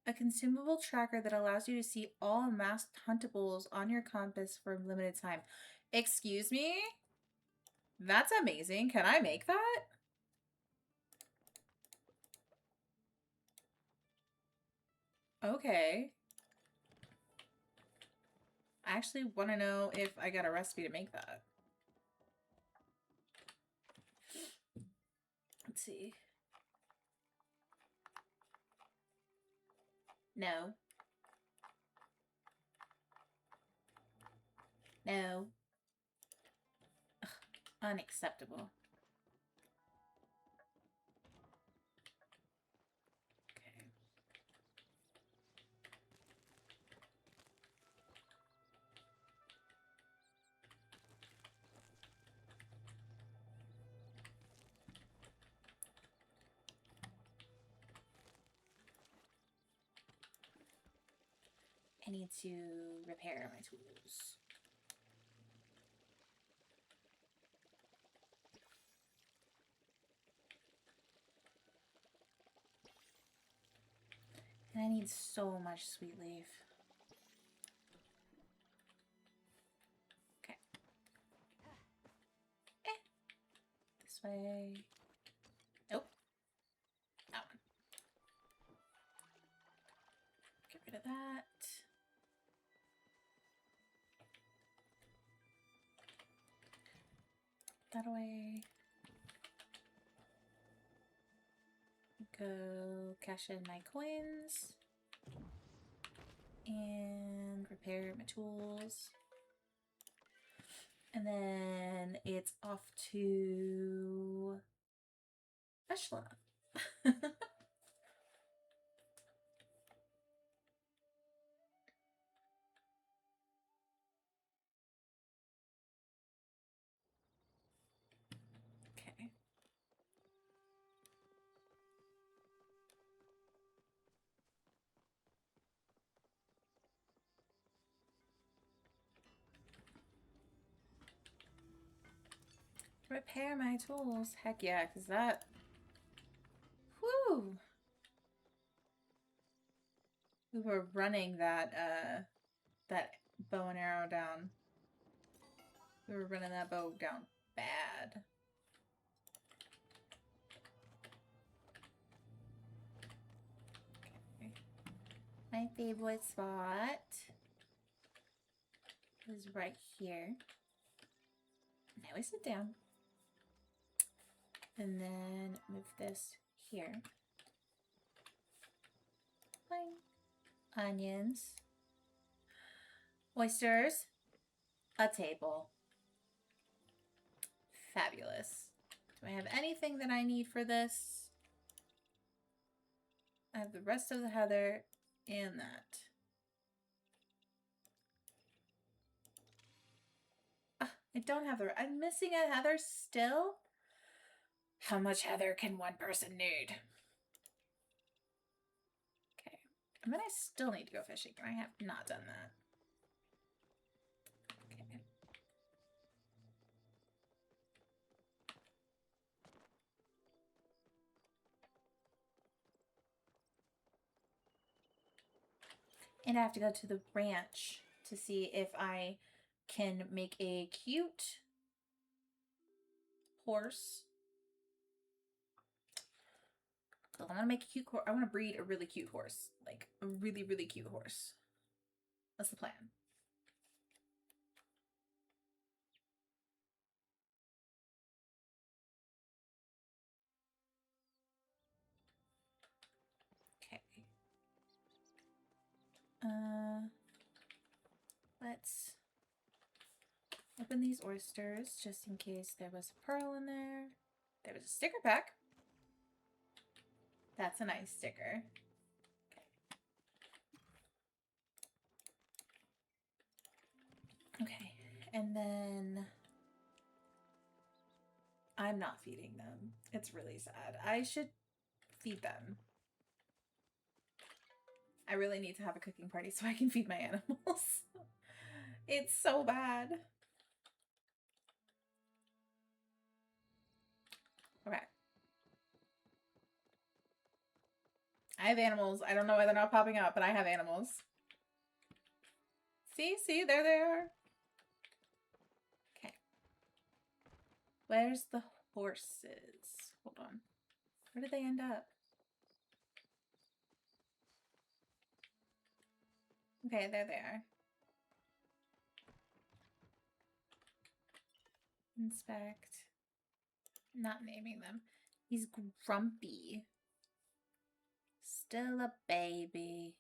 A consumable tracker that allows you to see all masked huntables on your compass for a limited time. Excuse me? That's amazing. Can I make that? Okay. I actually want to know if I got a recipe to make that. Let's see. No. No. Ugh, unacceptable. Okay. I need to repair my tools. And I need so much sweet leaf. Okay. This way. Nope. That one. Get rid of that. That away. Go cash in my coins. And repair my tools. And then it's off to Eshla. Okay. Repair my tools. Heck yeah, because that... Whew! We were running that bow and arrow down. We were running that bow down bad. Okay. My favorite spot is right here. Now we sit down. And then move this here. Fine. Onions. Oysters. A table. Fabulous. Do I have anything that I need for this? I have the rest of the heather and that. I don't have the... I'm missing a heather still? How much heather can one person need? Okay. And then I still need to go fishing. I have not done that. Okay. And I have to go to the ranch to see if I can make a cute horse. So I want to make a cute horse. I want to breed a really cute horse. Like a really, really cute horse. That's the plan. Okay. Let's open these oysters just in case there was a pearl in there. There was a sticker pack. That's a nice sticker. Okay. Okay. And then I'm not feeding them. It's really sad. I should feed them. I really need to have a cooking party so I can feed my animals. It's so bad. Okay. I have animals. I don't know why they're not popping up, but I have animals. See, there they are. Okay. Where's the horses? Hold on. Where did they end up? Okay, there they are. Inspect. Not naming them. He's grumpy. Still a baby.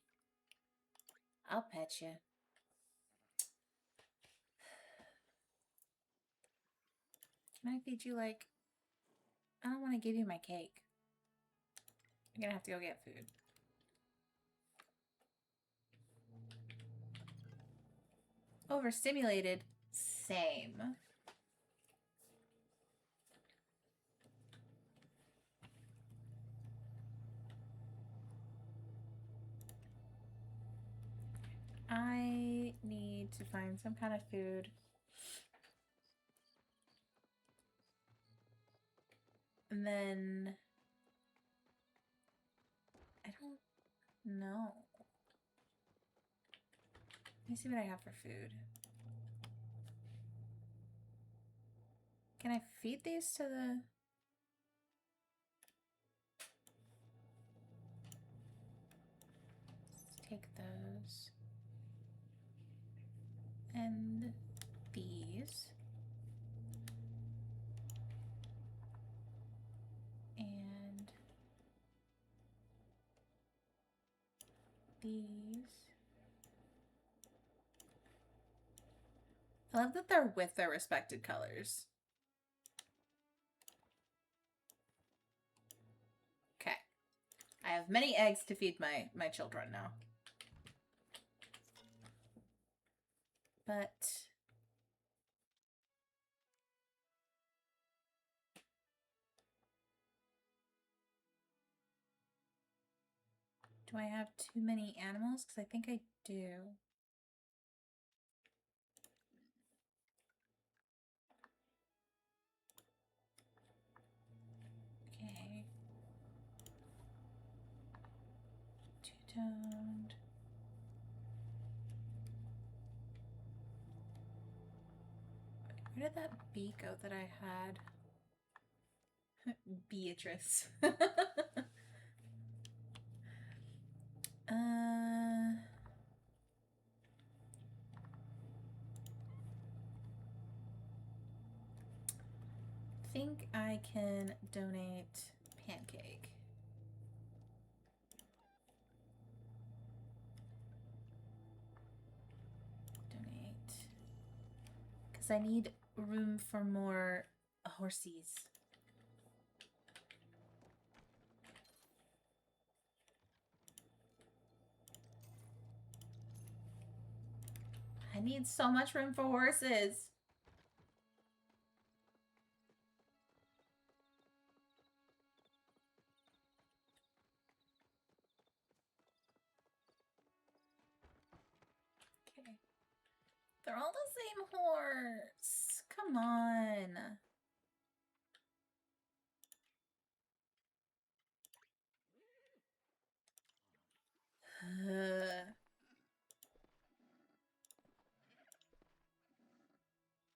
I'll pet you. Can I feed you like... I don't want to give you my cake. I'm gonna have to go get food. Overstimulated? Same. I need to find some kind of food. And then... I don't know. Let me see what I have for food. Can I feed these to the... Let's take those. And these. And these. I love that they're with their respected colors. Okay. I have many eggs to feed my children now. But... do I have too many animals? Because I think I do. Okay. Two-toned. Where did that bee go that I had? Beatrice. Think I can donate pancake. Donate. Because I need room for more horsies. I need so much room for horses. Okay. They're all the same horse. Come on.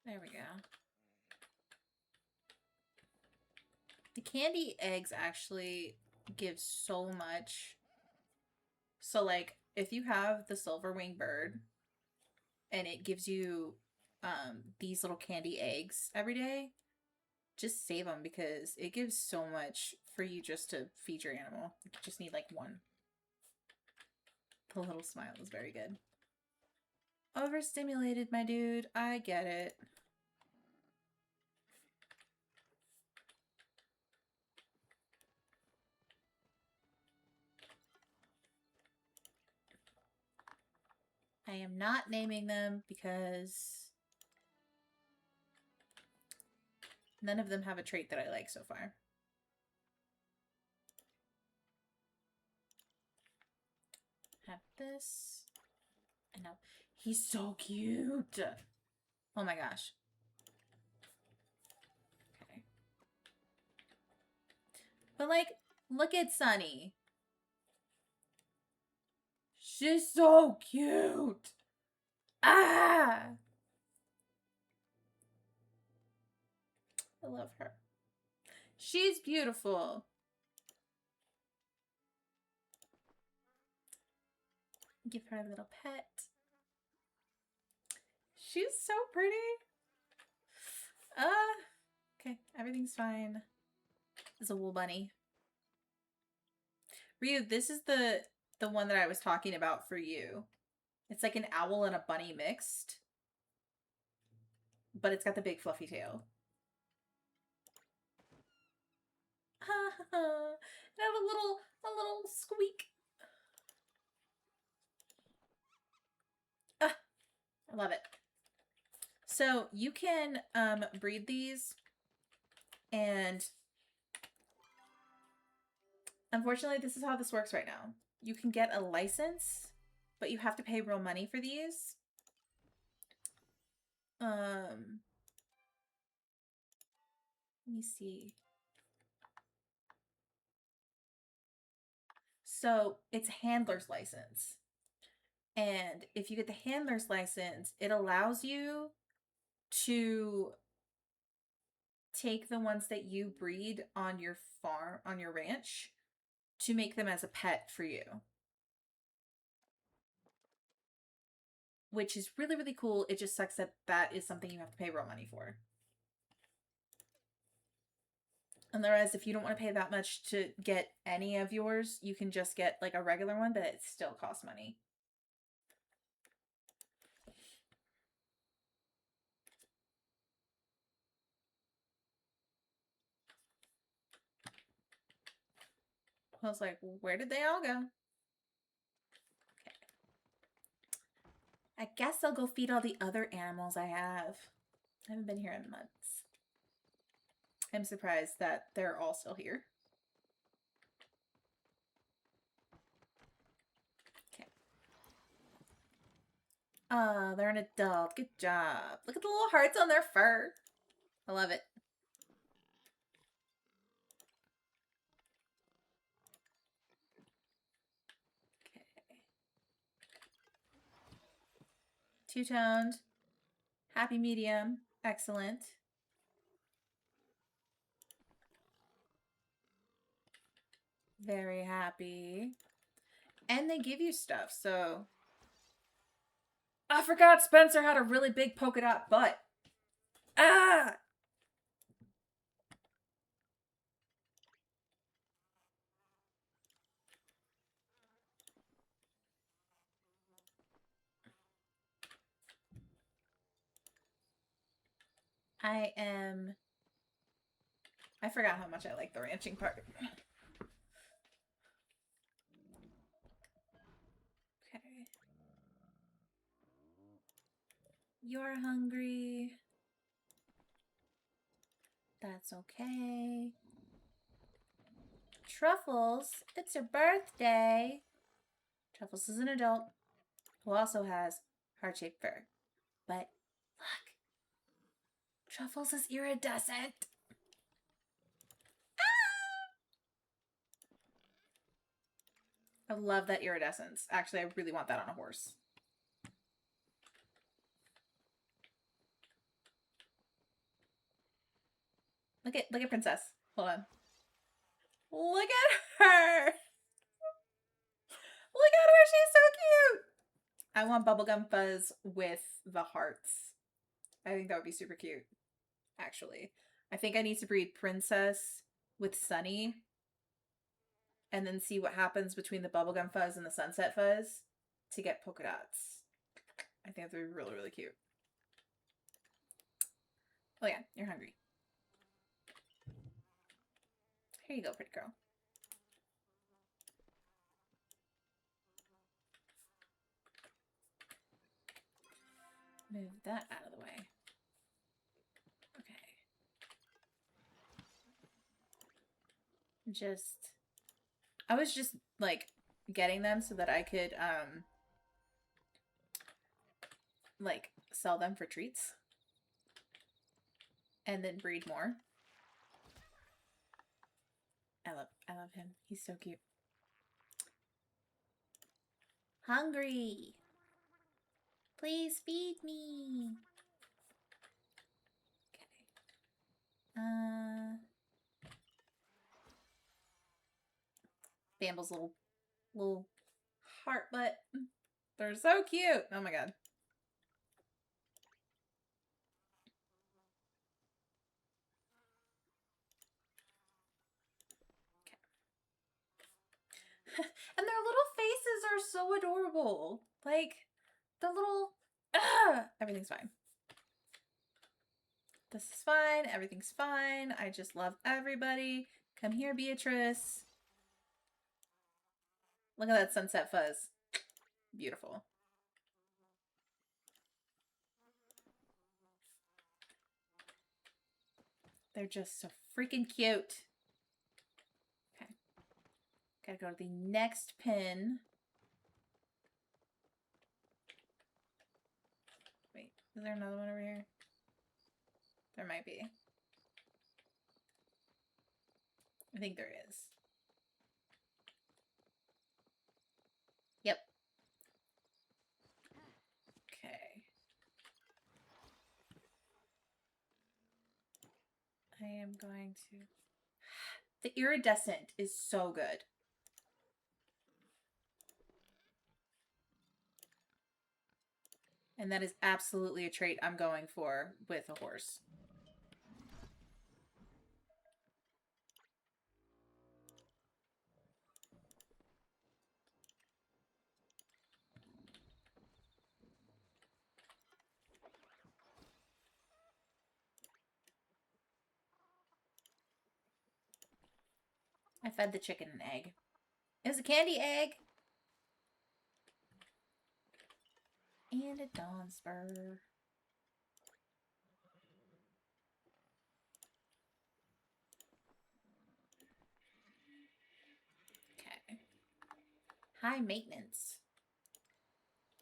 There we go. The candy eggs actually give so much. So like if you have the silver winged bird and it gives you these little candy eggs every day, just save them because it gives so much for you just to feed your animal. You just need like one. The little smile is very good. Overstimulated, my dude. I get it. I am not naming them because None of them have a trait that I like so far. Have this. And now he's so cute. Oh my gosh. Okay. But like, look at Sunny. She's so cute. Ah! I love her. She's beautiful. Give her a little pet. She's so pretty. Okay, everything's fine. It's a wool bunny. Ryu, this is the one that I was talking about for you. It's like an owl and a bunny mixed. But it's got the big fluffy tail. And have a little squeak. Ah, I love it. So you can breed these, and unfortunately this is how this works right now. You can get a license, but you have to pay real money for these. Let me see. So it's handler's license. And if you get the handler's license, it allows you to take the ones that you breed on your farm, on your ranch, to make them as a pet for you. Which is really, really cool. It just sucks that that is something you have to pay real money for. Otherwise, if you don't want to pay that much to get any of yours, you can just get like a regular one, but it still costs money. I was like, where did they all go? Okay. I guess I'll go feed all the other animals I have. I haven't been here in months. I'm surprised that they're all still here. Okay. Oh, they're an adult. Good job. Look at the little hearts on their fur. I love it. Okay. Two-toned. Happy medium. Excellent. Very happy. And they give you stuff, so... I forgot Spencer had a really big polka dot butt. Ah! I forgot how much I like the ranching part. Okay. You're hungry. That's okay. Truffles, it's your birthday. Truffles is an adult who also has heart-shaped fur. But look, Truffles is iridescent. I love that iridescence. Actually, I really want that on a horse. Look at Princess. Hold on. Look at her. Look at her. She's so cute. I want bubblegum fuzz with the hearts. I think that would be super cute, actually. I think I need to breed Princess with Sunny and then see what happens between the bubblegum fuzz and the sunset fuzz to get polka dots. I think that would be really, really cute. Oh yeah, you're hungry. Here you go, pretty girl. Move that out of the way. Okay. I was just like getting them so that I could like sell them for treats and then breed more. I love him. He's so cute. Hungry. Please feed me. Okay. Bamble's little heart butt. They're so cute. Oh my god. Okay. And their little faces are so adorable. Like the little everything's fine. This is fine. Everything's fine. I just love everybody. Come here, Beatrice. Look at that sunset fuzz. Beautiful. They're just so freaking cute. Okay. Gotta go to the next pin. Wait, is there another one over here? There might be. I think there is. Yep. Okay. I am going to... The iridescent is so good. And that is absolutely a trait I'm going for with a horse. I fed the chicken an egg. It was a candy egg. And a dawn spur. Okay. High maintenance.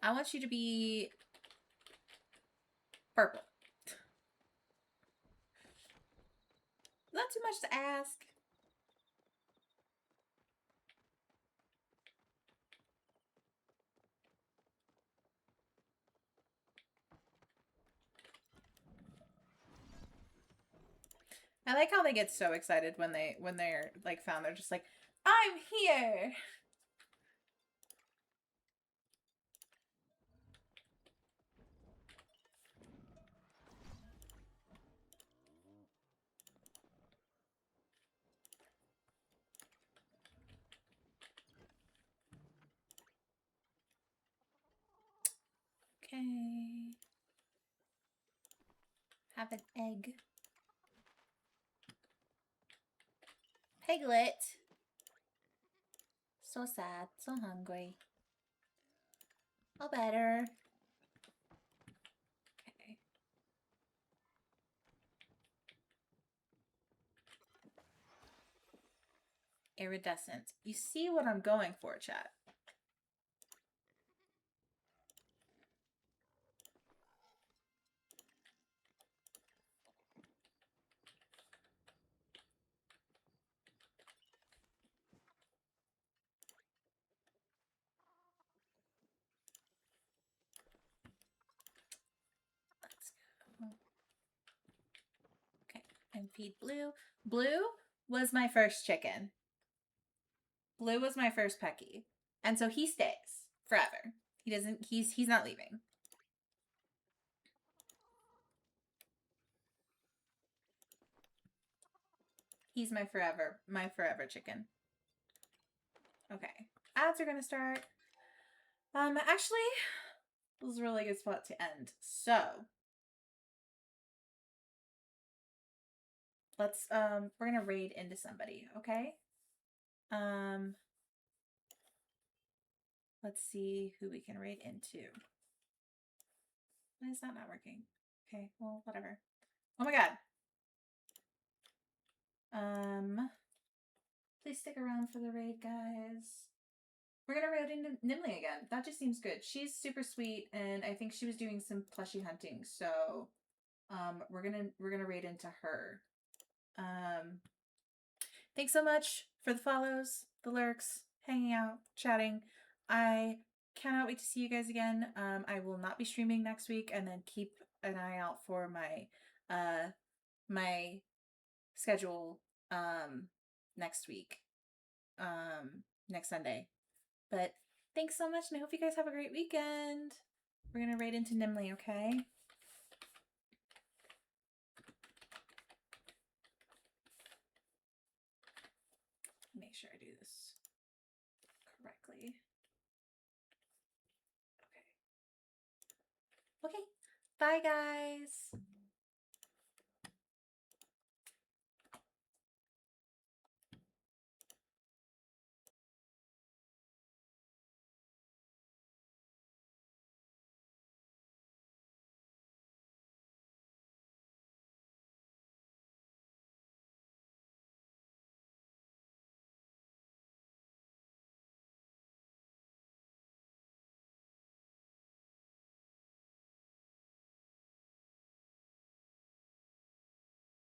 I want you to be purple. Not too much to ask. I like how they get so excited when they're like found. They're just like, I'm here. Okay. Have an egg. Piglet. So sad, so hungry. All better. Okay. Iridescent. You see what I'm going for, chat. Let's go. Okay, and feed Blue. Blue was my first chicken. Blue was my first Pecky. And so he stays forever. He's not leaving. He's my forever chicken. Okay. Ads are gonna start. Actually, this is a really good spot to end. So let's we're gonna raid into somebody, okay? Let's see who we can raid into. Why is that not working? Okay, well, whatever. Oh my god. Please stick around for the raid, guys. We're gonna raid into Nimley again. That just seems good. She's super sweet, and I think she was doing some plushie hunting, so we're gonna raid into her. Thanks so much for the follows, the lurks, hanging out, chatting. I cannot wait to see you guys again. I will not be streaming next week, and then keep an eye out for my my schedule next week, next Sunday. But thanks so much, and I hope you guys have a great weekend. We're gonna raid into Nimley, okay? Make sure I do this correctly. Okay. Okay. Bye, guys.